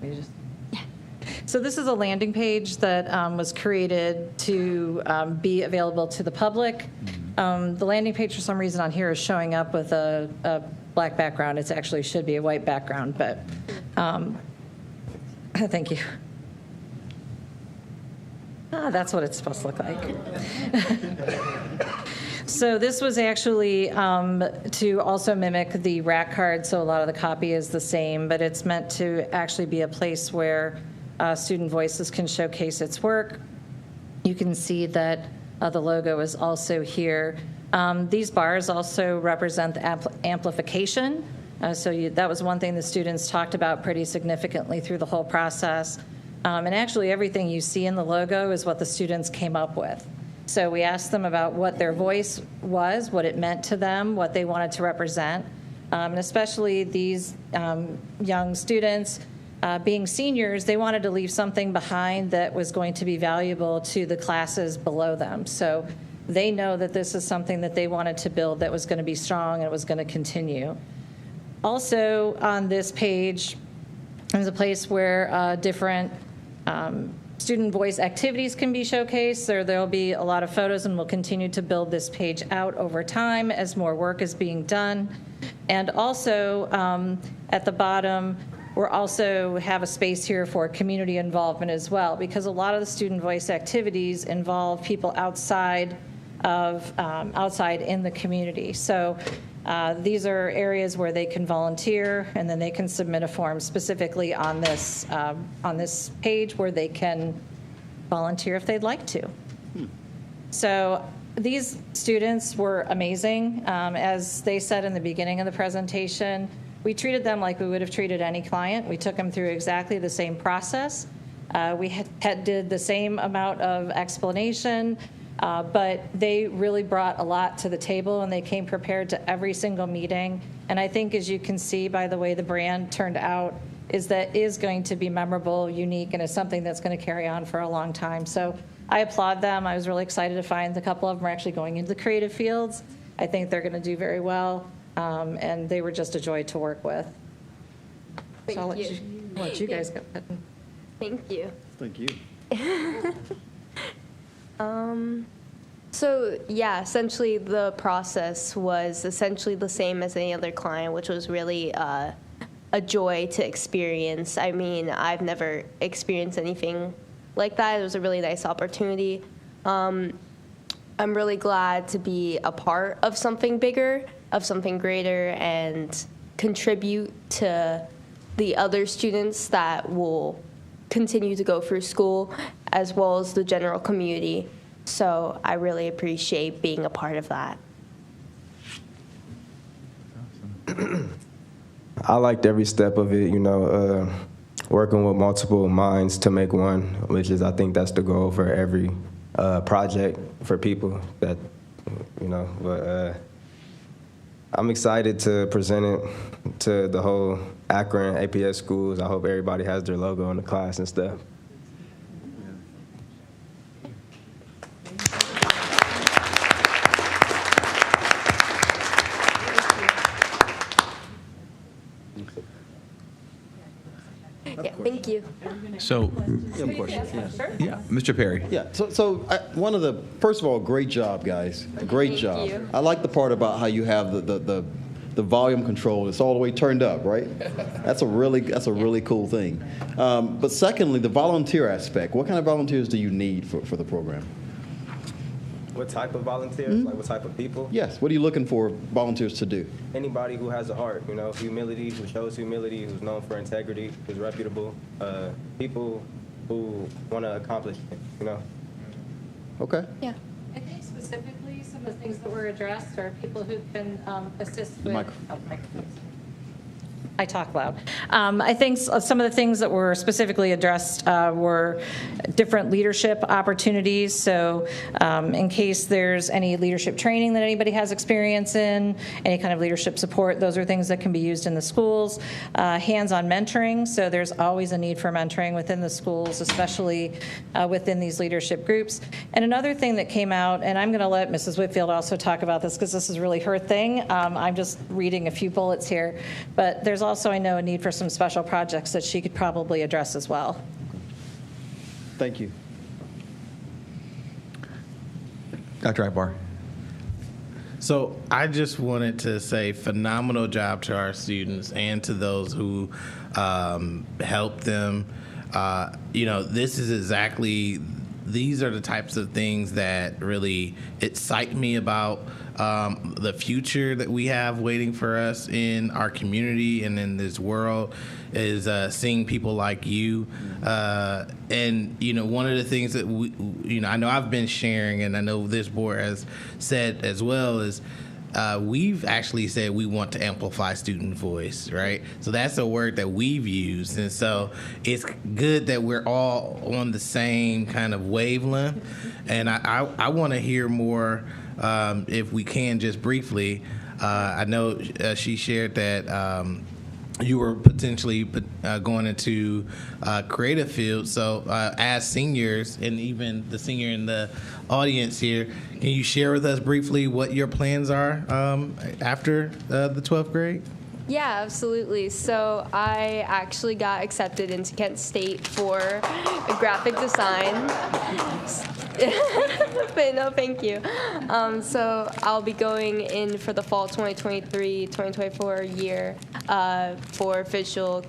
We just. So this is a landing page that was created to be available to the public. The landing page, for some reason on here, is showing up with a black background. It actually should be a white background, but thank you. That's what it's supposed to look like. So this was actually to also mimic the rack card, so a lot of the copy is the same, but it's meant to actually be a place where Student Voices can showcase its work. You can see that the logo is also here. These bars also represent the amplification. That was one thing the students talked about pretty significantly through the whole process. And actually everything you see in the logo is what the students came up with. So we asked them about what their voice was, what it meant to them, what they wanted to represent. And especially these young students, being seniors, they wanted to leave something behind that was going to be valuable to the classes below them. So they know that this is something that they wanted to build that was going to be strong and it was going to continue. Also on this page is a place where different student voice activities can be showcased. There'll be a lot of photos, and we'll continue to build this page out over time as more work is being done. And also at the bottom, we'll also have a space here for community involvement as well, because a lot of the student voice activities involve people outside in the community. So these are areas where they can volunteer, and then they can submit a form specifically on this page where they can volunteer if they'd like to. So these students were amazing. As they said in the beginning of the presentation, we treated them like we would have treated any client. We took them through exactly the same process. We did the same amount of explanation. But they really brought a lot to the table, and they came prepared to every single meeting. And I think, as you can see by the way the brand turned out, that is going to be memorable, unique, and is something that's going to carry on for a long time. So I applaud them. I was really excited to find a couple of them are actually going into the creative fields. I think they're going to do very well, and they were just a joy to work with. So I'll let you guys go. Thank you. Thank you. So yeah, essentially the process was essentially the same as any other client, which was really a joy to experience. I mean, I've never experienced anything like that. It was a really nice opportunity. I'm really glad to be a part of something bigger, of something greater, and contribute to the other students that will continue to go through school, as well as the general community. So I really appreciate being a part of that. I liked every step of it, working with multiple minds to make one, which is, I think that's the goal for every project for people that, but I'm excited to present it to the whole Akron APS schools. I hope everybody has their logo in the class and stuff. Yeah, thank you. So, You have a question? yeah, Mr. Perry. Yeah. First of all, great job, guys. Great job. you. I like the part about how you have the volume control. It's all the way turned up, right? That's a really cool thing. But secondly, the volunteer aspect. What kind of volunteers do you need for the program? What type of volunteers? Like what type of people? Yes. What are you looking for volunteers to do? Anybody who has a heart, humility, who shows humility, who's known for integrity, who's reputable, people who want to accomplish it, Okay. Yeah. I think specifically some of the things that were addressed are people who can assist with. I talk loud. I think some of the things that were specifically addressed were different leadership opportunities. So in case there's any leadership training that anybody has experience in, any kind of leadership support, those are things that can be used in the schools. Hands-on mentoring. So there's always a need for mentoring within the schools, especially within these leadership groups. And another thing that came out, and I'm going to let Mrs. Whitfield also talk about this because this is really her thing. I'm just reading a few bullets here. But there's also, I know, a need for some special projects that she could probably address as well. Thank you. Dr. Akbar. So I just wanted to say phenomenal job to our students and to those who helped them. This is exactly these are the types of things that really excite me about the future that we have waiting for us in our community and in this world, is seeing people like you. And, one of the things that I know I've been sharing, and I know this board has said as well, is we've actually said we want to amplify student voice, right? So that's a word that we've used. And so it's good that we're all on the same kind of wavelength. And I want to hear more, if we can, just briefly. I know she shared that you were potentially going into creative field. So as seniors, and even the senior in the audience here, can you share with us briefly what your plans are after the 12th grade? Yeah, absolutely. So I actually got accepted into Kent State for graphic design. But no, thank you. So I'll be going in for the fall 2023-2024 year for visual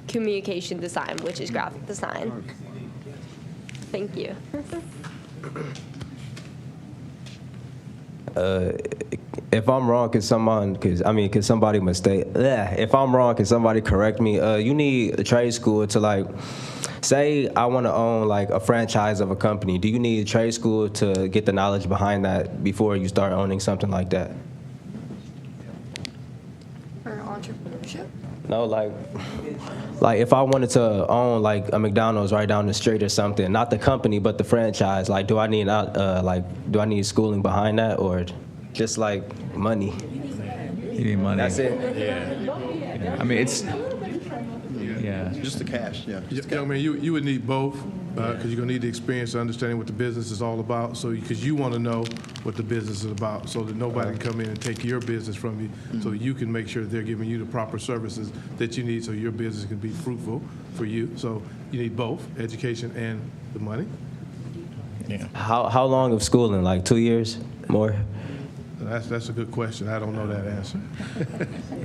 communication design, which is graphic design. Thank you. If I'm wrong, could somebody mistake? If I'm wrong, can somebody correct me? You need a trade school to say I want to own a franchise of a company. Do you need a trade school to get the knowledge behind that before you start owning something like that? For entrepreneurship? No, if I wanted to own a McDonald's right down the street or something, not the company but the franchise. Do I need schooling behind that, or just money? You need money. That's it. Yeah. I mean, it's. Yeah. Just the cash, yeah. I mean, you would need both, because you're going to need the experience of understanding what the business is all about. So, because you want to know what the business is about, so that nobody can come in and take your business from you. So you can make sure they're giving you the proper services that you need, so your business can be fruitful for you. So you need both education and the money. Yeah. How long of schooling? 2 years more? That's a good question. I don't know that answer.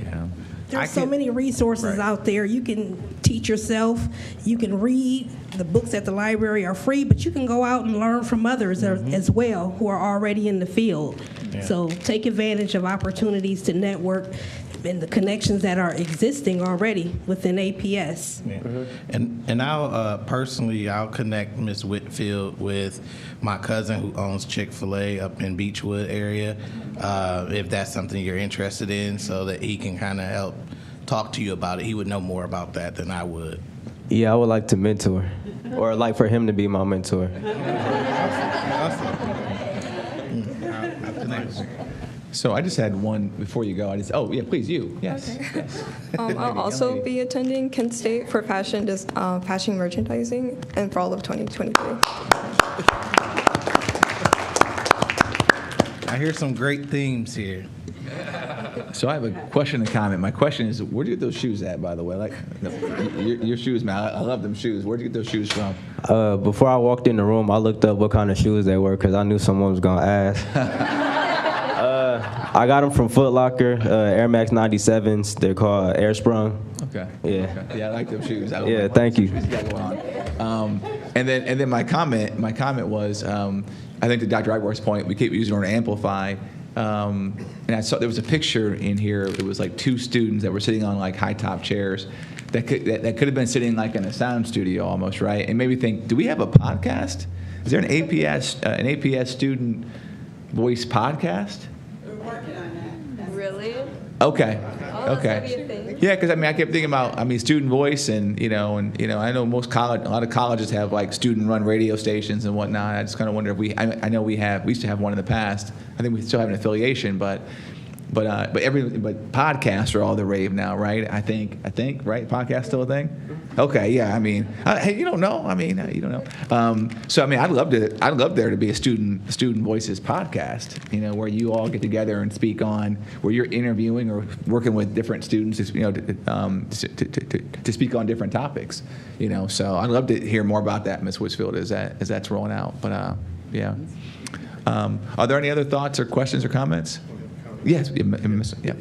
Yeah. There's so many resources out there. You can teach yourself. You can read. The books at the library are free, but you can go out and learn from others as well who are already in the field. Yeah. So take advantage of opportunities to network and the connections that are existing already within APS. Yeah. And I'll personally, I'll connect Ms. Whitfield with my cousin who owns Chick-fil-A up in Beechwood area, if that's something you're interested in, so that he can kind of help talk to you about it. He would know more about that than I would. Yeah, I would like to mentor, or for him to be my mentor. So I just had one before you go. Please, you. Yes. Okay. Yes. I'll also be attending Kent State for fashion merchandising and for all of 2023. I hear some great themes here. So I have a question and comment. My question is, where'd you get those shoes at, by the way? Your shoes, man. I love them shoes. Where'd you get those shoes from? Before I walked in the room, I looked up what kind of shoes they were because I knew someone was going to ask. I got them from Foot Locker, Air Max 97s. They're called Air Sprung. Okay. Yeah. Okay. Yeah, I like them shoes. Thank you. And then my comment was, I think to Dr. Igworth's point, we keep using the word amplify. And I saw there was a picture in here. It was two students that were sitting on high top chairs that could have been sitting in a sound studio almost, right? And maybe think, do we have a podcast? Is there an APS student voice podcast? We're working on that. Really? Okay. Oh, okay. Yeah, because I kept thinking about student voice, and I know a lot of colleges have student-run radio stations and whatnot. I just kind of wonder if I know we used to have one in the past. I think we still have an affiliation, but podcasts are all the rave now, right? I think right? Podcasts still a thing? Okay, yeah. Hey, you don't know. You don't know. So I'd love there to be a student voices podcast. Where you all get together and speak on, where you're interviewing or working with different students, to speak on different topics. So I'd love to hear more about that, Ms. Whitfield, as that's rolling out. But yeah. Are there any other thoughts or questions or comments? Yes. Yeah.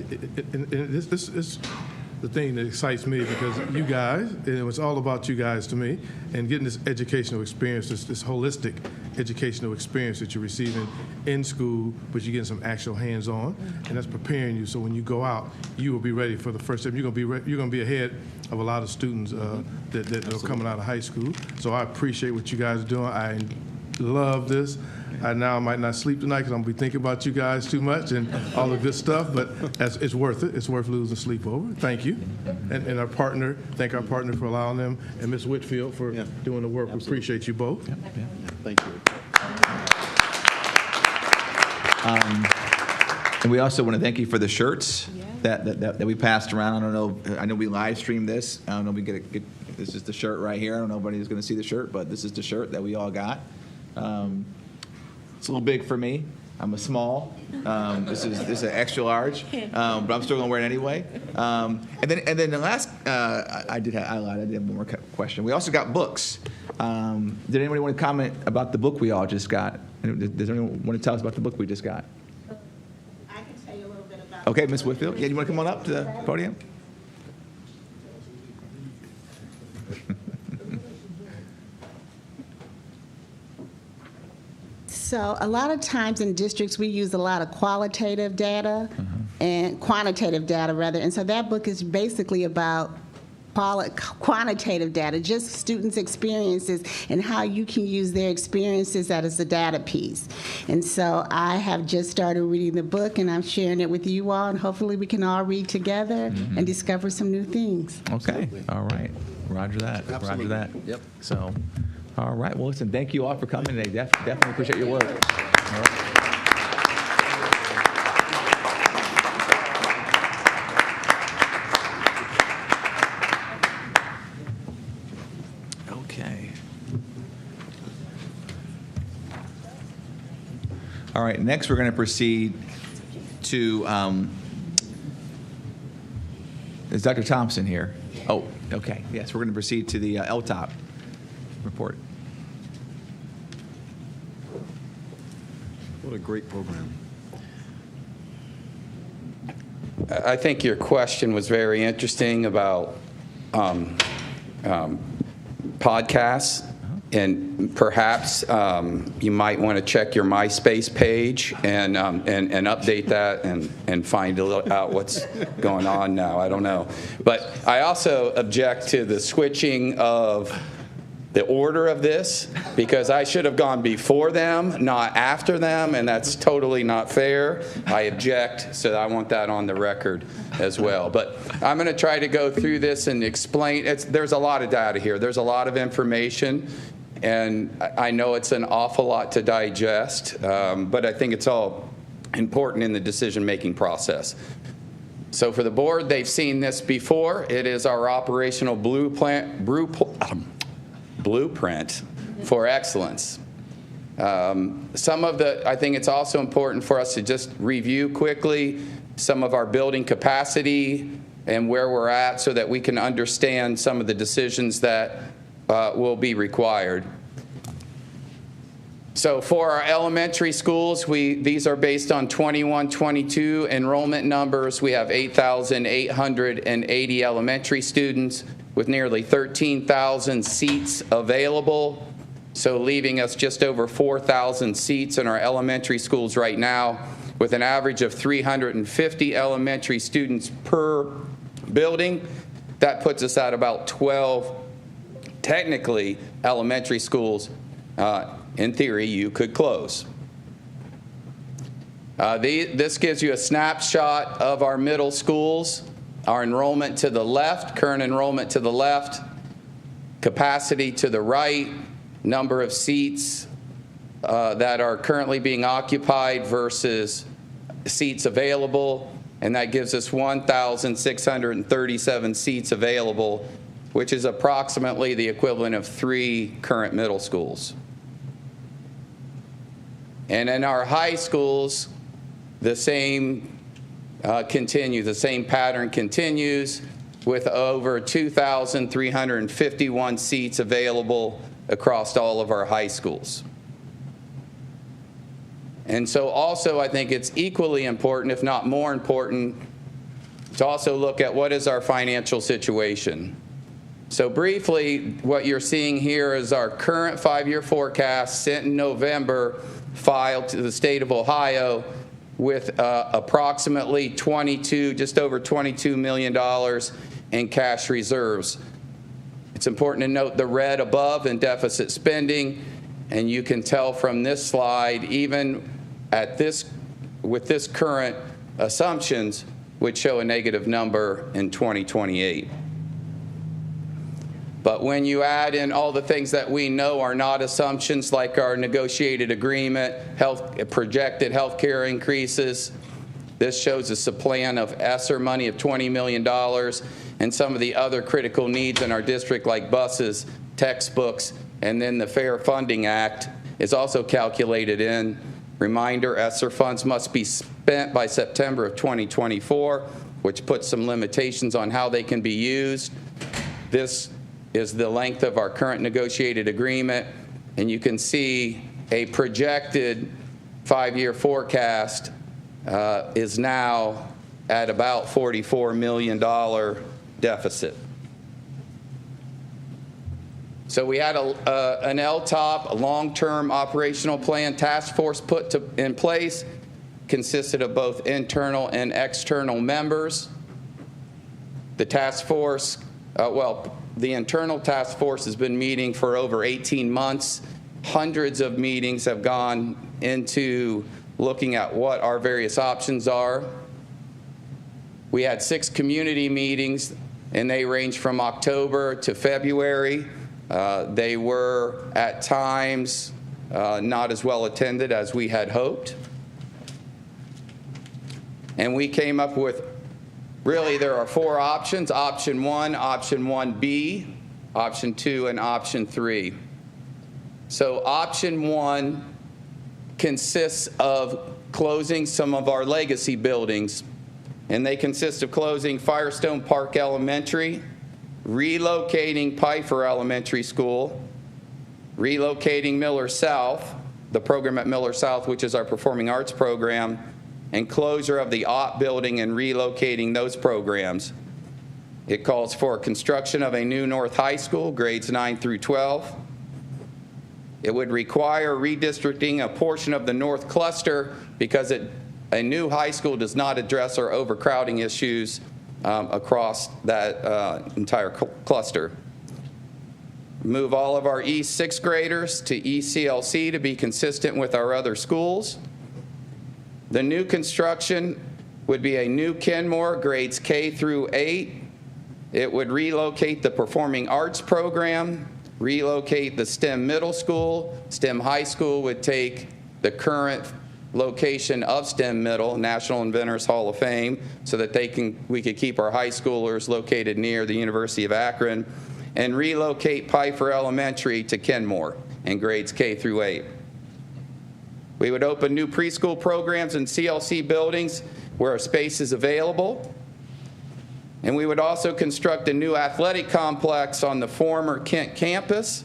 the thing that excites me, because you guys, and it's all about you guys to me, and getting this educational experience, this holistic educational experience that you're receiving in school, but you're getting some actual hands-on, and that's preparing you so when you go out, you will be ready for the first step. You're going to be ahead of a lot of students that are coming out of high school. So I appreciate what you guys are doing. I love this. I now might not sleep tonight because I'm going to be thinking about you guys too much and all the good stuff, but it's worth it. It's worth losing sleep over. Thank you. And our partner, thank our partner for allowing them, and Ms. Whitfield for doing the work. Absolutely. We appreciate you both. Thank you. And we also want to thank you for the shirts that we passed around. I don't know. I know we live streamed this. I don't know. This is the shirt right here. I don't know if anybody's going to see the shirt, but this is the shirt that we all got. It's a little big for me. I'm a small. This is an extra large, but I'm still going to wear it anyway. And then the last, I lied. I did have one more question. We also got books. Did anybody want to comment about the book we all just got? Does anyone want to tell us about the book we just got? I can tell you a little bit about. Okay, Ms. Whitfield. Yeah, you want to come on up to the podium? So a lot of times in districts, we use a lot of qualitative data and quantitative data, rather. And so that book is basically about quantitative data, just students' experiences and how you can use their experiences as a data piece. And so I have just started reading the book, and I'm sharing it with you all, and hopefully we can all read together and discover some new things. Okay. All right. Roger that. Absolutely. Roger that. Yep. So, all right. Well, listen, thank you all for coming today. Definitely appreciate your work. All right. Okay. All right. Next, we're going to proceed to. Is Dr. Thompson here? Oh, okay. Yes, we're going to proceed to the LTOP report. What a great program. I think your question was very interesting about podcasts, and perhaps you might want to check your MySpace page and update that and find out what's going on now. I don't know. But I also object to the switching of the order of this, because I should have gone before them, not after them, and that's totally not fair. I object, so I want that on the record as well. But I'm going to try to go through this and explain. There's a lot of data here. There's a lot of information, and I know it's an awful lot to digest, but I think it's all important in the decision-making process. So for the board, they've seen this before. It is our operational blueprint for excellence. I think it's also important for us to just review quickly some of our building capacity and where we're at so that we can understand some of the decisions that will be required. So for our elementary schools, these are based on 21-22 enrollment numbers. We have 8,880 elementary students with nearly 13,000 seats available, so leaving us just over 4,000 seats in our elementary schools right now, with an average of 350 elementary students per building. That puts us at about 12, technically, elementary schools, in theory, you could close. This gives you a snapshot of our middle schools. Our enrollment to the left, current enrollment to the left, capacity to the right, number of seats that are currently being occupied versus seats available, and that gives us 1,637 seats available, which is approximately the equivalent of 3 current middle schools. And in our high schools, the same the same pattern continues, with over 2,351 seats available across all of our high schools. And so also I think it's equally important, if not more important, to also look at what is our financial situation. So briefly, what you're seeing here is our current 5-year forecast sent in November, filed to the state of Ohio with approximately just over $22 million in cash reserves. It's important to note the red above in deficit spending, and you can tell from this slide, even with this current assumptions, would show a negative number in 2028. But when you add in all the things that we know are not assumptions, like our negotiated agreement, projected health care increases, this shows us a plan of ESSER money of $20 million, and some of the other critical needs in our district, like buses, textbooks, and then the Fair Funding Act is also calculated in. Reminder, ESSER funds must be spent by September of 2024, which puts some limitations on how they can be used. This is the length of our current negotiated agreement, and you can see a projected 5-year forecast is now at about $44 million deficit. So we had an LTOP, a long-term operational plan task force put in place, consisted of both internal and external members. The task force, the internal task force has been meeting for over 18 months. Hundreds of meetings have gone into looking at what our various options are. We had 6 community meetings, and they range from October to February. They were, at times, not as well attended as we had hoped. And we came up with, really, there are 4 options: option 1, option 1B, option 2, and option 3. So option 1 consists of closing some of our legacy buildings, and they consist of closing Firestone Park Elementary, relocating Pfeiffer Elementary School, relocating Miller South, the program at Miller South, which is our performing arts program, and closure of the OP building and relocating those programs. It calls for construction of a new North High School, grades 9 through 12. It would require redistricting a portion of the North Cluster because a new high school does not address our overcrowding issues across that entire cluster. Move all of our East 6th graders to ECLC to be consistent with our other schools. The new construction would be a new Kenmore, grades K through 8. It would relocate the performing arts program, relocate the STEM middle school. STEM high school would take the current location of STEM middle, National Inventors Hall of Fame, so that we could keep our high schoolers located near the University of Akron, and relocate Pfeiffer Elementary to Kenmore in grades K through 8. We would open new preschool programs in CLC buildings where a space is available. And we would also construct a new athletic complex on the former Kent campus.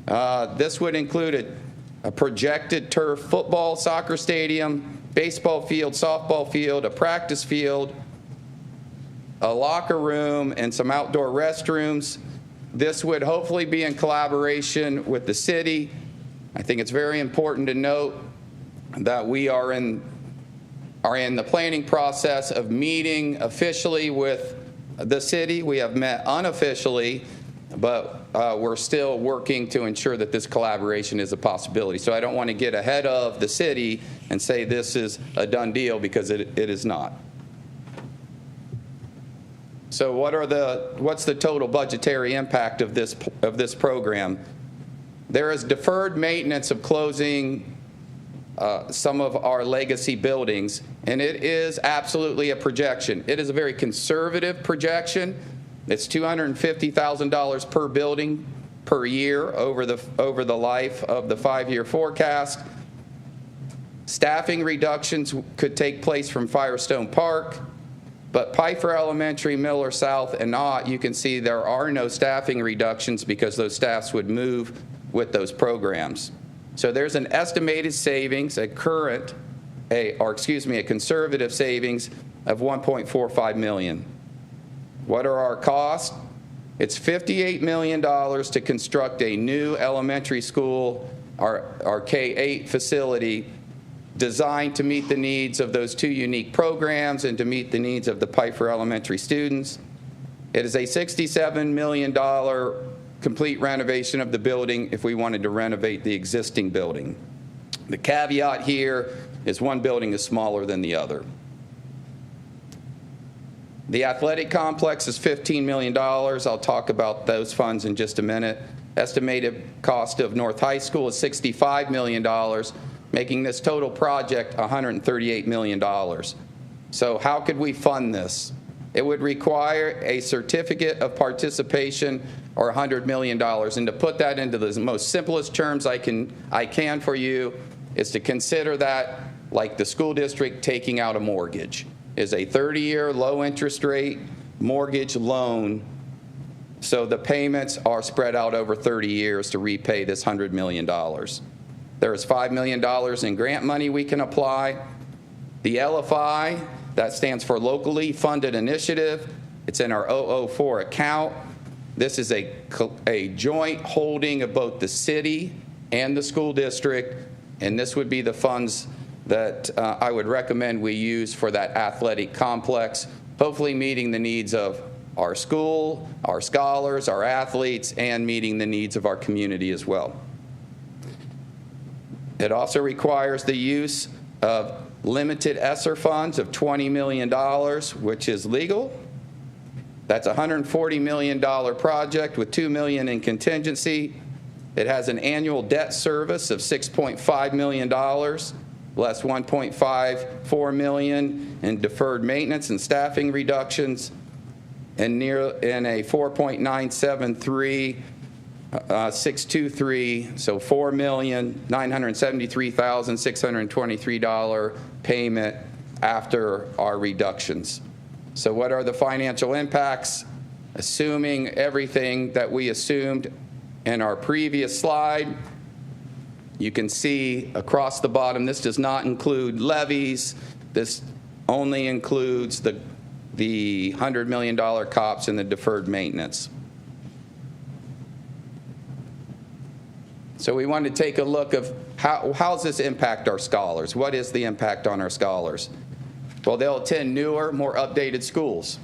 This would include a projected turf football, soccer stadium, baseball field, softball field, a practice field, a locker room, and some outdoor restrooms. This would hopefully be in collaboration with the city. I think it's very important to note that we are in the planning process of meeting officially with the city. We have met unofficially, but we're still working to ensure that this collaboration is a possibility. So I don't want to get ahead of the city and say this is a done deal, because it is not. So what's the total budgetary impact of this program? There is deferred maintenance of closing some of our legacy buildings, and it is absolutely a projection. It is a very conservative projection. It's $250,000 per building per year over the life of the 5-year forecast. Staffing reductions could take place from Firestone Park, but Pfeiffer Elementary, Miller South, and Ott, you can see there are no staffing reductions because those staffs would move with those programs. So there's an estimated savings, a conservative savings of $1.45 million. What are our costs? It's $58 million to construct a new elementary school, our K-8 facility, designed to meet the needs of those two unique programs and to meet the needs of the Piper Elementary students. It is a $67 million complete renovation of the building if we wanted to renovate the existing building. The caveat here is one building is smaller than the other. The athletic complex is $15 million. I'll talk about those funds in just a minute. Estimated cost of North High School is $65 million, making this total project $138 million. So how could we fund this? It would require a certificate of participation or $100 million. And to put that into the most simplest terms I can for you is to consider that like the school district taking out a mortgage. Is a 30-year low interest rate mortgage loan, so the payments are spread out over 30 years to repay this $100 million. There is $5 million in grant money we can apply. The LFI, that stands for Locally Funded Initiative. It's in our 004 account. This is a joint holding of both the city and the school district, and this would be the funds that I would recommend we use for that athletic complex, hopefully meeting the needs of our school, our scholars, our athletes, and meeting the needs of our community as well. It also requires the use of limited ESSER funds of $20 million, which is legal. That's a $140 million project with $2 million in contingency. It has an annual debt service of $6.5 million, less $1.54 million in deferred maintenance and staffing reductions, and a 4.973 623, so $4,973,623 payment after our reductions. So what are the financial impacts? Assuming everything that we assumed in our previous slide, you can see across the bottom, this does not include levies. This only includes the $100 million COPS and the deferred maintenance. So we wanted to take a look of how does this impact our scholars? What is the impact on our scholars? Well, they'll attend newer, more updated schools.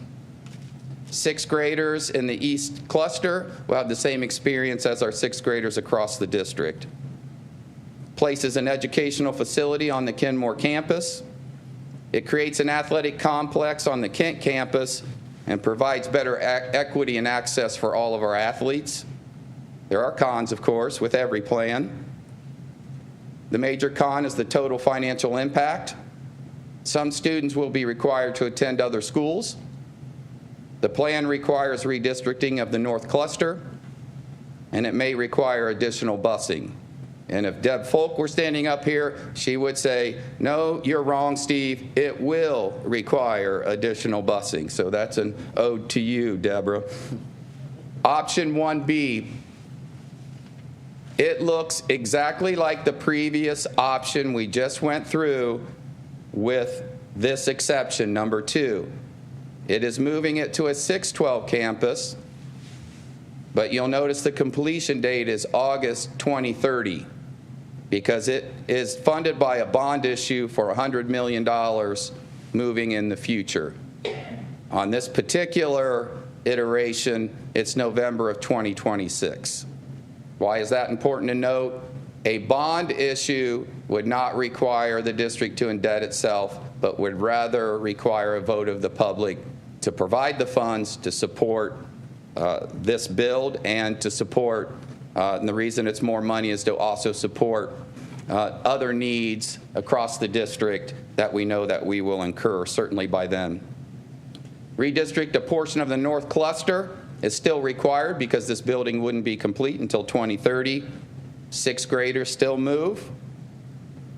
Sixth graders in the East Cluster will have the same experience as our sixth graders across the district. Places an educational facility on the Kenmore campus. It creates an athletic complex on the Kent campus and provides better equity and access for all of our athletes. There are cons, of course, with every plan. The major con is the total financial impact. Some students will be required to attend other schools. The plan requires redistricting of the North Cluster, and it may require additional busing. And if Deb Folk were standing up here, she would say, no, you're wrong, Steve. It will require additional busing. So that's an ode to you, Deborah. Option 1B. It looks exactly like the previous option we just went through with this exception, number 2. It is moving it to a 612 campus, but you'll notice the completion date is August 2030 because it is funded by a bond issue for $100 million moving in the future. On this particular iteration, it's November of 2026. Why is that important to note? A bond issue would not require the district to indebt itself, but would rather require a vote of the public to provide the funds to support this build and to support, and the reason it's more money is to also support other needs across the district that we know that we will incur, certainly by then. Redistrict a portion of the North Cluster is still required because this building wouldn't be complete until 2030. Sixth graders still move.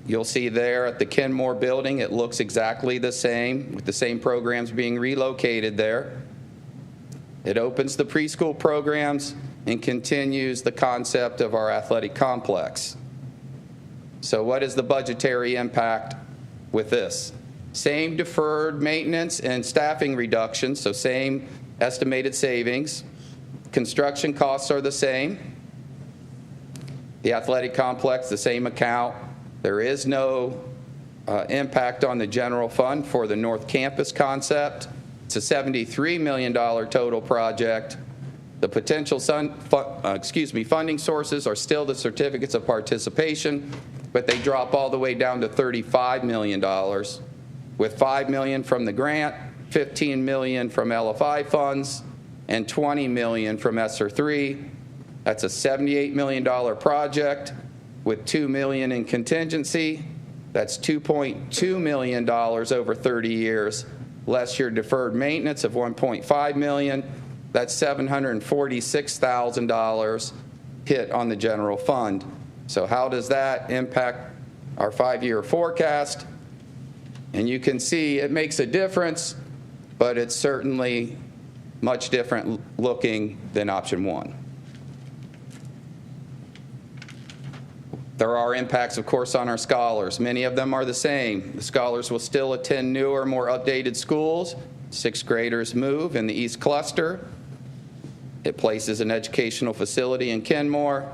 You'll see there at the Kenmore building, it looks exactly the same, with the same programs being relocated there. It opens the preschool programs and continues the concept of our athletic complex. So what is the budgetary impact with this? Same deferred maintenance and staffing reductions, so same estimated savings. Construction costs are the same. The athletic complex, the same account. There is no impact on the general fund for the North Campus concept. It's a $73 million total project. The potential funding sources are still the certificates of participation, but they drop all the way down to $35 million, with $5 million from the grant, $15 million from LFI funds, and $20 million from ESSER 3. That's a $78 million project with $2 million in contingency. That's $2.2 million over 30 years, less your deferred maintenance of $1.5 million. That's $746,000 hit on the general fund. So how does that impact our 5-year forecast? And you can see it makes a difference, but it's certainly much different looking than option 1. There are impacts, of course, on our scholars. Many of them are the same. The scholars will still attend newer, more updated schools. 6th graders move in the East Cluster. It places an educational facility in Kenmore,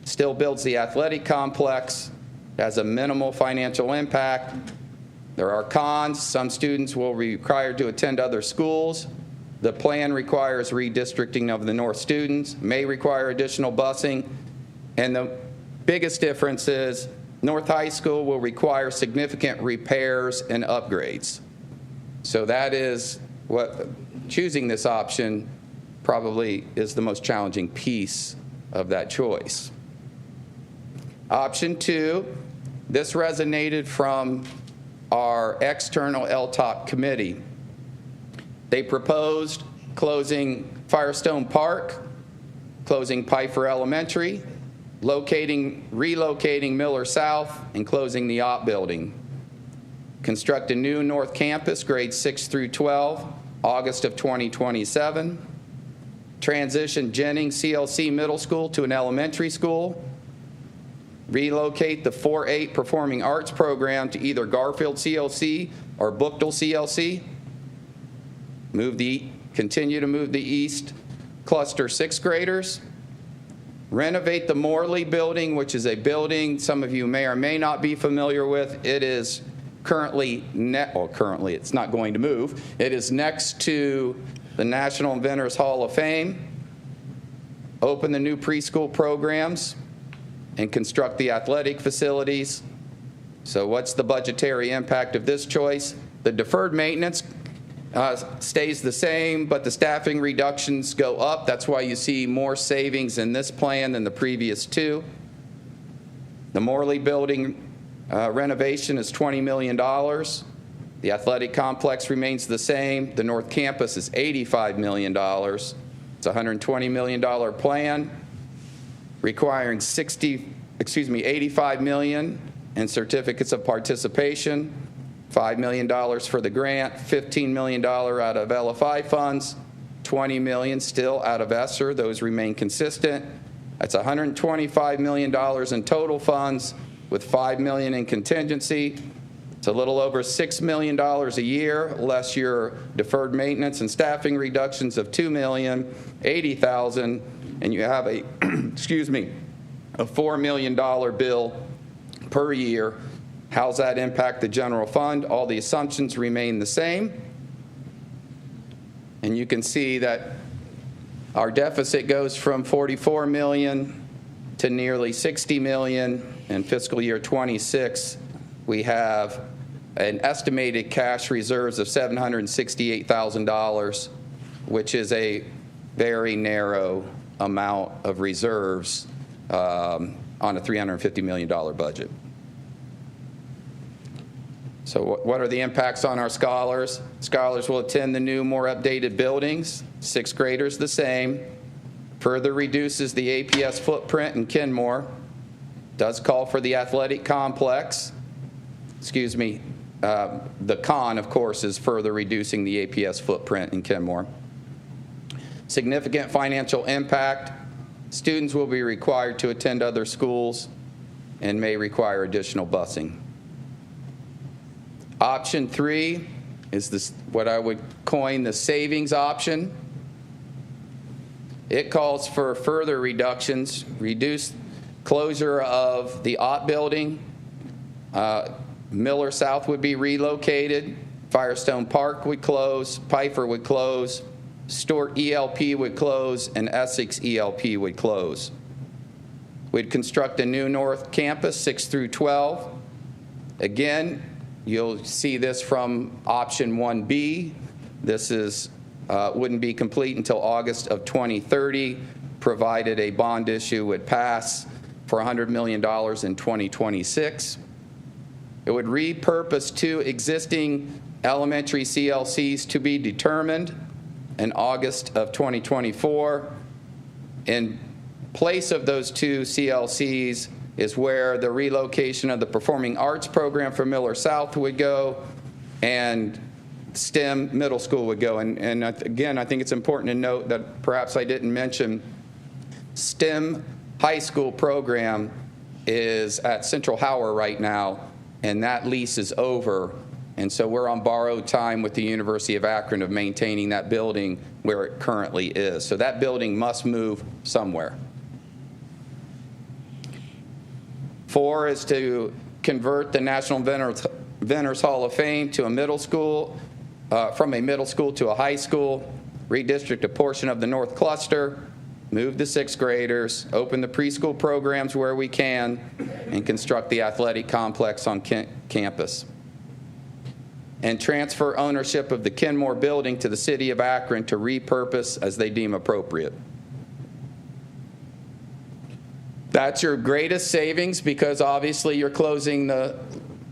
still builds the athletic complex, has a minimal financial impact. There are cons. Some students will be required to attend other schools. The plan requires redistricting of the North students, may require additional busing, and the biggest difference is North High School will require significant repairs and upgrades. So that is what choosing this option probably is the most challenging piece of that choice. Option 2, this resonated from our external LTOP committee. They proposed closing Firestone Park, closing Pfeiffer Elementary, relocating Miller South, and closing the Ott building. Construct a new North Campus, grades 6 through 12, August of 2027. Transition Jennings CLC Middle School to an elementary school. Relocate the 4-8 Performing Arts program to either Garfield CLC or Buchtel CLC. Continue to move the East Cluster 6th graders. Renovate the Morley building, which is a building some of you may or may not be familiar with. It is currently it's not going to move. It is next to the National Inventors Hall of Fame. Open the new preschool programs and construct the athletic facilities. So what's the budgetary impact of this choice? The deferred maintenance stays the same, but the staffing reductions go up. That's why you see more savings in this plan than the previous 2. The Morley building renovation is $20 million. The athletic complex remains the same. The North Campus is $85 million. It's a $120 million plan, requiring $85 million in certificates of participation, $5 million for the grant, $15 million out of LFI funds, $20 million still out of ESSER. Those remain consistent. That's $125 million in total funds with $5 million in contingency. It's a little over $6 million a year, less your deferred maintenance and staffing reductions of $2,080,000, and you have a, a $4 million bill per year. How's that impact the general fund? All the assumptions remain the same. And you can see that our deficit goes from $44 million to nearly $60 million. In fiscal year 26, we have an estimated cash reserves of $768,000, which is a very narrow amount of reserves on a $350 million budget. So what are the impacts on our scholars? Scholars will attend the new, more updated buildings. 6th graders the same. Further reduces the APS footprint in Kenmore. Does call for the athletic complex. The con, of course, is further reducing the APS footprint in Kenmore. Significant financial impact. Students will be required to attend other schools and may require additional busing. Option 3 is this, what I would coin the savings option. It calls for further reductions, reduced closure of the Ott building. Miller South would be relocated. Firestone Park would close. Pfeiffer would close. Stewart ELP would close. And Essex ELP would close. We'd construct a new North Campus, 6 through 12. Again, you'll see this from option 1B. This is wouldn't be complete until August of 2030, provided a bond issue would pass for $100 million in 2026. It would repurpose 2 existing elementary CLCs to be determined in August of 2024. In place of those 2 CLCs is where the relocation of the Performing Arts program for Miller South would go, and STEM middle school would go. And again, I think it's important to note that perhaps I didn't mention STEM high school program is at Central Howard right now, and that lease is over. And so we're on borrowed time with the University of Akron of maintaining that building where it currently is. So that building must move somewhere. 4 is to convert the National Inventors Hall of Fame to a middle school, from a middle school to a high school, redistrict a portion of the North Cluster, move the 6th graders, open the preschool programs where we can, and construct the athletic complex on campus. And transfer ownership of the Kenmore building to the city of Akron to repurpose as they deem appropriate. That's your greatest savings because obviously you're closing the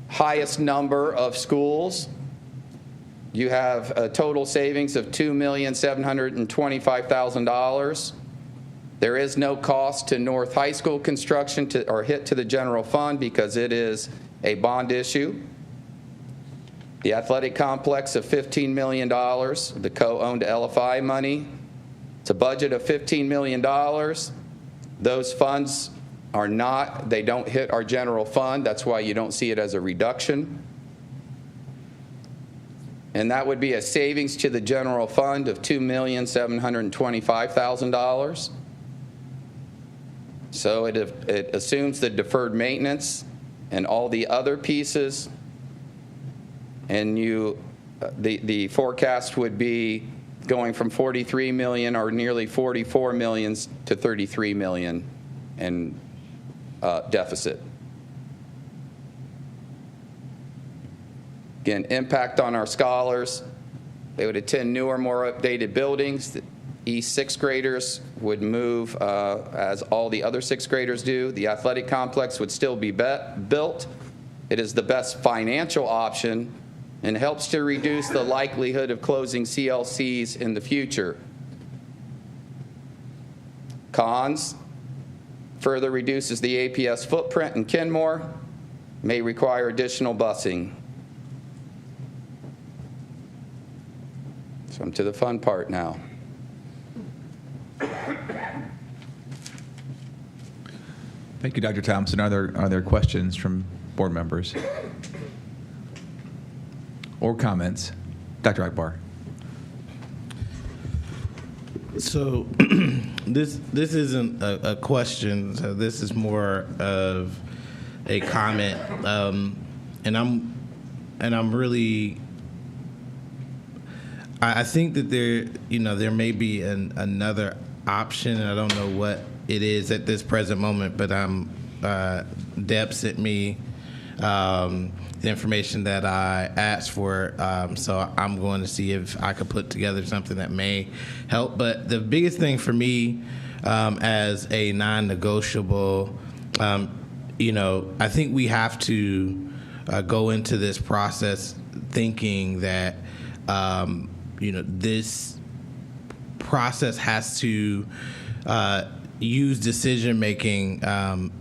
highest number of schools. You have a total savings of $2,725,000. There is no cost to North High School construction or hit to the general fund because it is a bond issue. The athletic complex of $15 million, the co-owned LFI money. It's a budget of $15 million. Those funds are not, they don't hit our general fund. That's why you don't see it as a reduction. And that would be a savings to the general fund of $2,725,000. So it assumes the deferred maintenance and all the other pieces. And the forecast would be going from 43 million or nearly 44 million to 33 million in deficit. Again, impact on our scholars. They would attend newer, more updated buildings. The East 6th graders would move as all the other 6th graders do. The athletic complex would still be built. It is the best financial option and helps to reduce the likelihood of closing CLCs in the future. Cons, further reduces the APS footprint in Kenmore, may require additional busing. So I'm to the fun part now. Thank you, Dr. Thompson. Are there questions from board members or comments? Dr. Akbar. So this isn't a question. So this is more of a comment, and I'm really. I think that there may be another option, and I don't know what it is at this present moment. But Deb sent me the information that I asked for, so I'm going to see if I could put together something that may help. But the biggest thing for me, as a non-negotiable, I think we have to go into this process thinking that. This process has to use decision making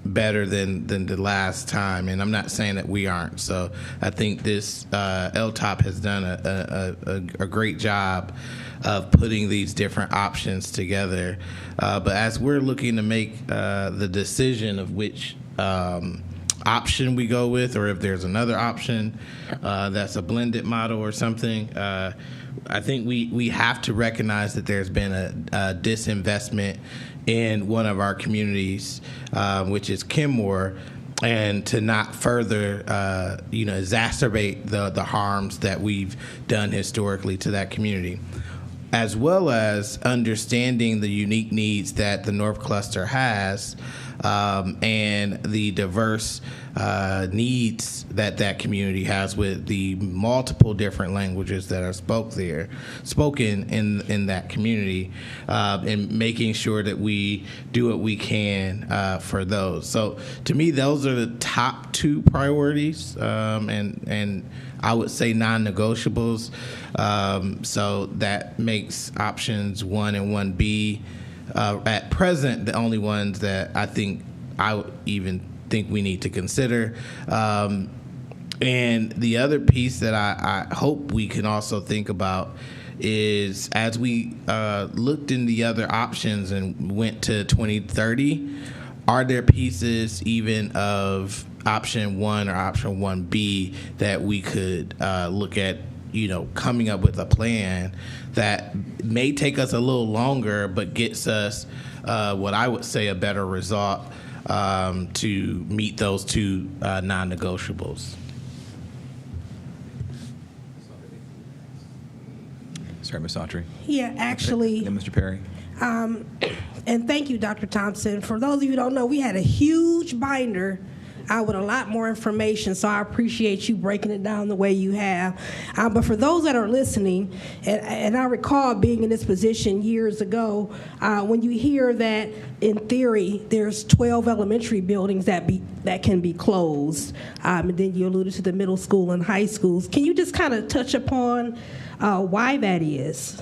better than the last time, and I'm not saying that we aren't. So I think this LTOP has done a great job of putting these different options together. But as we're looking to make the decision of which option we go with, or if there's another option that's a blended model or something. I think we have to recognize that there's been a disinvestment in one of our communities, which is Kenmore, and to not further, exacerbate the harms that we've done historically to that community, as well as understanding the unique needs that the North Cluster has, and the diverse needs that community has with the multiple different languages that are spoken in that community, and making sure that we do what we can for those. So to me, those are the top two priorities, and I would say non-negotiables. So that makes options 1 and 1B at present the only ones that I would even think we need to consider. And the other piece that I hope we can also think about is, as we looked in the other options and went to 2030, are there pieces even of option 1 or option 1B that we could look at, coming up with a plan that may take us a little longer but gets us what I would say a better result to meet those two non-negotiables. Sorry, Ms. Autry. Yeah, actually. And Mr. Perry. And thank you, Dr. Thompson. For those of you who don't know, we had a huge binder with a lot more information, so I appreciate you breaking it down the way you have. But for those that are listening, and I recall being in this position years ago, when you hear that in theory there's 12 elementary buildings that can be closed, and then you alluded to the middle school and high schools. Can you just kind of touch upon why that is?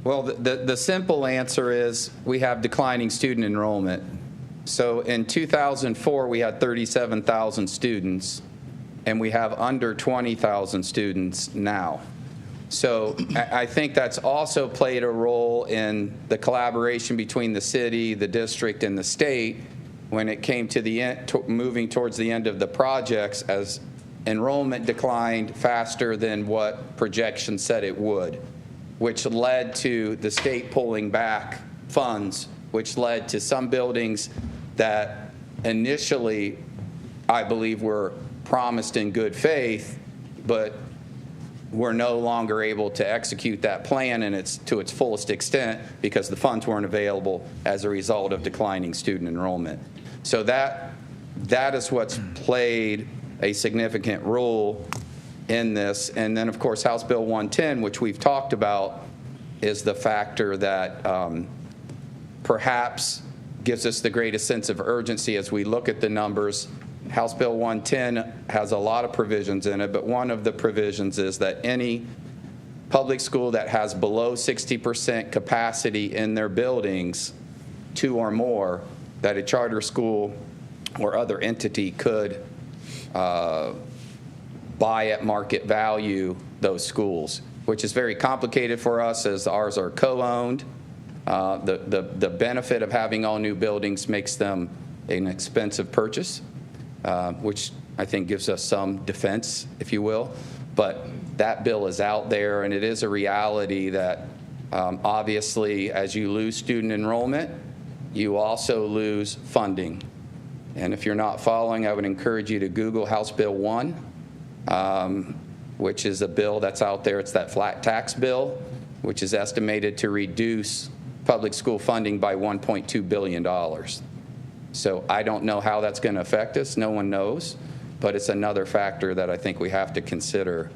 Well, the simple answer is we have declining student enrollment. So in 2004, we had 37,000 students, and we have under 20,000 students now. So I think that's also played a role in the collaboration between the city, the district, and the state when it came to the end, moving towards the end of the projects, as enrollment declined faster than what projections said it would, which led to the state pulling back funds, which led to some buildings that initially, I believe, were promised in good faith, but were no longer able to execute that plan to its fullest extent because the funds weren't available as a result of declining student enrollment. So that is what's played a significant role in this. And then, of course, House Bill 110, which we've talked about, is the factor that perhaps gives us the greatest sense of urgency as we look at the numbers. House Bill 110 has a lot of provisions in it, but one of the provisions is that any public school that has below 60% capacity in their buildings, 2 or more, that a charter school or other entity could buy at market value those schools, which is very complicated for us as ours are co-owned. The benefit of having all new buildings makes them an expensive purchase, which I think gives us some defense, if you will. But that bill is out there, and it is a reality that obviously as you lose student enrollment, you also lose funding. And if you're not following, I would encourage you to Google House Bill 1, which is a bill that's out there. It's that flat tax bill, which is estimated to reduce public school funding by $1.2 billion. So I don't know how that's going to affect us. No one knows. But it's another factor that I think we have to consider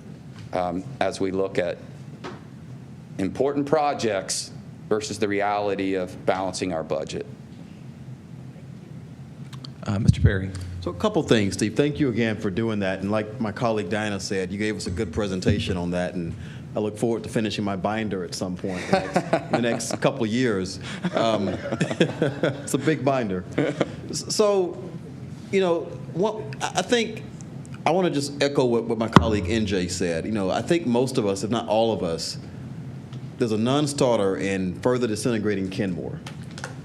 as we look at important projects versus the reality of balancing our budget. Mr. Perry. So a couple things, Steve. Thank you again for doing that. And like my colleague Diana said, you gave us a good presentation on that. And I look forward to finishing my binder at some point in the next couple of years. It's a big binder. So, I think I want to just echo what my colleague NJ said. I think most of us, if not all of us, there's a non-starter in further disintegrating Kenmore,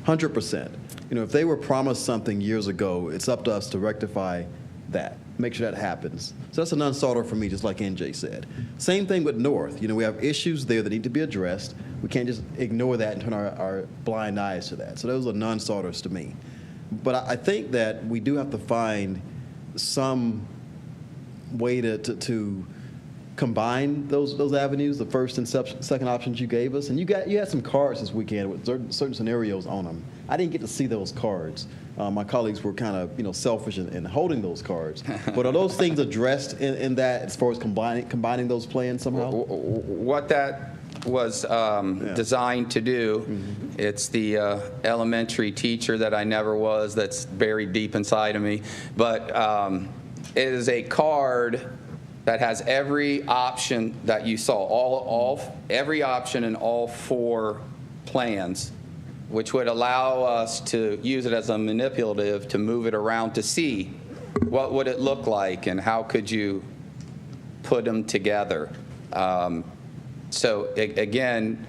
100%. if they were promised something years ago, it's up to us to rectify that, make sure that happens. So that's a non-starter for me, just like NJ said. Same thing with North. We have issues there that need to be addressed. We can't just ignore that and turn our blind eyes to that. So those are non-starters to me. But I think that we do have to find some way to combine those avenues, the first and second options you gave us. And you had some cards this weekend with certain scenarios on them. I didn't get to see those cards. My colleagues were kind of selfish in holding those cards. But are those things addressed in that as far as combining those plans somehow? What that was designed to do, it's the elementary teacher that I never was that's buried deep inside of me. But it is a card that has every option that you saw, every option in all 4 plans, which would allow us to use it as a manipulative to move it around to see what would it look like and how could you put them together. So again,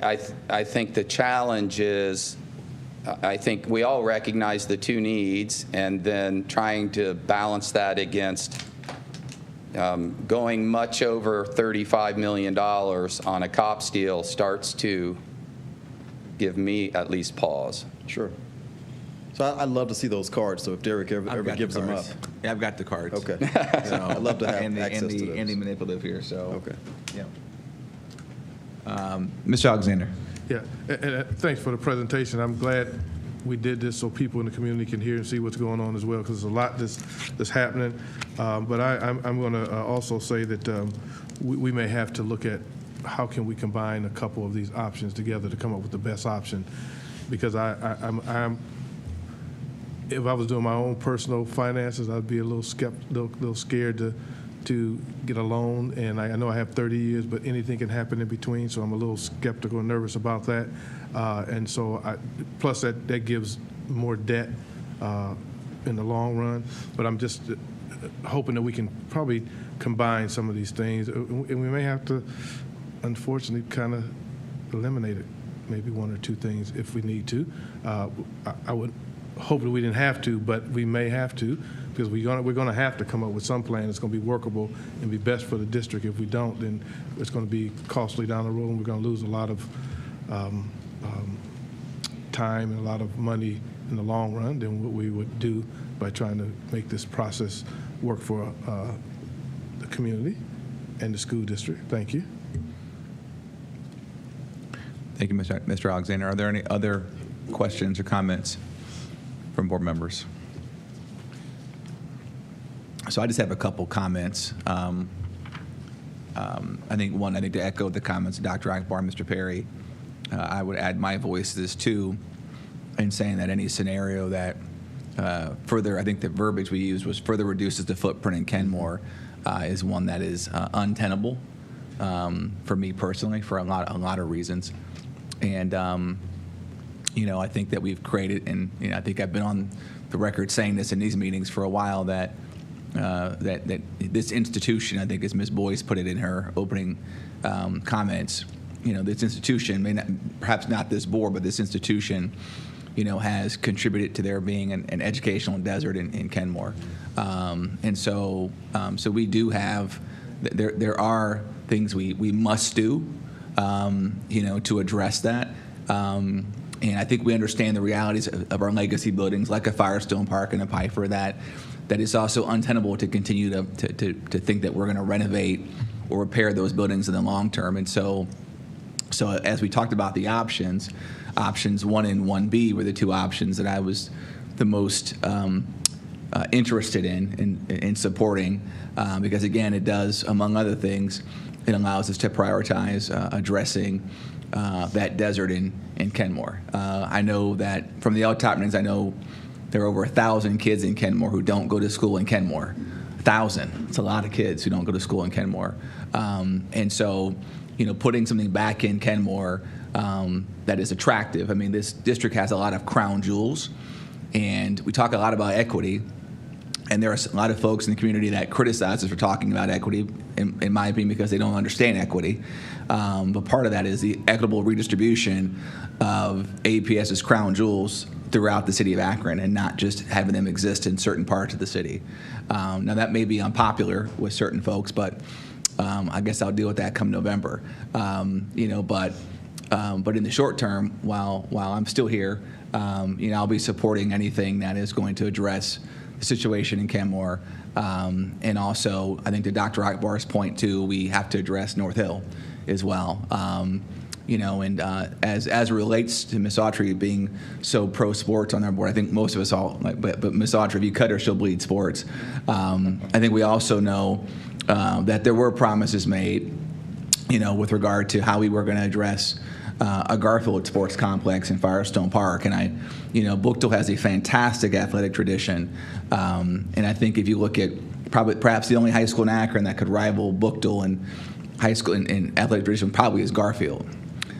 I think the challenge is, I think we all recognize the 2 needs, and then trying to balance that against going much over $35 million on a COPS deal starts to give me at least pause. Sure. So I'd love to see those cards. So if Derek ever gives them up. Yeah, I've got the cards. Okay. So I'd love to have access to those. And the manipulative here. So okay. Yeah. Mr. Alexander. Yeah, and thanks for the presentation. I'm glad we did this so people in the community can hear and see what's going on as well, because there's a lot that's happening. But I'm going to also say that we may have to look at how can we combine a couple of these options together to come up with the best option, because I'm if I was doing my own personal finances, I'd be a little scared to get a loan, and I know I have 30 years, but anything can happen in between, so I'm a little skeptical and nervous about that. And so, plus that gives more debt in the long run. But I'm just hoping that we can probably combine some of these things, and we may have to, unfortunately, kind of eliminate it, maybe 1 or 2 things if we need to. I would hope that we didn't have to, but we may have to, because we're going to have to come up with some plan that's going to be workable and be best for the district. If we don't, then it's going to be costly down the road, and we're going to lose a lot of time and a lot of money in the long run than what we would do by trying to make this process work for the community and the school district. Thank you. Thank you, Mr. Alexander. Are there any other questions or comments from board members? So I just have a couple comments. I think to echo the comments of Dr. Akbar and Mr. Perry, I would add my voice to this too, in saying that any scenario that further, I think the verbiage we used was further reduces the footprint in Kenmore, is one that is untenable for me personally for a lot of reasons. And I think that we've created, and I think I've been on the record saying this in these meetings for a while, that that this institution, I think as Ms. Boyce put it in her opening comments, this institution, perhaps not this board, but this institution, has contributed to there being an educational desert in Kenmore. And so we do have, there are things we must do, to address that. And I think we understand the realities of our legacy buildings, like a Firestone Park and a Piper, that it's also untenable to continue to think that we're going to renovate or repair those buildings in the long term. And so as we talked about the options 1 and 1B were the 2 options that I was the most interested in supporting, because again, it does, among other things, it allows us to prioritize addressing that desert in Kenmore. I know that from the LTOP meetings, I know there are over 1,000 kids in Kenmore who don't go to school in Kenmore. 1,000. It's a lot of kids who don't go to school in Kenmore. And so, putting something back in Kenmore that is attractive. I mean, this district has a lot of crown jewels, and we talk a lot about equity. And there are a lot of folks in the community that criticize us for talking about equity, in my opinion, because they don't understand equity. But part of that is the equitable redistribution of APS's crown jewels throughout the city of Akron, and not just having them exist in certain parts of the city. Now, that may be unpopular with certain folks, but I guess I'll deal with that come November. But in the short term, while I'm still here, I'll be supporting anything that is going to address the situation in Kenmore. And also, I think to Dr. Akbar's point, too, we have to address North Hill as well. As it relates to Ms. Autry being so pro-sports on our board, I think most of us all, but Ms. Autry, if you cut her, she'll bleed sports. I think we also know that there were promises made, with regard to how we were going to address a Garfield sports complex in Firestone Park. And Bookdale has a fantastic athletic tradition. And I think if you look at perhaps the only high school in Akron that could rival Bookdale in high school in athletic tradition probably is Garfield.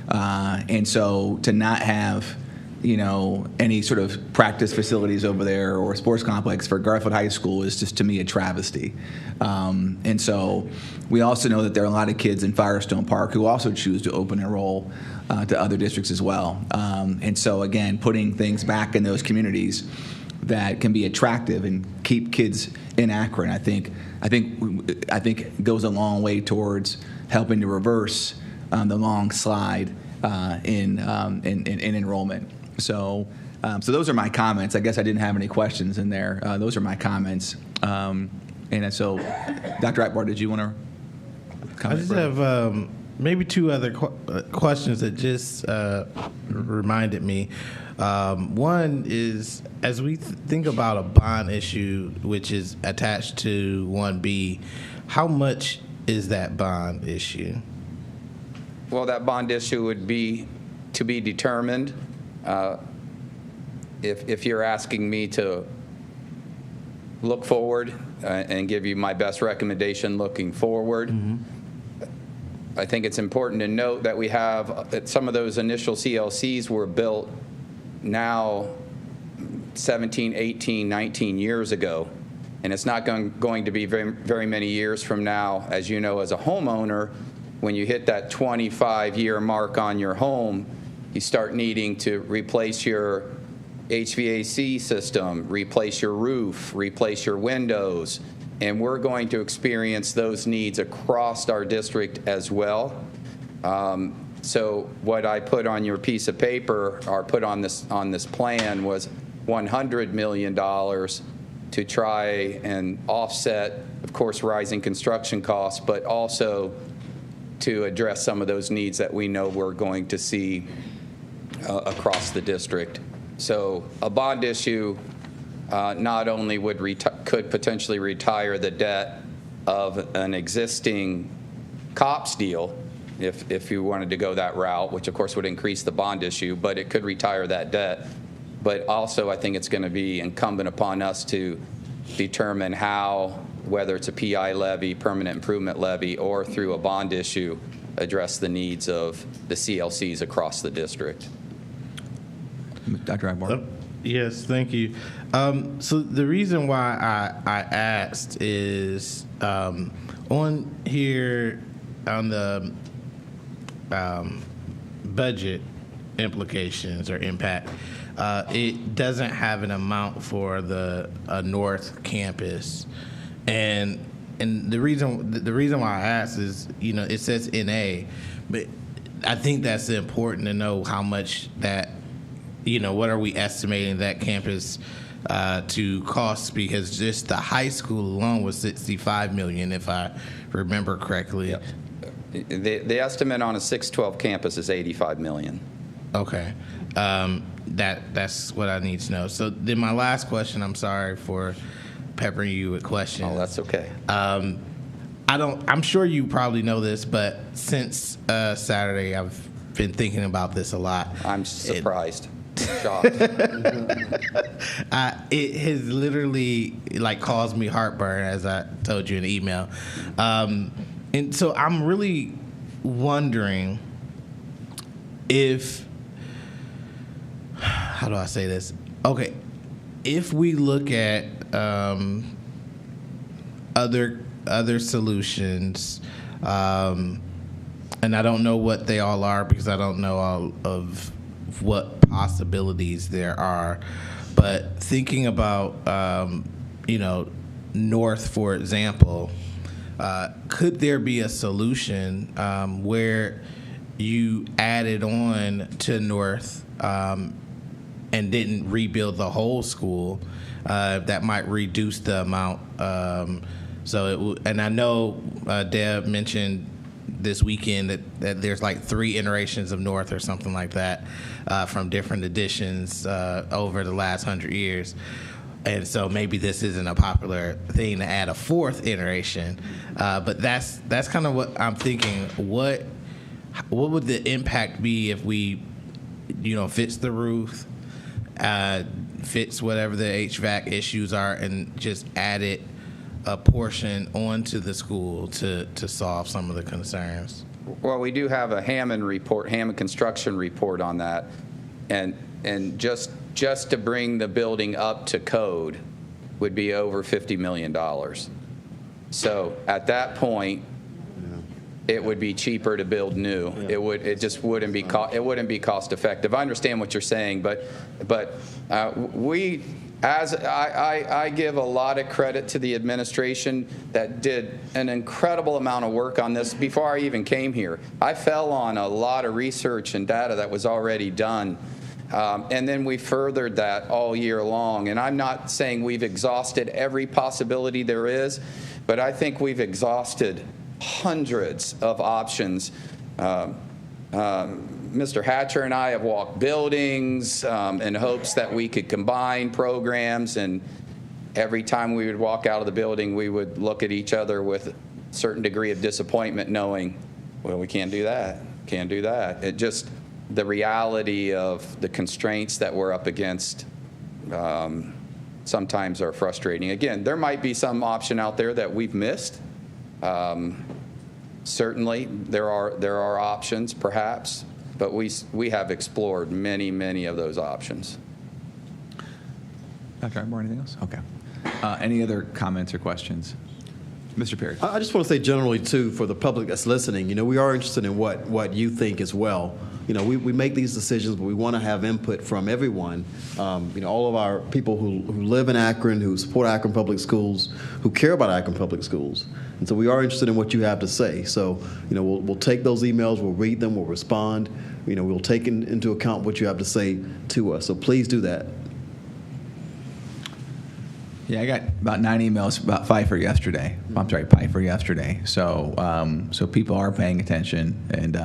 And so to not have, any sort of practice facilities over there or a sports complex for Garfield High School is just, to me, a travesty. And so we also know that there are a lot of kids in Firestone Park who also choose to open enroll to other districts as well. And so, again, putting things back in those communities that can be attractive and keep kids in Akron, I think goes a long way towards helping to reverse the long slide in enrollment. So those are my comments. I guess I didn't have any questions in there. Those are my comments. And so, Dr. Akbar, did you want to comment? I just have maybe two other questions that just reminded me. One is, as we think about a bond issue, which is attached to 1B, how much is that bond issue? Well, that bond issue would be to be determined. If you're asking me to look forward and give you my best recommendation looking forward, I think it's important to note that we have some of those initial CLCs were built now 17, 18, 19 years ago. And it's not going to be very, very many years from now, as you know, as a homeowner, when you hit that 25-year mark on your home, you start needing to replace your HVAC system, replace your roof, replace your windows, and we're going to experience those needs across our district as well. So what I put on your piece of paper, or put on this plan, was $100 million to try and offset, of course, rising construction costs, but also to address some of those needs that we know we're going to see across the district. So a bond issue not only could potentially retire the debt of an existing COPS deal, if you wanted to go that route, which of course would increase the bond issue, but it could retire that debt. But also I think it's going to be incumbent upon us to determine how, whether it's a PI levy, permanent improvement levy, or through a bond issue, address the needs of the CLCs across the district. Dr. Akbar. Yes, thank you. So the reason why I asked is on here on the budget implications or impact, it doesn't have an amount for the North Campus, and the reason why I asked is, it says NA, but I think that's important to know how much that, what are we estimating that campus to cost, because just the high school alone was $65 million, if I remember correctly. Yep. The estimate on a 612 campus is $85 million. Okay. That's what I need to know. So then my last question, I'm sorry for peppering you with questions. Oh, that's okay. I'm sure you probably know this, but since Saturday, I've been thinking about this a lot. I'm surprised. Shocked. It has literally caused me heartburn, as I told you in the email. And so I'm really wondering if, how do I say this? Okay, if we look at other solutions, and I don't know what they all are because I don't know all of what possibilities there are. But thinking about, North, for example, could there be a solution where you added on to North and didn't rebuild the whole school? That might reduce the amount. And I know Deb mentioned this weekend that there's like 3 iterations of North or something like that from different editions over the last 100 years. And so maybe this isn't a popular thing to add a 4th iteration, but that's kind of what I'm thinking. What would the impact be if we, fix the roof, fix whatever the HVAC issues are, and just added a portion onto the school to solve some of the concerns? Well, we do have a Hammond construction report on that, and just to bring the building up to code would be over $50 million. So at that point, it would be cheaper to build new. Yeah. It just wouldn't be cost effective. I understand what you're saying, but I give a lot of credit to the administration that did an incredible amount of work on this before I even came here. I fell on a lot of research and data that was already done. And then we furthered that all year long. And I'm not saying we've exhausted every possibility there is, but I think we've exhausted hundreds of options. Mr. Hatcher and I have walked buildings in hopes that we could combine programs, and every time we would walk out of the building, we would look at each other with a certain degree of disappointment, knowing, well, we can't do that, can't do that. It just, the reality of the constraints that we're up against sometimes are frustrating. Again, there might be some option out there that we've missed. Certainly, there are options, perhaps, but we have explored many of those options. Dr. Ardmore, anything else? Okay. Any other comments or questions? Mr. Perry. I just want to say generally, too, for the public that's listening, we are interested in what you think as well. We make these decisions, but we want to have input from everyone. All of our people who live in Akron, who support Akron Public Schools, who care about Akron Public Schools. And so we are interested in what you have to say. So, we'll take those emails, we'll read them, we'll respond. We'll take into account what you have to say to us. So please do that. Yeah, I got about 9 emails about Pfeiffer yesterday. I'm sorry, Pfeiffer yesterday. So, so people are paying attention and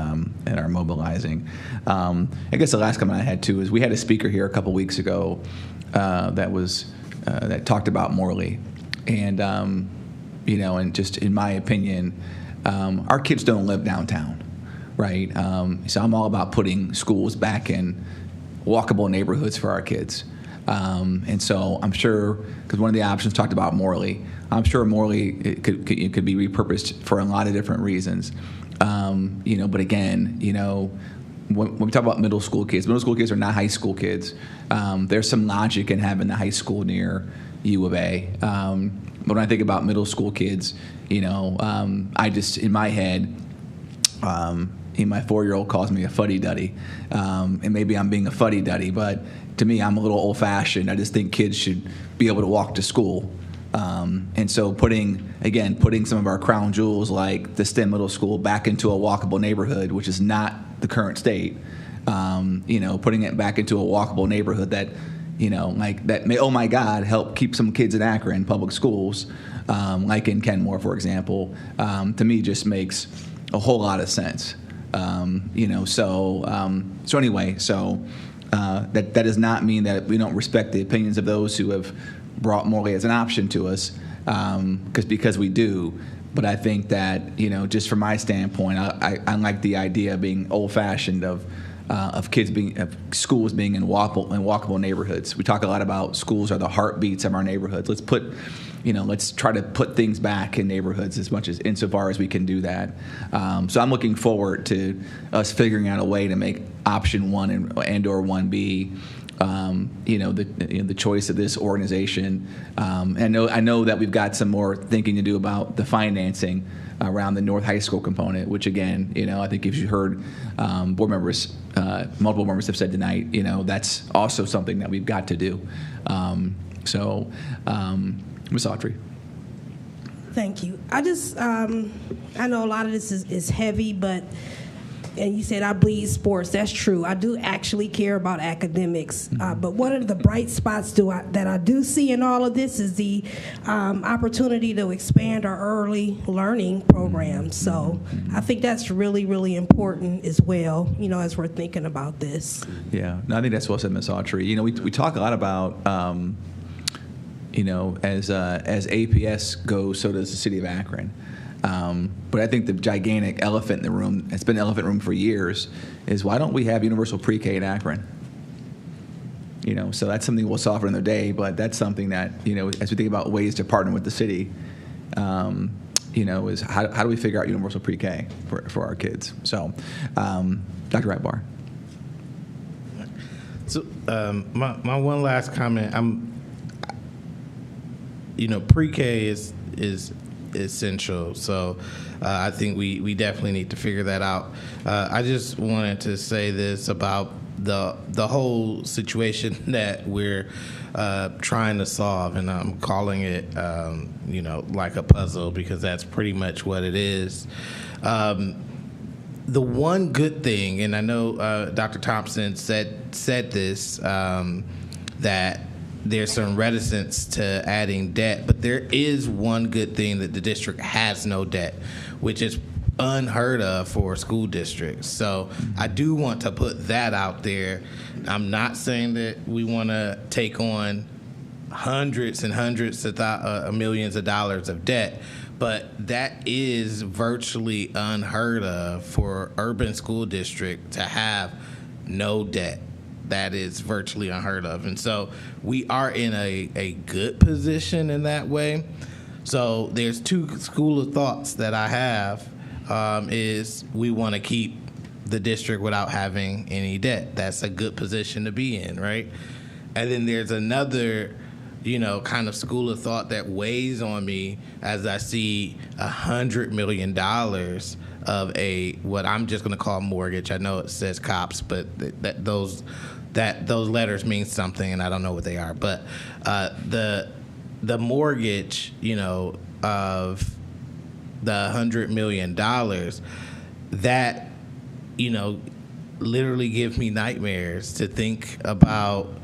are mobilizing. I guess the last comment I had too is we had a speaker here a couple weeks ago that talked about Morley, and and just in my opinion, our kids don't live downtown, right? So I'm all about putting schools back in walkable neighborhoods for our kids. And so I'm sure, because one of the options talked about Morley, I'm sure Morley could be repurposed for a lot of different reasons. But again, when we talk about middle school kids are not high school kids. There's some logic in having the high school near U of A. But when I think about middle school kids, I just, in my head, my 4-year-old calls me a fuddy-duddy. And maybe I'm being a fuddy-duddy, but to me, I'm a little old-fashioned. I just think kids should be able to walk to school. And so putting some of our crown jewels like the STEM middle school back into a walkable neighborhood, which is not the current state, putting it back into a walkable neighborhood that, that may, oh my God, help keep some kids in Akron public schools, like in Kenmore, for example, to me just makes a whole lot of sense. That does not mean that we don't respect the opinions of those who have brought Morley as an option to us, because we do. But I think that, just from my standpoint, I like the idea of being old-fashioned of schools being in walkable neighborhoods. We talk a lot about schools are the heartbeats of our neighborhoods. Let's try to put things back in neighborhoods insofar as we can do that. So I'm looking forward to us figuring out a way to make option 1 and or 1B the choice of this organization. And I know that we've got some more thinking to do about the financing around the North High School component, which again, I think if you heard board members, multiple members have said tonight, that's also something that we've got to do. Ms. Autry. Thank you. I just, I know a lot of this is heavy, and you said I bleed sports. That's true. I do actually care about academics. But one of the bright spots that I do see in all of this is the opportunity to expand our early learning programs. So I think that's really, really important as well, as we're thinking about this. Yeah, no, I think that's well said, Ms. Autry. We talk a lot about, as APS goes, so does the city of Akron. But I think the gigantic elephant in the room, it's been an elephant room for years, is why don't we have universal pre-K in Akron? So that's something we'll solve for another day, but that's something that, as we think about ways to partner with the city, is how do we figure out universal pre-K for our kids? So, Dr. Ratbar. So my one last comment, pre-K is essential. So I think we definitely need to figure that out. I just wanted to say this about the whole situation that we're trying to solve, and I'm calling it, like a puzzle, because that's pretty much what it is. The one good thing, and I know Dr. Thompson said this, that there's some reticence to adding debt, but there is one good thing, that the district has no debt, which is unheard of for school districts. So I do want to put that out there. I'm not saying that we want to take on hundreds and hundreds of millions of dollars of debt, but that is virtually unheard of for urban school district to have no debt. That is virtually unheard of. And so we are in a good position in that way. So there's two school of thoughts that I have, is we want to keep the district without having any debt. That's a good position to be in, right? And then there's another, kind of school of thought that weighs on me as I see $100 million of what I'm just going to call mortgage. I know it says COPS, but those letters mean something, and I don't know what they are. But the mortgage, of the $100 million, that literally gives me nightmares to think about,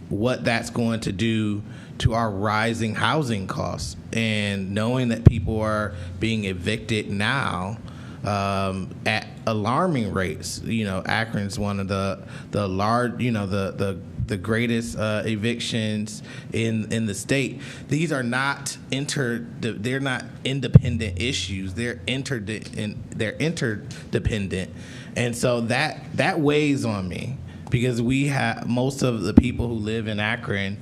what that's going to do to our rising housing costs, and knowing that people are being evicted now at alarming rates. Akron's one of the large, the greatest evictions in the state. These are not they're not independent issues. They're interdependent, and so that weighs on me, because we have most of the people who live in Akron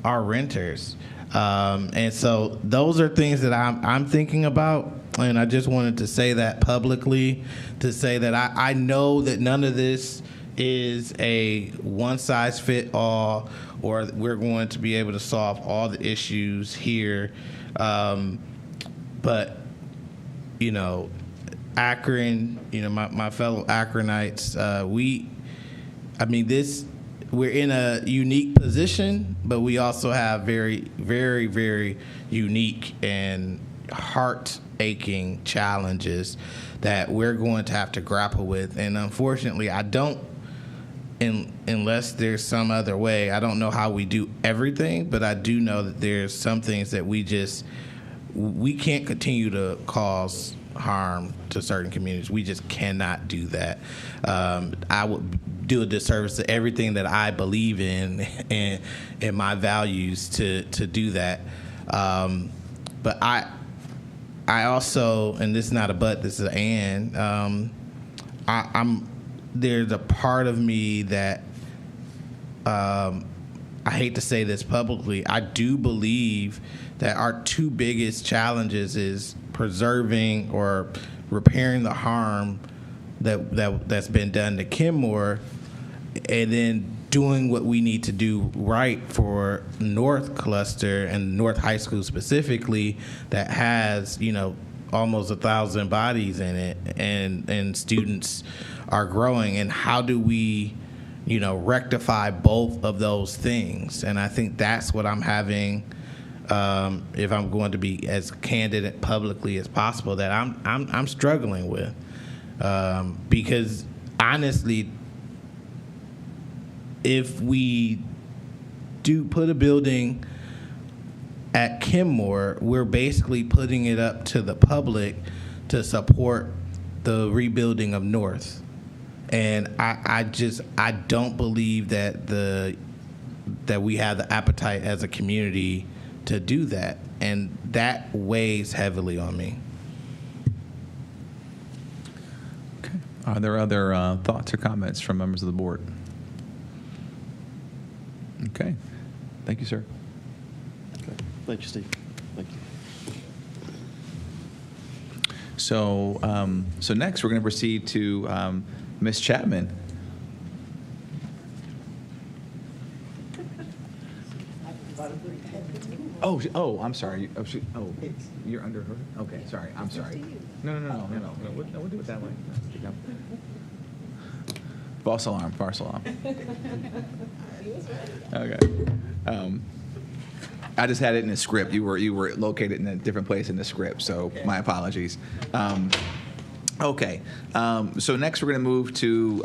are renters, and so those are things that I'm thinking about. And I just wanted to say that publicly, to say that I know that none of this is a one-size-fit-all, or we're going to be able to solve all the issues here. But, Akron, my fellow Akronites, we're in a unique position, but we also have very, very, very unique and heart-aching challenges that we're going to have to grapple with. And unfortunately, I don't, unless there's some other way, I don't know how we do everything, but I do know that there's some things that we can't continue to cause harm to certain communities. We just cannot do that. I would do a disservice to everything that I believe in and my values to do that. But I also, and this is not a but, this is an and, there's a part of me that, I hate to say this publicly, I do believe that our two biggest challenges is preserving or repairing the harm that's been done to Kenmore, and then doing what we need to do right for North Cluster and North High School specifically, that has, almost 1,000 bodies in it, and students are growing. And how do we, rectify both of those things? And I think that's what I'm having, if I'm going to be as candid publicly as possible, that I'm struggling with, because honestly, if we do put a building at Kenmore, we're basically putting it up to the public to support the rebuilding of North. And I don't believe that that we have the appetite as a community to do that. And that weighs heavily on me. Okay. Are there other thoughts or comments from members of the board? Okay. Thank you, sir. Okay. Thank you, Steve. Thank you. So, next we're going to proceed to Ms. Chapman. Oh, I'm sorry. You're under her? Okay, sorry. I'm sorry. No. We'll do it that way. False alarm. Okay. I just had it in the script. You were located in a different place in the script, so my apologies. Okay. So next we're going to move to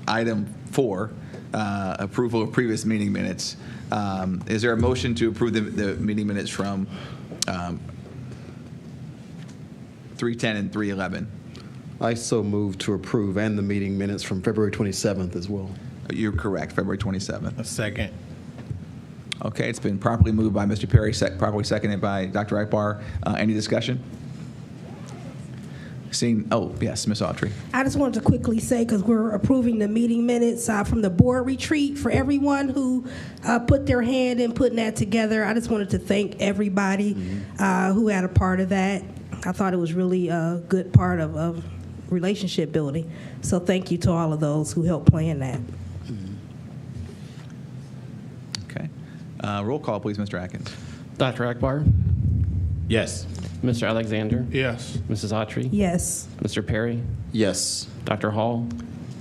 item 4, approval of previous meeting minutes. Is there a motion to approve the meeting minutes from 3:10 and 3:11? I so move to approve, and the meeting minutes from February 27th as well. You're correct, February 27th. A second. Okay, it's been properly moved by Mr. Perry, properly seconded by Dr. Akbar. Any discussion? Yes, Ms. Autry. I just wanted to quickly say, because we're approving the meeting minutes from the board retreat, for everyone who put their hand in putting that together, I just wanted to thank everybody who had a part of that. I thought it was really a good part of relationship building. So thank you to all of those who helped plan that. Okay. Roll call, please, Mr. Atkins. Dr. Akbar? Yes. Mr. Alexander? Yes. Mrs. Autry? Yes. Mr. Perry? Yes. Dr. Hall?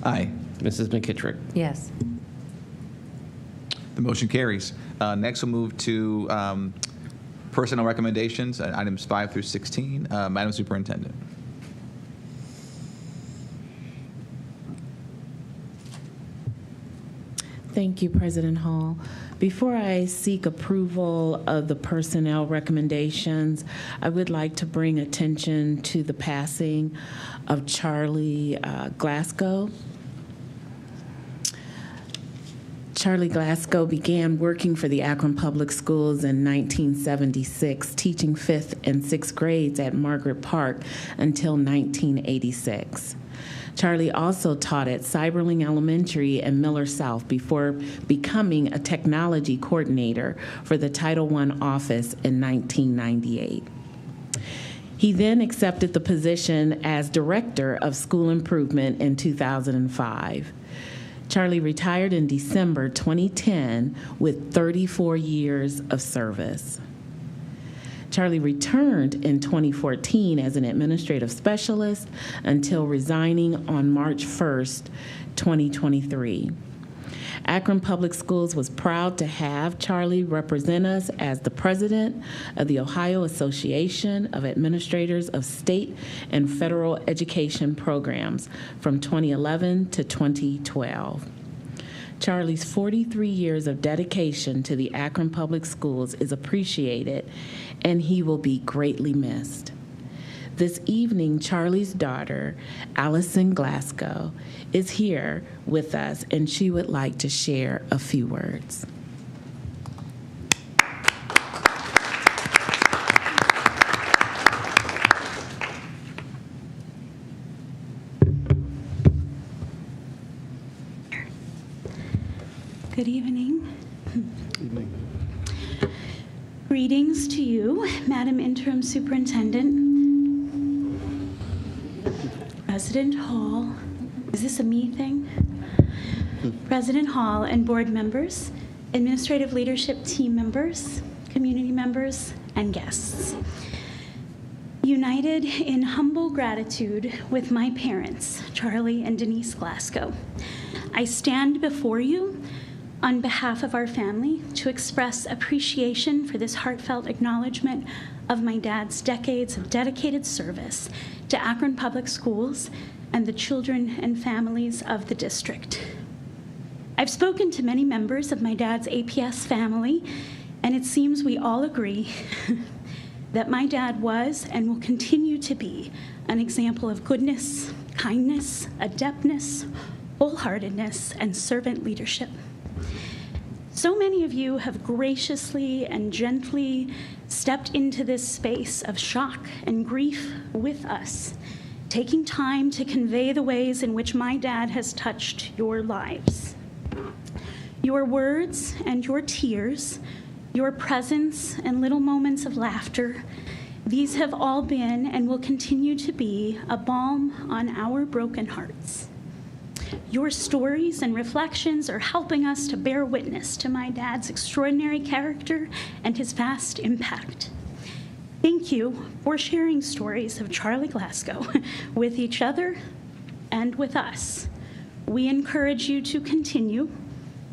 Aye. Mrs. McKittrick? Yes. The motion carries. Next, we'll move to personnel recommendations, items 5 through 16. Madam Superintendent. Thank you, President Hall. Before I seek approval of the personnel recommendations, I would like to bring attention to the passing of Charlie Glasgow. Charlie Glasgow began working for the Akron Public Schools in 1976, teaching 5th and 6th grades at Margaret Park until 1986. Charlie also taught at Cyberling Elementary and Miller South before becoming a technology coordinator for the Title I office in 1998. He then accepted the position as Director of School Improvement in 2005. Charlie retired in December 2010 with 34 years of service. Charlie returned in 2014 as an administrative specialist until resigning on March 1st, 2023. Akron Public Schools was proud to have Charlie represent us as the president of the Ohio Association of Administrators of State and Federal Education Programs from 2011 to 2012. Charlie's 43 years of dedication to the Akron Public Schools is appreciated, and he will be greatly missed. This evening, Charlie's daughter, Allison Glasgow, is here with us, and she would like to share a few words. Good evening. Evening. Greetings to you, Madam Interim Superintendent, President Hall. Is this a me thing? President Hall, and board members, administrative leadership team members, community members, and guests. United in humble gratitude with my parents, Charlie and Denise Glasgow, I stand before you on behalf of our family to express appreciation for this heartfelt acknowledgement of my dad's decades of dedicated service to Akron Public Schools and the children and families of the district. I've spoken to many members of my dad's APS family, and it seems we all agree that my dad was and will continue to be an example of goodness, kindness, adeptness, wholeheartedness, and servant leadership. So many of you have graciously and gently stepped into this space of shock and grief with us, taking time to convey the ways in which my dad has touched your lives. Your words and your tears, your presence and little moments of laughter, these have all been and will continue to be a balm on our broken hearts. Your stories and reflections are helping us to bear witness to my dad's extraordinary character and his vast impact. Thank you for sharing stories of Charlie Glasgow with each other and with us. We encourage you to continue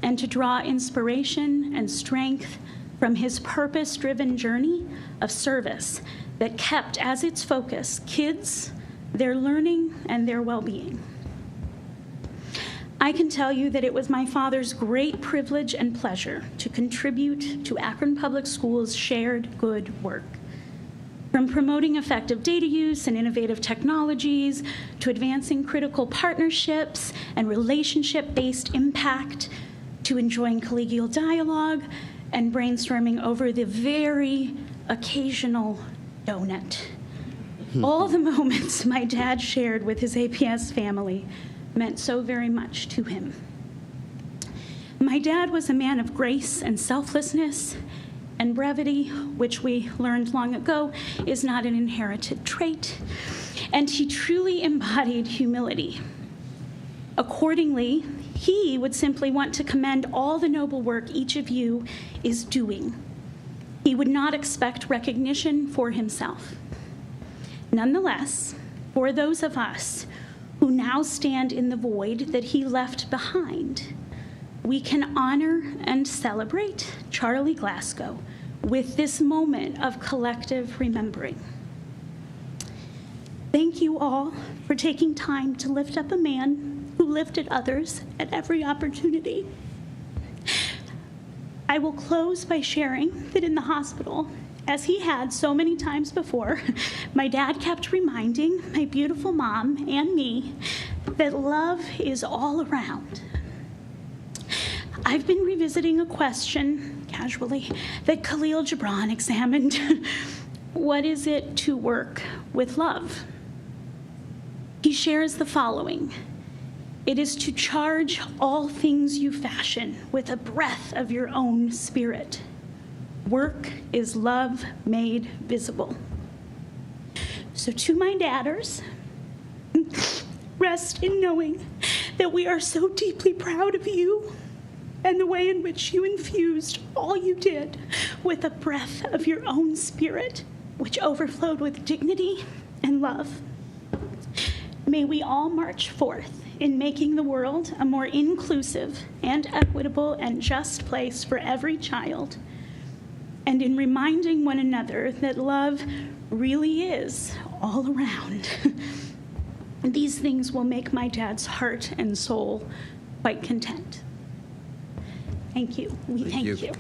and to draw inspiration and strength from his purpose-driven journey of service that kept as its focus kids, their learning, and their well-being. I can tell you that it was my father's great privilege and pleasure to contribute to Akron Public Schools' shared good work. From promoting effective data use and innovative technologies to advancing critical partnerships and relationship-based impact, to enjoying collegial dialogue and brainstorming over the very occasional donut. All the moments my dad shared with his APS family meant so very much to him. My dad was a man of grace and selflessness and brevity, which we learned long ago is not an inherited trait, and he truly embodied humility. Accordingly, he would simply want to commend all the noble work each of you is doing. He would not expect recognition for himself. Nonetheless, for those of us who now stand in the void that he left behind, we can honor and celebrate Charlie Glasgow with this moment of collective remembering. Thank you all for taking time to lift up a man who lifted others at every opportunity. I will close by sharing that in the hospital, as he had so many times before, my dad kept reminding my beautiful mom and me that love is all around. I've been revisiting a question, casually, that Khalil Gibran examined. What is it to work with love? He shares the following. It is to charge all things you fashion with a breath of your own spirit. Work is love made visible. So to my dadders, rest in knowing that we are so deeply proud of you and the way in which you infused all you did with a breath of your own spirit, which overflowed with dignity and love. May we all march forth in making the world a more inclusive and equitable and just place for every child, and in reminding one another that love really is all around. These things will make my dad's heart and soul quite content. Thank you. We thank you.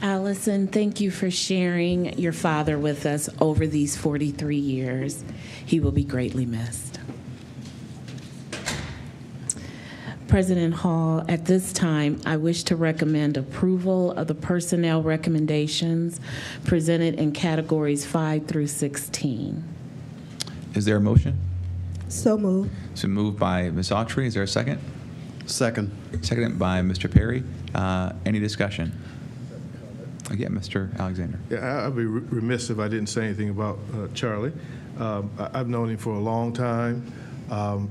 Allison, thank you for sharing your father with us over these 43 years. He will be greatly missed. President Hall, at this time, I wish to recommend approval of the personnel recommendations presented in categories 5 through 16. Is there a motion? So moved. So moved by Ms. Autry. Is there a second? Second. Seconded by Mr. Perry. Any discussion? Again, Mr. Alexander. Yeah, I'd be remiss if I didn't say anything about Charlie. I've known him for a long time.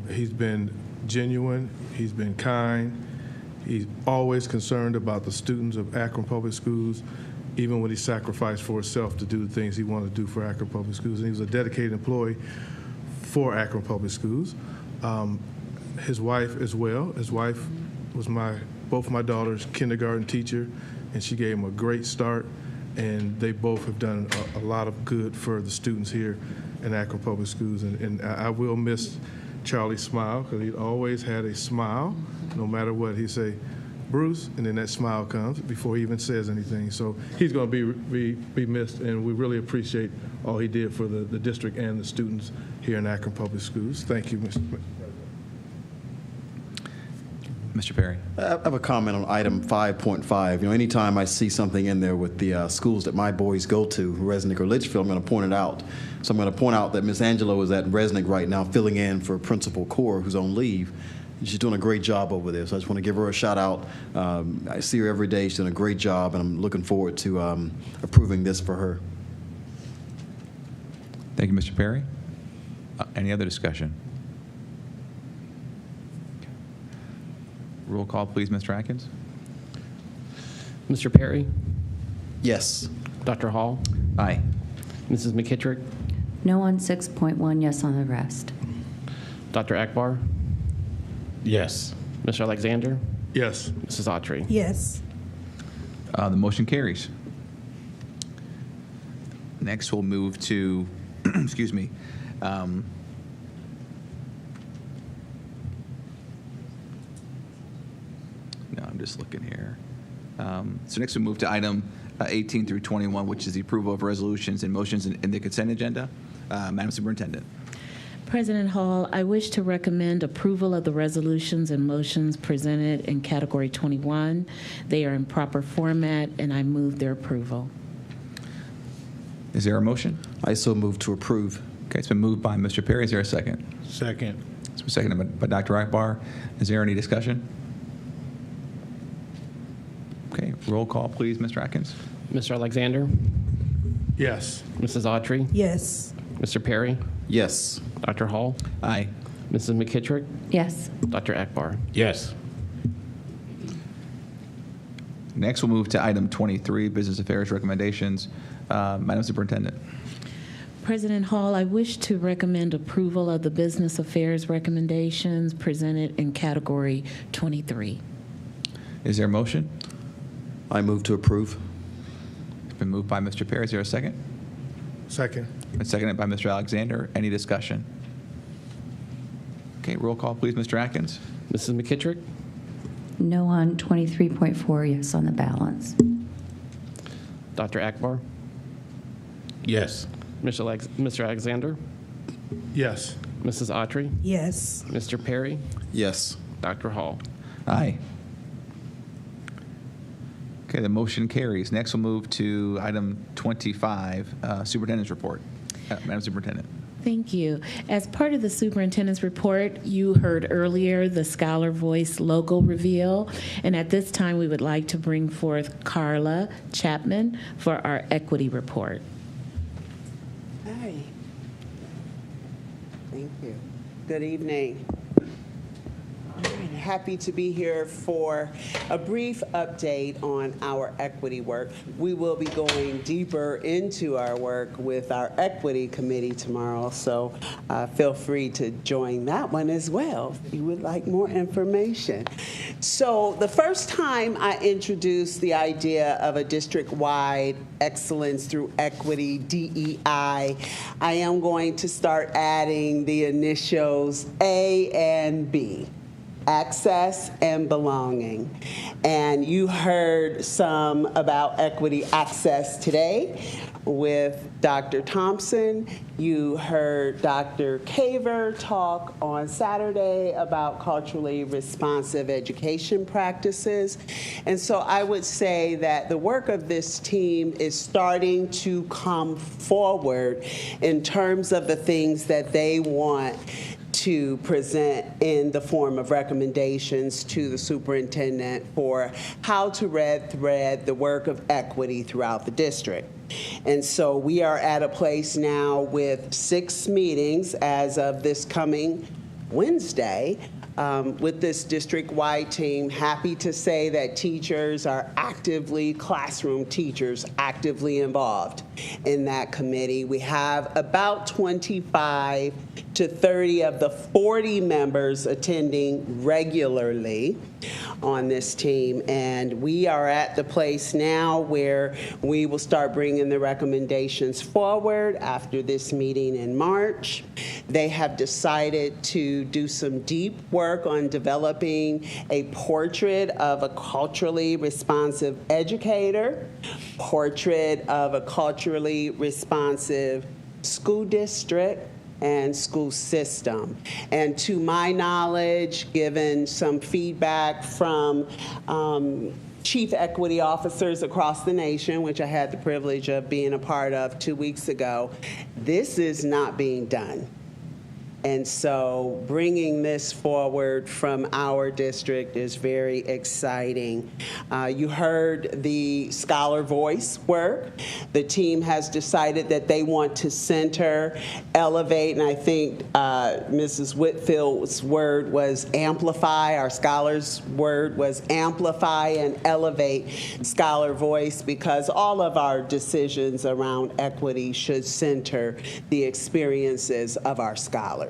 He's been genuine. He's been kind. He's always concerned about the students of Akron Public Schools, even when he sacrificed for himself to do the things he wanted to do for Akron Public Schools. And he was a dedicated employee for Akron Public Schools. His wife as well. His wife was both my daughter's kindergarten teacher, and she gave him a great start, and they both have done a lot of good for the students here in Akron Public Schools. And I will miss Charlie's smile, because he always had a smile, no matter what. He'd say, Bruce, and then that smile comes before he even says anything. So he's going to be missed, and we really appreciate all he did for the district and the students here in Akron Public Schools. Thank you, Mr. Perry. I have a comment on item 5.5. Anytime I see something in there with the schools that my boys go to, Resnick or Litchfield, I'm going to point it out. So I'm going to point out that Ms. Angelo is at Resnick right now, filling in for Principal Core, who's on leave. She's doing a great job over there, so I just want to give her a shout out. I see her every day. She's doing a great job, and I'm looking forward to approving this for her. Thank you, Mr. Perry. Any other discussion? Roll call, please, Mr. Atkins. Mr. Perry? Yes. Dr. Hall? Aye. Mrs. McKittrick? No on 6.1, yes on the rest. Dr. Akbar? Yes. Mr. Alexander? Yes. Mrs. Autry? Yes. The motion carries. Next, we'll move to, excuse me, no, I'm just looking here. So next we'll move to item 18 through 21, which is the approval of resolutions and motions in the consent agenda. Madam Superintendent. President Hall, I wish to recommend approval of the resolutions and motions presented in Category 21. They are in proper format, and I move their approval. Is there a motion? I so move to approve. Okay, it's been moved by Mr. Perry. Is there a second? Second. It's been seconded by Dr. Akbar. Is there any discussion? Okay, roll call, please, Mr. Atkins. Mr. Alexander? Yes. Mrs. Autry? Yes. Mr. Perry? Yes. Dr. Hall? Aye. Mrs. McKittrick? Yes. Dr. Akbar? Yes. Next, we'll move to item 23, Business Affairs Recommendations. Madam Superintendent. President Hall, I wish to recommend approval of the business affairs recommendations presented in Category 23. Is there a motion? I move to approve. It's been moved by Mr. Perry. Is there a second? Second. It's seconded by Mr. Alexander. Any discussion? Okay, roll call, please, Mr. Atkins. Mrs. McKittrick? No on 23.4, yes on the balance. Dr. Akbar? Yes. Mr. Alexander? Yes. Mrs. Autry? Yes. Mr. Perry? Yes. Dr. Hall? Aye. Okay, the motion carries. Next, we'll move to item 25, Superintendent's Report. Madam Superintendent. Thank you. As part of the superintendent's report, you heard earlier the Scholar Voice logo reveal, and at this time we would like to bring forth Carla Chapman for our equity report. Hi. Thank you. Good evening. I'm happy to be here for a brief update on our equity work. We will be going deeper into our work with our equity committee tomorrow, so feel free to join that one as well if you would like more information. So the first time I introduced the idea of a district-wide excellence through equity, DEI, I am going to start adding the initials A and B. Access and belonging. And you heard some about equity access today with Dr. Thompson. You heard Dr. Caver talk on Saturday about culturally responsive education practices. And so I would say that the work of this team is starting to come forward in terms of the things that they want to present in the form of recommendations to the superintendent for how to thread the work of equity throughout the district. And so we are at a place now with 6 meetings as of this coming Wednesday with this district-wide team. Happy to say that teachers are classroom teachers actively involved in that committee. We have about 25 to 30 of the 40 members attending regularly on this team, and we are at the place now where we will start bringing the recommendations forward after this meeting in March. They have decided to do some deep work on developing a portrait of a culturally responsive educator, portrait of a culturally responsive school district, and school system. And to my knowledge, given some feedback from chief equity officers across the nation, which I had the privilege of being a part of 2 weeks ago, this is not being done. And so bringing this forward from our district is very exciting. You heard the scholar voice work. The team has decided that they want to center, elevate, and I think Mrs. Whitfield's word was amplify. Our scholars' word was amplify and elevate scholar voice, because all of our decisions around equity should center the experiences of our scholars.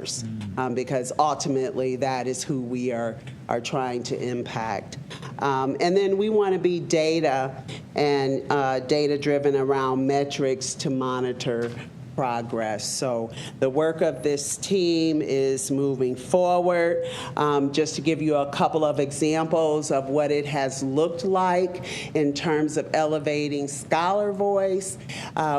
Because ultimately that is who we are trying to impact. And then we want to be data and data-driven around metrics to monitor progress. So the work of this team is moving forward. Just to give you a couple of examples of what it has looked like in terms of elevating scholar voice,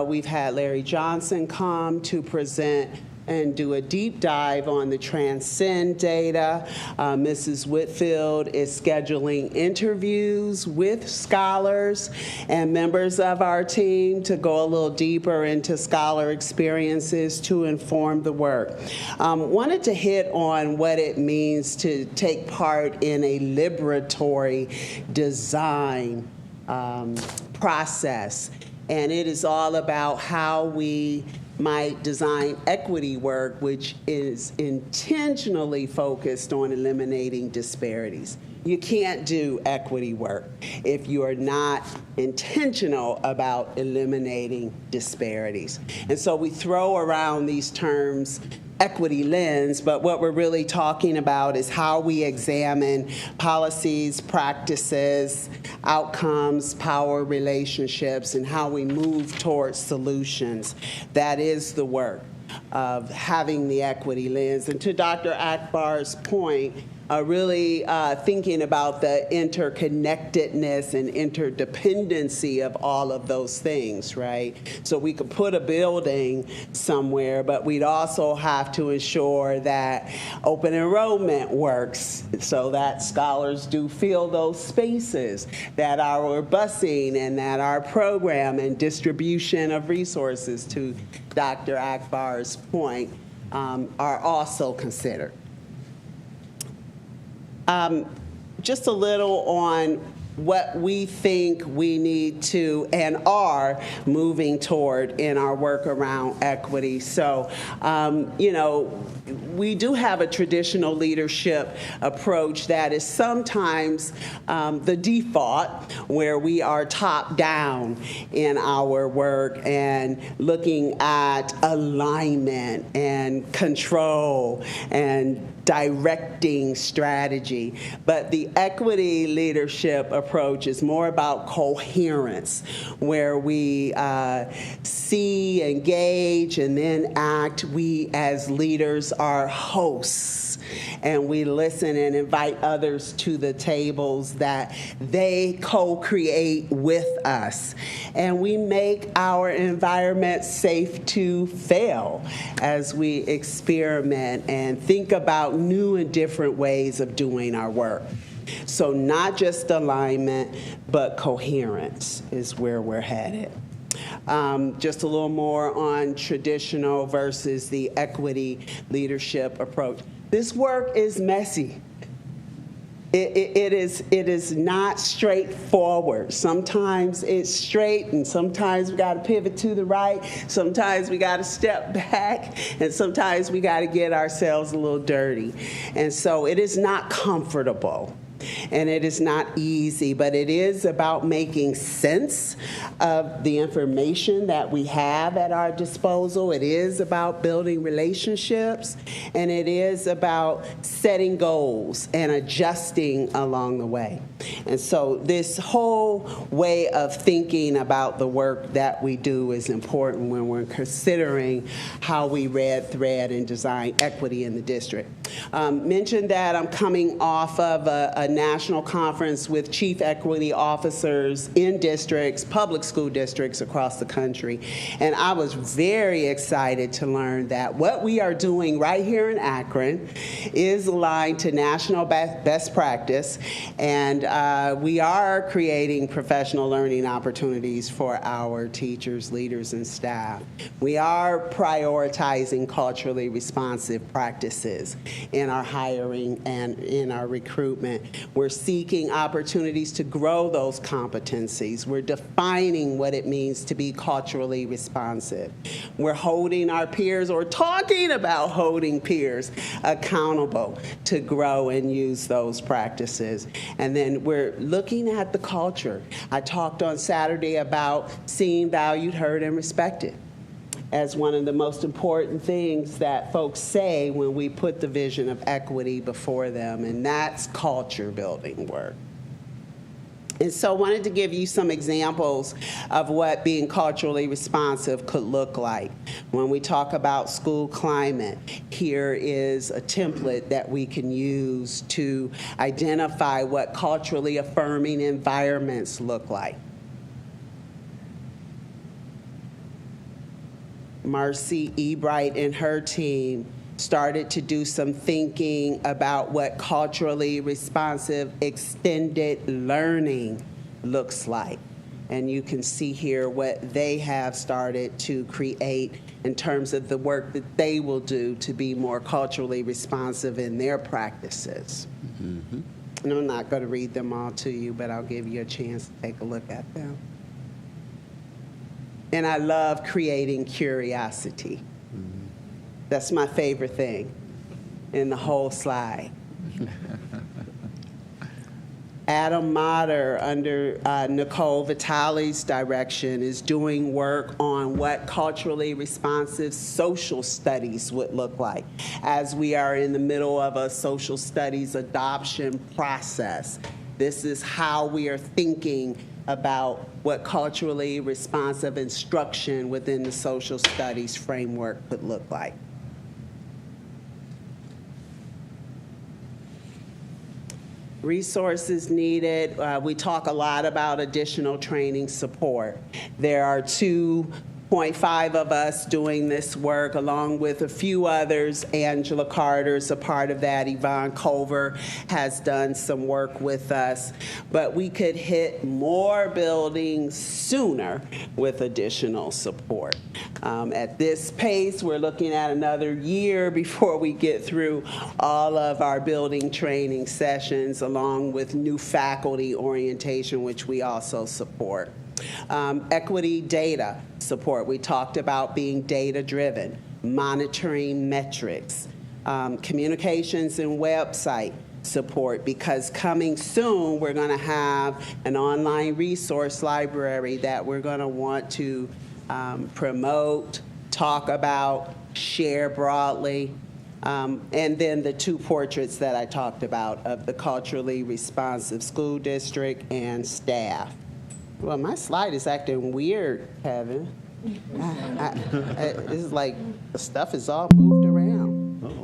we've had Larry Johnson come to present and do a deep dive on the Transcend data. Mrs. Whitfield is scheduling interviews with scholars and members of our team to go a little deeper into scholar experiences to inform the work. Wanted to hit on what it means to take part in a liberatory design process. And it is all about how we might design equity work, which is intentionally focused on eliminating disparities. You can't do equity work if you are not intentional about eliminating disparities. And so we throw around these terms, equity lens, but what we're really talking about is how we examine policies, practices, outcomes, power relationships, and how we move towards solutions. That is the work of having the equity lens. And to Dr. Akbar's point, really thinking about the interconnectedness and interdependency of all of those things, right? So we could put a building somewhere, but we'd also have to ensure that open enrollment works so that scholars do fill those spaces, that our busing and that our program and distribution of resources, to Dr. Akbar's point, are also considered. Just a little on what we think we need to and are moving toward in our work around equity. So, you know, we do have a traditional leadership approach that is sometimes the default, where we are top down in our work and looking at alignment and control and directing strategy. But the equity leadership approach is more about coherence, where we see, engage, and then act. We as leaders are hosts, and we listen and invite others to the tables that they co-create with us. And we make our environment safe to fail as we experiment and think about new and different ways of doing our work. So not just alignment, but coherence is where we're headed. Just a little more on traditional versus the equity leadership approach. This work is messy. It is not straightforward. Sometimes it's straight, and sometimes we got to pivot to the right. Sometimes we got to step back, and sometimes we got to get ourselves a little dirty. And so it is not comfortable. And it is not easy, but it is about making sense of the information that we have at our disposal. It is about building relationships, and it is about setting goals and adjusting along the way. And so this whole way of thinking about the work that we do is important when we're considering how we red thread and design equity in the district. Mentioned that I'm coming off of a national conference with chief equity officers in districts, public school districts across the country. And I was very excited to learn that what we are doing right here in Akron is aligned to national best practice. And we are creating professional learning opportunities for our teachers, leaders, and staff. We are prioritizing culturally responsive practices in our hiring and in our recruitment. We're seeking opportunities to grow those competencies. We're defining what it means to be culturally responsive. We're holding our peers, or talking about holding peers, accountable to grow and use those practices. And then we're looking at the culture. I talked on Saturday about seeing valued, heard, and respected as one of the most important things that folks say when we put the vision of equity before them, and that's culture building work. And so I wanted to give you some examples of what being culturally responsive could look like. When we talk about school climate, here is a template that we can use to identify what culturally affirming environments look like. Marcy Ebright and her team started to do some thinking about what culturally responsive extended learning looks like. And you can see here what they have started to create in terms of the work that they will do to be more culturally responsive in their practices. Mm-hmm. And I'm not going to read them all to you, but I'll give you a chance to take a look at them. And I love creating curiosity. That's my favorite thing in the whole slide. Adam Motter, under Nicole Vitale's direction, is doing work on what culturally responsive social studies would look like, as we are in the middle of a social studies adoption process. This is how we are thinking about what culturally responsive instruction within the social studies framework could look like. Resources needed. We talk a lot about additional training support. There are 2.5 of us doing this work, along with a few others. Angela Carter's a part of that. Yvonne Culver has done some work with us. But we could hit more buildings sooner with additional support. At this pace, we're looking at another year before we get through all of our building training sessions, along with new faculty orientation, which we also support. Equity data support. We talked about being data-driven, monitoring metrics, communications and website support, because coming soon we're going to have an online resource library that we're going to want to promote, talk about, share broadly. And then the two portraits that I talked about of the culturally responsive school district and staff. Well, my slide is acting weird, Kevin. It's like the stuff is all moved around. Uh-oh.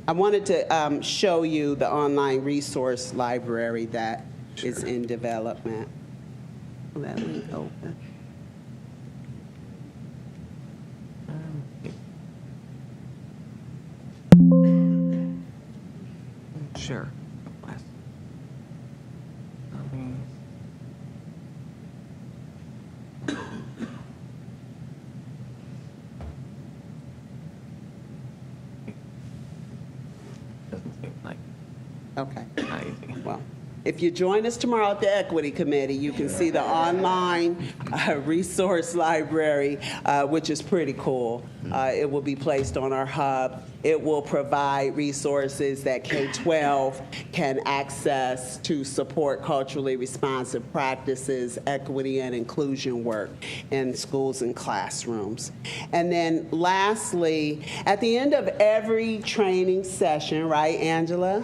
I wanted to show you the online resource library that is in development. Let me open. Sure. Okay. Well, if you join us tomorrow at the Equity Committee, you can see the online resource library, which is pretty cool. It will be placed on our hub. It will provide resources that K-12 can access to support culturally responsive practices, equity, and inclusion work in schools and classrooms. And then lastly, at the end of every training session, right, Angela?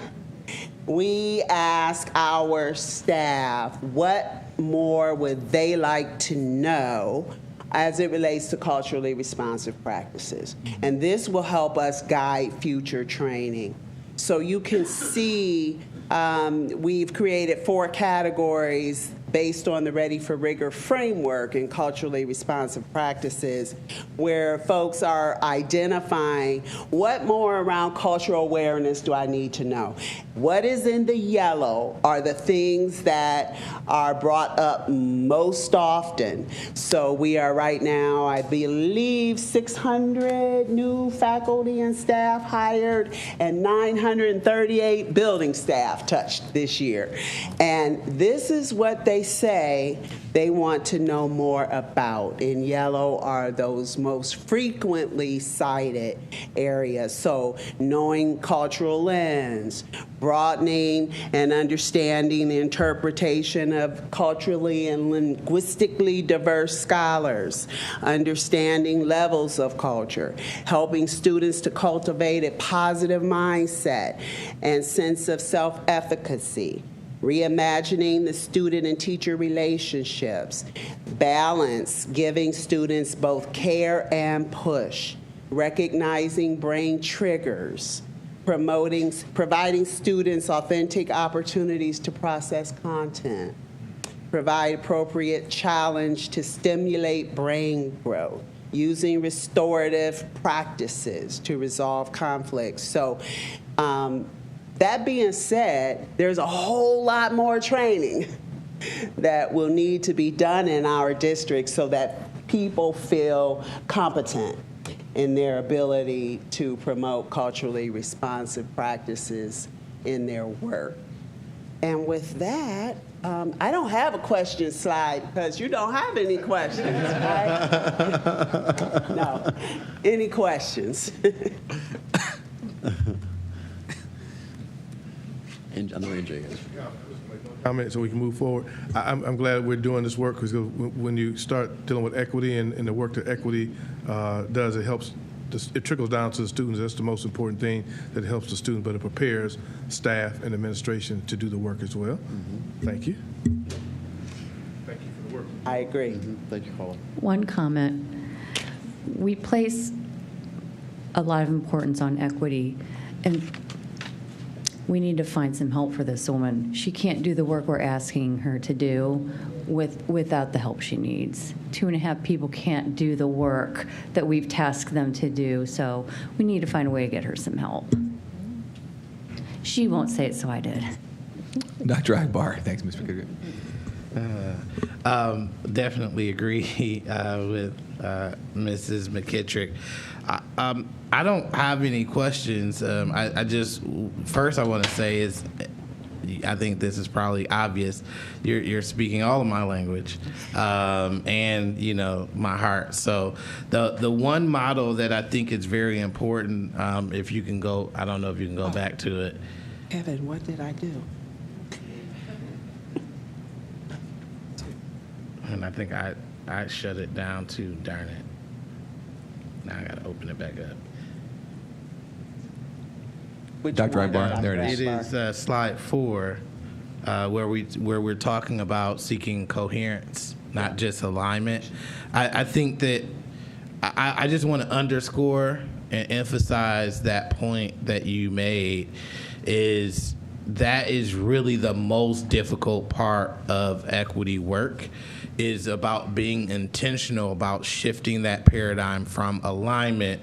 We ask our staff what more would they like to know as it relates to culturally responsive practices. And this will help us guide future training. So you can see we've created 4 categories based on the Ready for Rigor framework in culturally responsive practices, where folks are identifying what more around cultural awareness do I need to know. What is in the yellow are the things that are brought up most often. So we are right now, I believe, 600 new faculty and staff hired and 938 building staff touched this year. And this is what they say they want to know more about. In yellow are those most frequently cited areas. So knowing cultural lens, broadening and understanding the interpretation of culturally and linguistically diverse scholars, understanding levels of culture, helping students to cultivate a positive mindset and sense of self-efficacy, reimagining the student and teacher relationships, balance, giving students both care and push, recognizing brain triggers, providing students authentic opportunities to process content, provide appropriate challenge to stimulate brain growth, using restorative practices to resolve conflicts. So, that being said, there's a whole lot more training that will need to be done in our district so that people feel competent in their ability to promote culturally responsive practices in their work. And with that, I don't have a question slide because you don't have any questions, right? No. Any questions? And I know NJ has. Comment so we can move forward. I'm glad we're doing this work because when you start dealing with equity and the work that equity does, it helps. It trickles down to the students. That's the most important thing, that it helps the students, but it prepares staff and administration to do the work as well. Mm-hmm. Thank you. Thank you for the work. I agree. Mm-hmm. Thank you, Paula. One comment. We place a lot of importance on equity, and we need to find some help for this woman. She can't do the work we're asking her to do without the help she needs. 2.5 people can't do the work that we've tasked them to do, so we need to find a way to get her some help. She won't say it, so I did. Dr. Akbar. Thanks, Ms. McKittrick. Definitely agree with Mrs. McKittrick. I don't have any questions. I just, first I want to say is, I think this is probably obvious. You're speaking all of my language, and my heart. So the one model that I think is very important, if you can go, I don't know if you can go back to it. Evan, what did I do? And I think I shut it down too, darn it. Now I got to open it back up. Dr. Akbar, there it is. It is slide 4, where we're talking about seeking coherence, not just alignment. I think that I just want to underscore and emphasize that point that you made, is that is really the most difficult part of equity work, is about being intentional about shifting that paradigm from alignment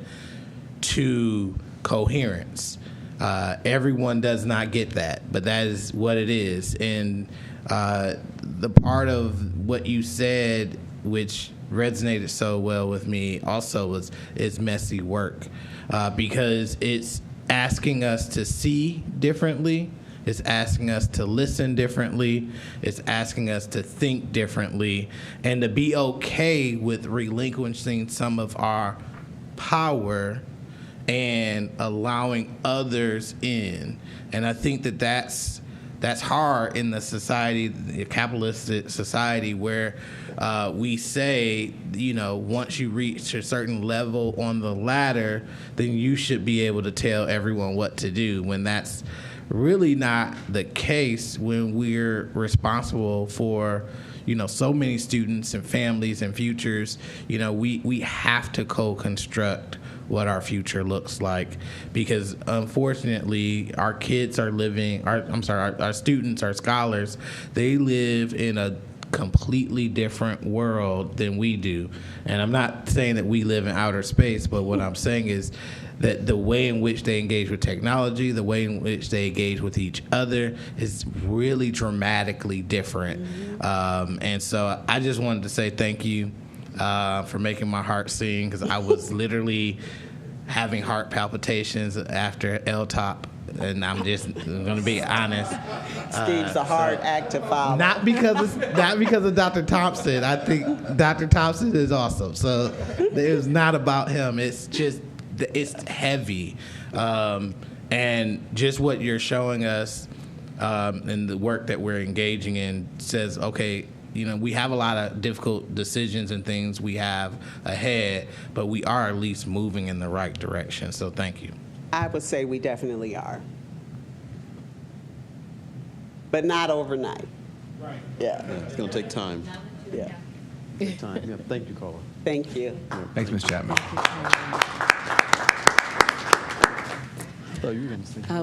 to coherence. Everyone does not get that, but that is what it is. And the part of what you said, which resonated so well with me also, is messy work, because it's asking us to see differently It's asking us to listen differently. It's asking us to think differently and to be okay with relinquishing some of our power and allowing others in. And I think that that's hard in the society, the capitalistic society, where we say, once you reach a certain level on the ladder, then you should be able to tell everyone what to do, when that's really not the case, when we're responsible for so many students and families and futures. We have to co-construct what our future looks like, because unfortunately our kids are living, our students, our scholars, they live in a completely different world than we do. And I'm not saying that we live in outer space, but what I'm saying is that the way in which they engage with technology, the way in which they engage with each other is really dramatically different. And so I just wanted to say thank you for making my heart sing, because I was literally having heart palpitations after L-Top, and I'm just going to be honest. Steve's a hard act to follow. Not because of Dr. Thompson. I think Dr. Thompson is awesome. So it's not about him. It's just, it's heavy. And just what you're showing us and the work that we're engaging in says, okay, we have a lot of difficult decisions and things we have ahead, but we are at least moving in the right direction. So thank you. I would say we definitely are. But not overnight. Right. Yeah. It's going to take time. Yeah. Time. Yeah. Thank you, Carla. Thank you. Thanks, Ms. Chapman.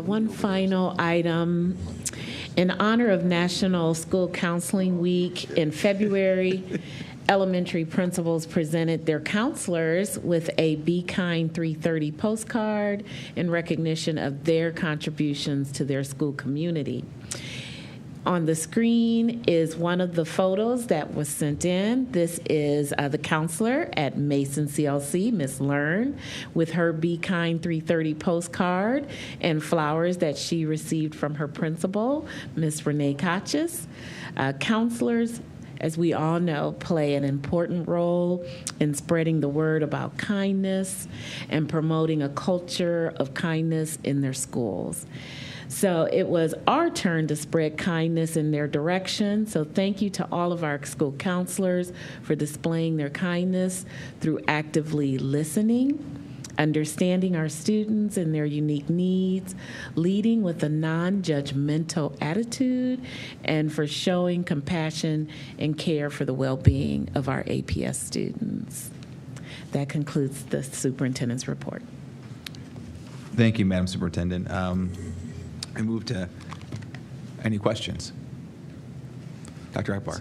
One final item. In honor of National School Counseling Week in February, elementary principals presented their counselors with a Be Kind 330 postcard in recognition of their contributions to their school community. On the screen is one of the photos that was sent in. This is the counselor at Mason CLC, Miss Learn, with her Be Kind 330 postcard and flowers that she received from her principal, Miss Renee Kachis. Counselors, as we all know, play an important role in spreading the word about kindness and promoting a culture of kindness in their schools. So it was our turn to spread kindness in their direction. So thank you to all of our school counselors for displaying their kindness through actively listening, understanding our students and their unique needs, leading with a non-judgmental attitude, and for showing compassion and care for the well-being of our APS students. That concludes the superintendent's report. Thank you, Madam Superintendent. I move to any questions. Dr. Akbar.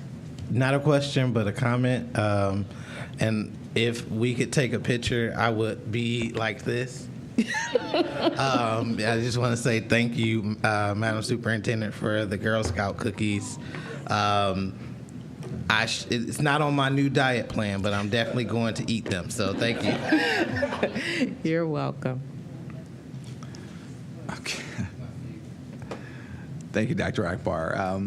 Not a question, but a comment. And if we could take a picture, I would be like this. I just want to say thank you, Madam Superintendent, for the Girl Scout cookies. It's not on my new diet plan, but I'm definitely going to eat them. So thank you. You're welcome. Okay. Thank you, Dr. Akbar.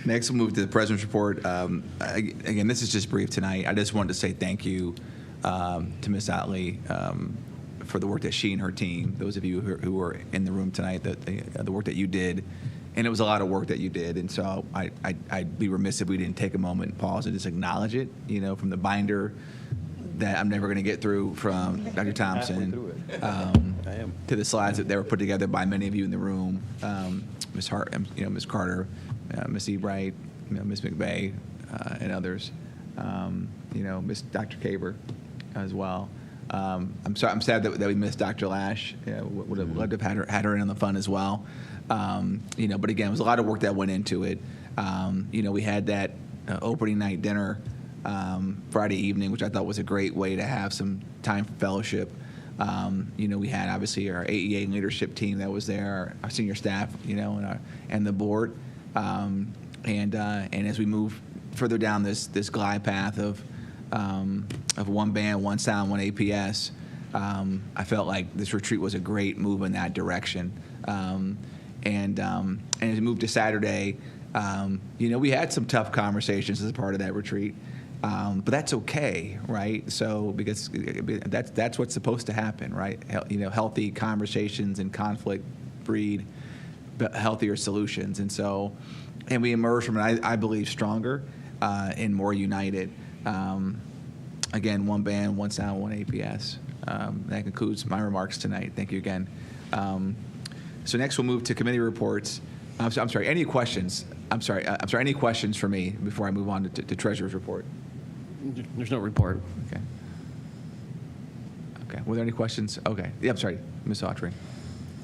Next, we'll move to the President's Report. Again, this is just brief tonight. I just wanted to say thank you to Ms. Otley for the work that she and her team, those of you who were in the room tonight, the work that you did. And it was a lot of work that you did. And so I'd be remiss if we didn't take a moment and pause and just acknowledge it, from the binder that I'm never going to get through from Dr. Thompson to the slides that were put together by many of you in the room, Ms. Hart, Ms. Carter, Ms. Ebright, Ms. McVeigh, and others, Ms. Dr. Kaber as well. I'm sad that we missed Dr. Lash. Would have loved to have had her in on the fun as well. But again, it was a lot of work that went into it. We had that opening night dinner Friday evening, which I thought was a great way to have some time for fellowship. We had obviously our AEA leadership team that was there, our senior staff, and the board. And as we move further down this glide path of one band, one sound, one APS, I felt like this retreat was a great move in that direction. and as we moved to Saturday, we had some tough conversations as a part of that retreat. But that's okay, right? So because that's what's supposed to happen, right? Healthy conversations and conflict breed healthier solutions, and we emerge from it, I believe, stronger and more united. Again, one band, one sound, one APS. That concludes my remarks tonight. Thank you again. So next we'll move to committee reports. I'm sorry. Any questions? I'm sorry. Any questions for me before I move on to Treasurer's report? There's no report. Okay. Okay. Were there any questions? Okay. Yeah. I'm sorry, Ms. Autry.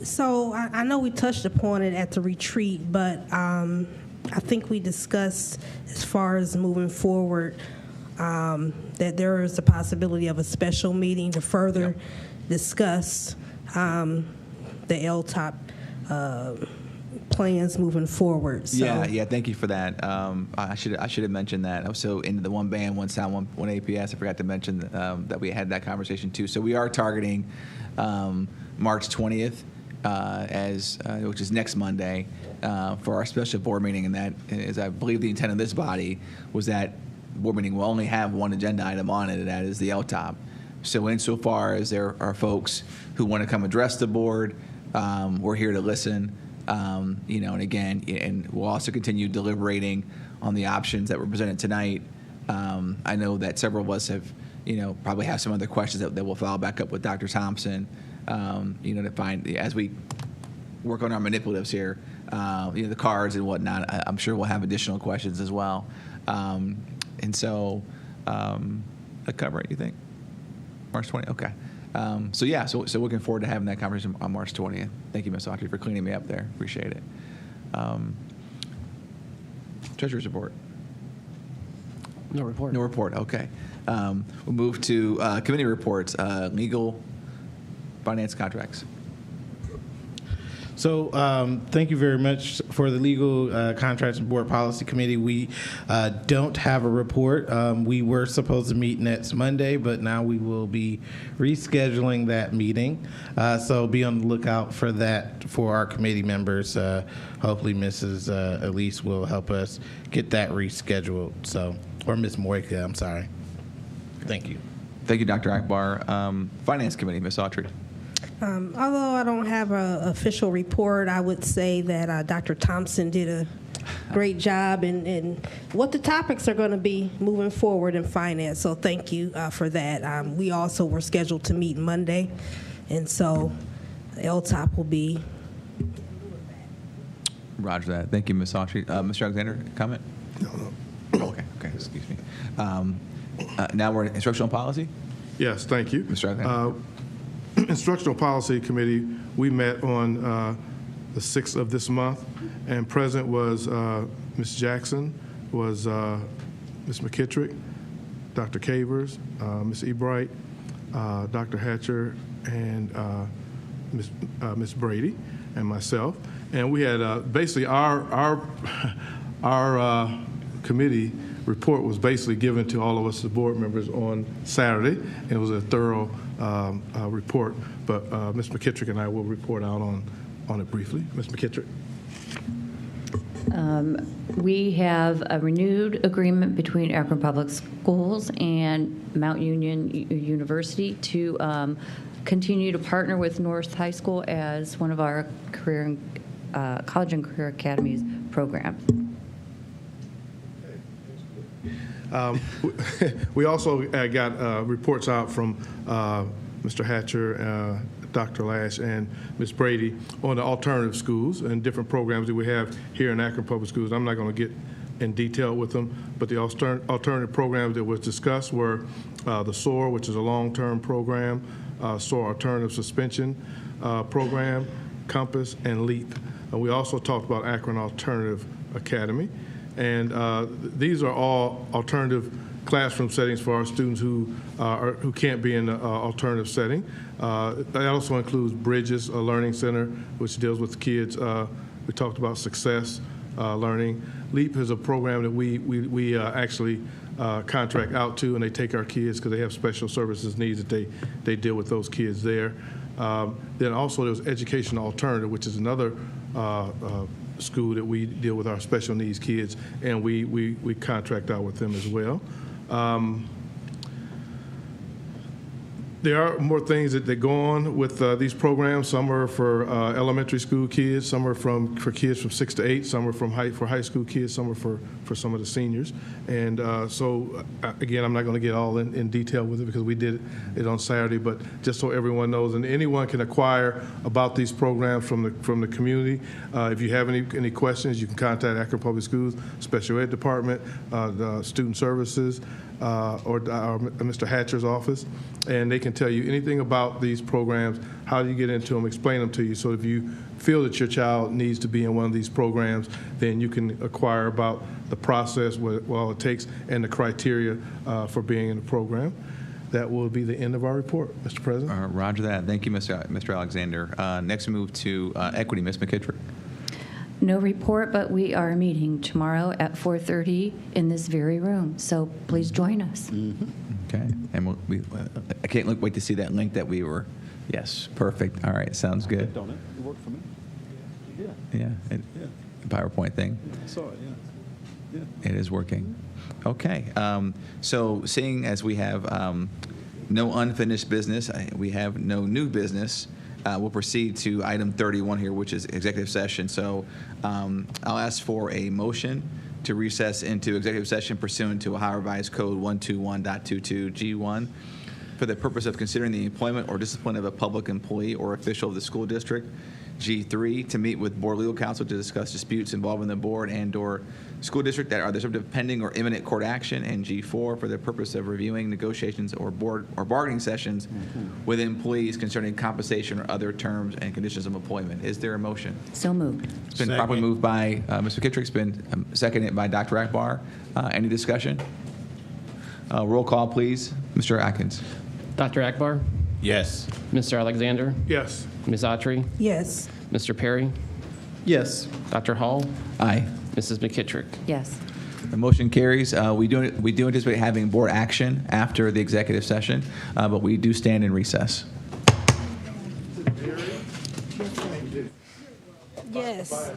So I know we touched upon it at the retreat, but I think we discussed as far as moving forward that there is a possibility of a special meeting to further discuss the LTOP plans moving forward. So. Yeah. Thank you for that. I should have mentioned that. Also, in the one band, one sound, one APS. I forgot to mention that we had that conversation too. So we are targeting March 20th, which is next Monday, for our special board meeting. And that is, I believe, the intent of this body was that board meeting will only have one agenda item on it, and that is the LTOP. So insofar as there are folks who want to come address the board, we're here to listen. And again, and we'll also continue deliberating on the options that were presented tonight. I know that several of us have, probably have some other questions that we'll follow back up with Dr. Thompson, to find, as we work on our manipulatives here, the cards and whatnot. I'm sure we'll have additional questions as well. And so, that cover it, you think? March 20th? Okay. So looking forward to having that conversation on March 20th. Thank you, Ms. Autry, for cleaning me up there. Appreciate it. Treasurer's report. No report. No report. Okay. We'll move to committee reports. Legal, finance, contracts. So thank you very much for the Legal Contracts and Board Policy Committee. We don't have a report. We were supposed to meet next Monday, but now we will be rescheduling that meeting. So be on the lookout for that for our committee members. Hopefully Mrs. Elise will help us get that rescheduled. So, or Ms. Moika, I'm sorry. Thank you. Thank you, Dr. Akbar. Finance Committee, Ms. Autry. Although I don't have an official report, I would say that Dr. Thompson did a great job in what the topics are going to be moving forward in finance. So thank you for that. We also were scheduled to meet Monday, and so LTOP will be. Roger that. Thank you, Ms. Autry. Mr. Alexander, comment? No. Okay. Excuse me. Now we're in instructional policy? Yes, thank you. Mr. Alexander. Instructional Policy Committee, we met on the 6th of this month, and present was Ms. Jackson, was Ms. McKittrick, Dr. Cavers, Ms. Ebright, Dr. Hatcher, and Ms. Brady, and myself. And we had basically our committee report was basically given to all of us, the board members, on Saturday, and it was a thorough report. But Ms. McKittrick and I will report out on it briefly. Ms. McKittrick. We have a renewed agreement between Akron Public Schools and Mount Union University to continue to partner with North High School as one of our college and career academies programs. We also got reports out from Mr. Hatcher, Dr. Lash, and Ms. Brady on the alternative schools and different programs that we have here in Akron Public Schools. I'm not going to get in detail with them, but the alternative programs that was discussed were the SOAR, which is a long-term program, SOAR Alternative Suspension Program, Compass, and LEAP. We also talked about Akron Alternative Academy. And these are all alternative classroom settings for our students who can't be in an alternative setting. That also includes Bridges, a learning center, which deals with kids. We talked about success learning. LEAP is a program that we actually contract out to, and they take our kids because they have special services needs that they deal with those kids there. Then also there was Education Alternative, which is another school that we deal with our special needs kids, and we contract out with them as well. There are more things that go on with these programs. Some are for elementary school kids, some are for kids from 6 to 8, some are for high school kids, some are for some of the seniors. And so, again, I'm not going to get all in detail with it because we did it on Saturday, but just so everyone knows, and anyone can acquire about these programs from the community. If you have any questions, you can contact Akron Public Schools Special Ed Department, the Student Services, or Mr. Hatcher's office, and they can tell you anything about these programs, how do you get into them, explain them to you. So if you feel that your child needs to be in one of these programs, then you can acquire about the process, what all it takes, and the criteria for being in the program. That will be the end of our report, Mr. President. Roger that. Thank you, Mr. Alexander. Next, we move to equity. Ms. McKittrick. No report, but we are meeting tomorrow at 4:30 in this very room, so please join us. Okay, and I can't wait to see that link that we were. Yes, perfect. All right, sounds good. Don't it? It worked for me. Yeah, PowerPoint thing. I saw it. Yeah. It is working. Okay, so seeing as we have no unfinished business, we have no new business. We'll proceed to item 31 here, which is executive session. So I'll ask for a motion to recess into executive session pursuant to Ohio Revised Code 121.22G1 for the purpose of considering the employment or discipline of a public employee or official of the school district. G3, to meet with board legal counsel to discuss disputes involving the board and/or school district that are the subject of pending or imminent court action. And G4, for the purpose of reviewing negotiations or board or bargaining sessions with employees concerning compensation or other terms and conditions of employment. Is there a motion? So moved. It's been properly moved by Mr. Kittrick. It's been seconded by Dr. Akbar. Any discussion? Roll call, please. Mr. Atkins. Dr. Akbar? Yes. Mr. Alexander? Yes. Ms. Autry? Yes. Mr. Perry? Yes. Dr. Hall? Aye. Mrs. McKittrick? Yes. The motion carries. We do anticipate having board action after the executive session, but we do stand in recess. Yes.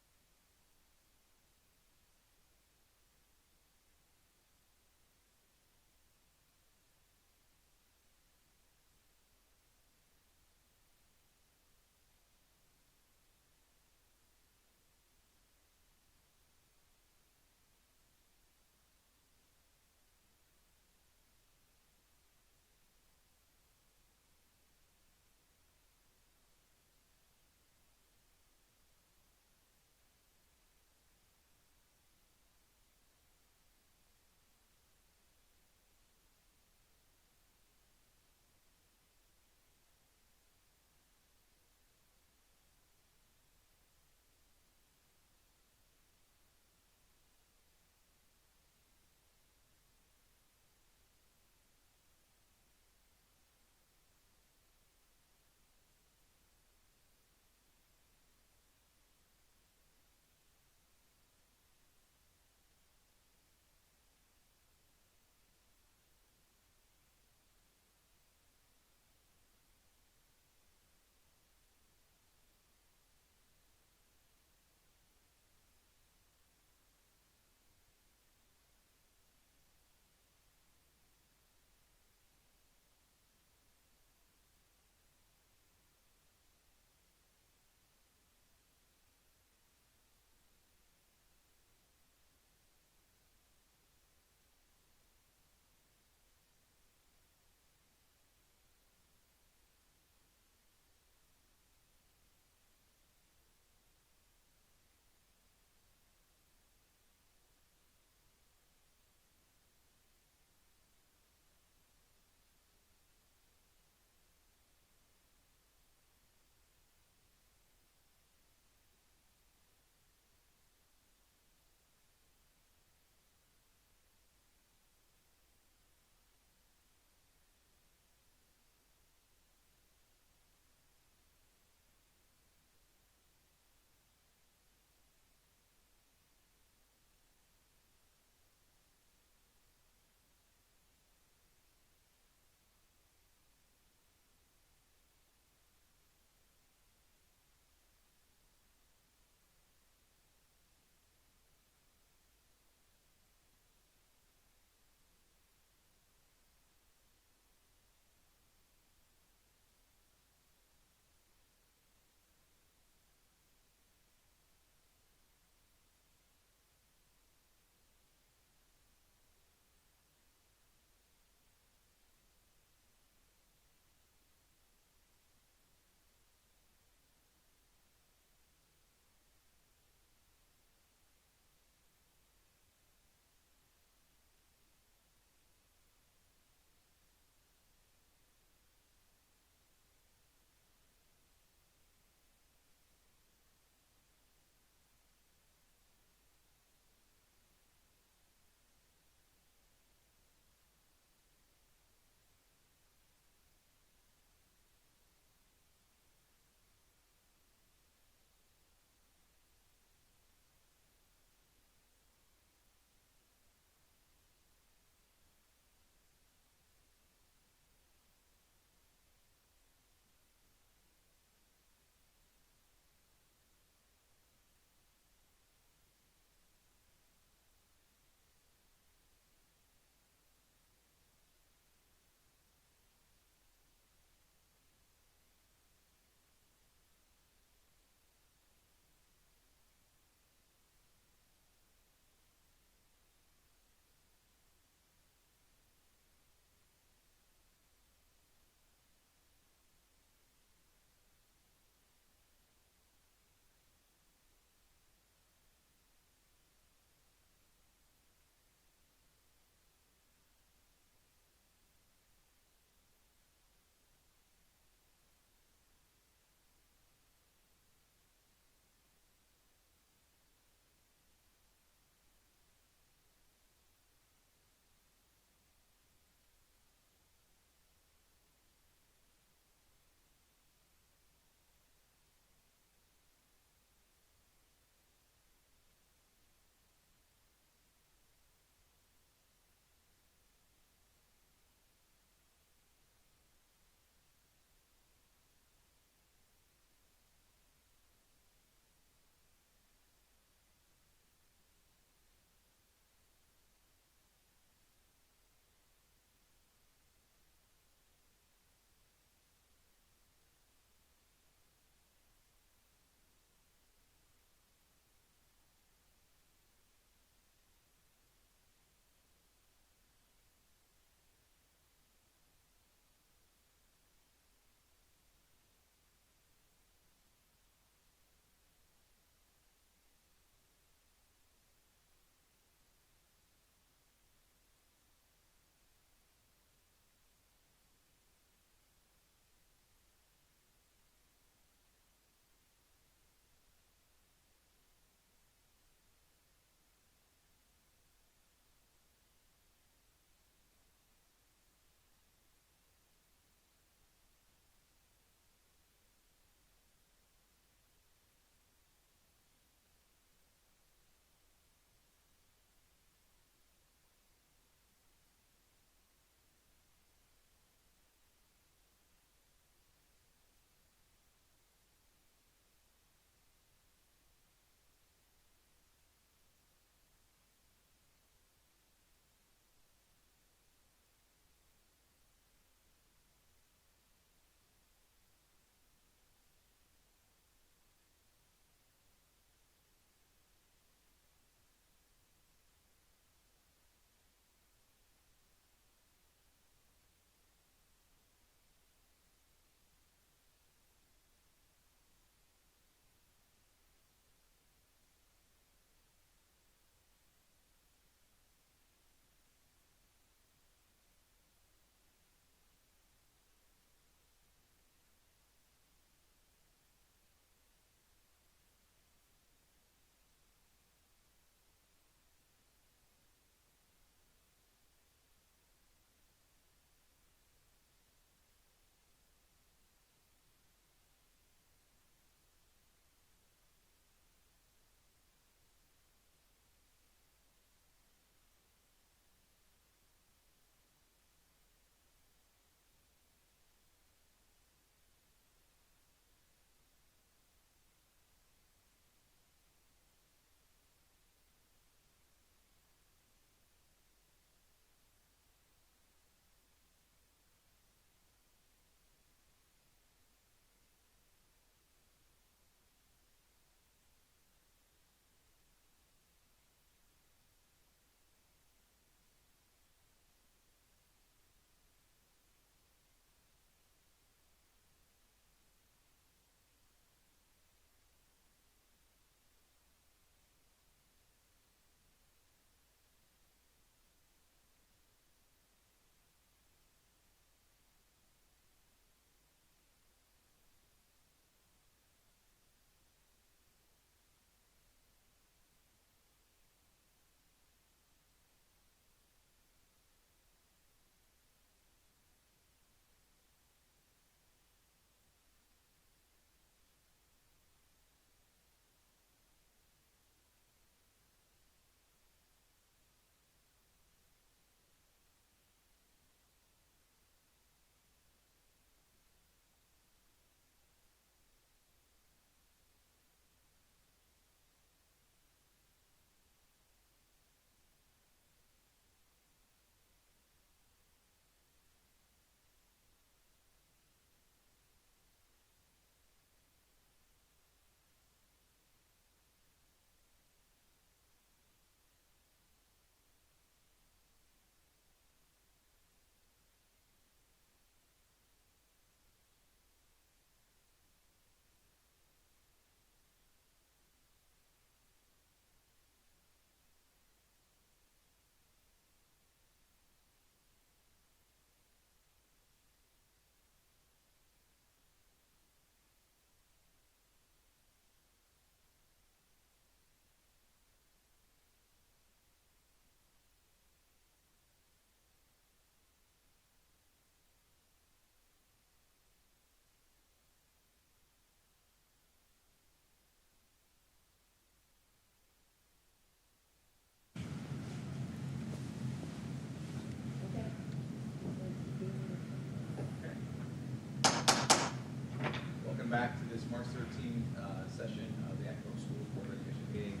March 13th session of the Akron School Board of Education meeting.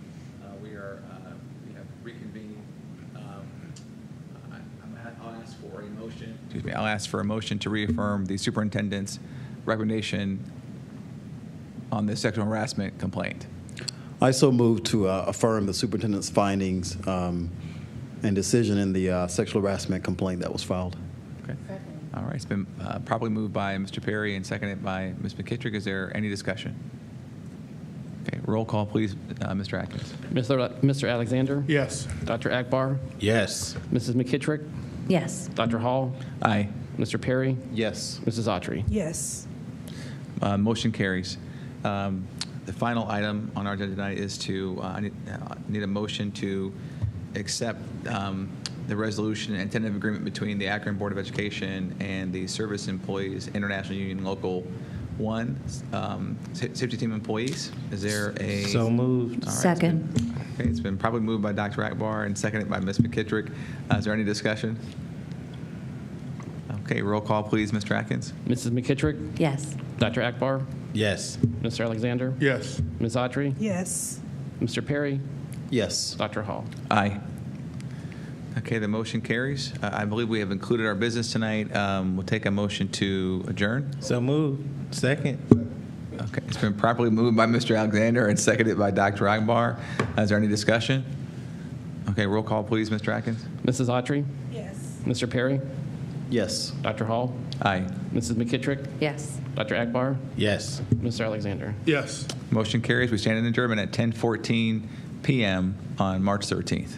We have reconvened. I'll ask for a motion. Excuse me. I'll ask for a motion to reaffirm the superintendent's recommendation on the sexual harassment complaint. I so move to affirm the superintendent's findings and decision in the sexual harassment complaint that was filed. Okay. All right. It's been properly moved by Mr. Perry and seconded by Ms. McKittrick. Is there any discussion? Okay. Roll call, please, Mr. Atkins. Mr. Alexander? Yes. Dr. Akbar? Yes. Mrs. McKittrick? Yes. Dr. Hall? Aye. Mr. Perry? Yes. Mrs. Autry? Yes. Motion carries. The final item on our agenda tonight is to I need a motion to accept the resolution and tentative agreement between the Akron Board of Education and the Service Employees International Union Local 1 safety team employees. Is there a... So moved. All right, Second. Okay, it's been probably moved by Dr. Akbar and seconded by Ms. McKittrick. Is there any discussion? Okay, roll call, please, Mr. Atkins. Mrs. McKittrick? Yes. Dr. Akbar? Yes. Mr. Alexander? Yes. Ms. Autry? Yes. Mr. Perry? Yes. Dr. Hall? Aye. Okay, the motion carries. I believe we have included our business tonight. We'll take a motion to adjourn. So moved. Second. Okay, it's been properly moved by Mr. Alexander and seconded by Dr. Akbar. Is there any discussion? Okay, roll call, please, Mr. Atkins. Mrs. Autry? Yes. Mr. Perry? Yes. Dr. Hall? Aye. Mrs. McKittrick? Yes. Dr. Akbar? Yes. Mr. Alexander? Yes. Motion carries. We stand in adjournment at 10:14 p.m. on March 13th.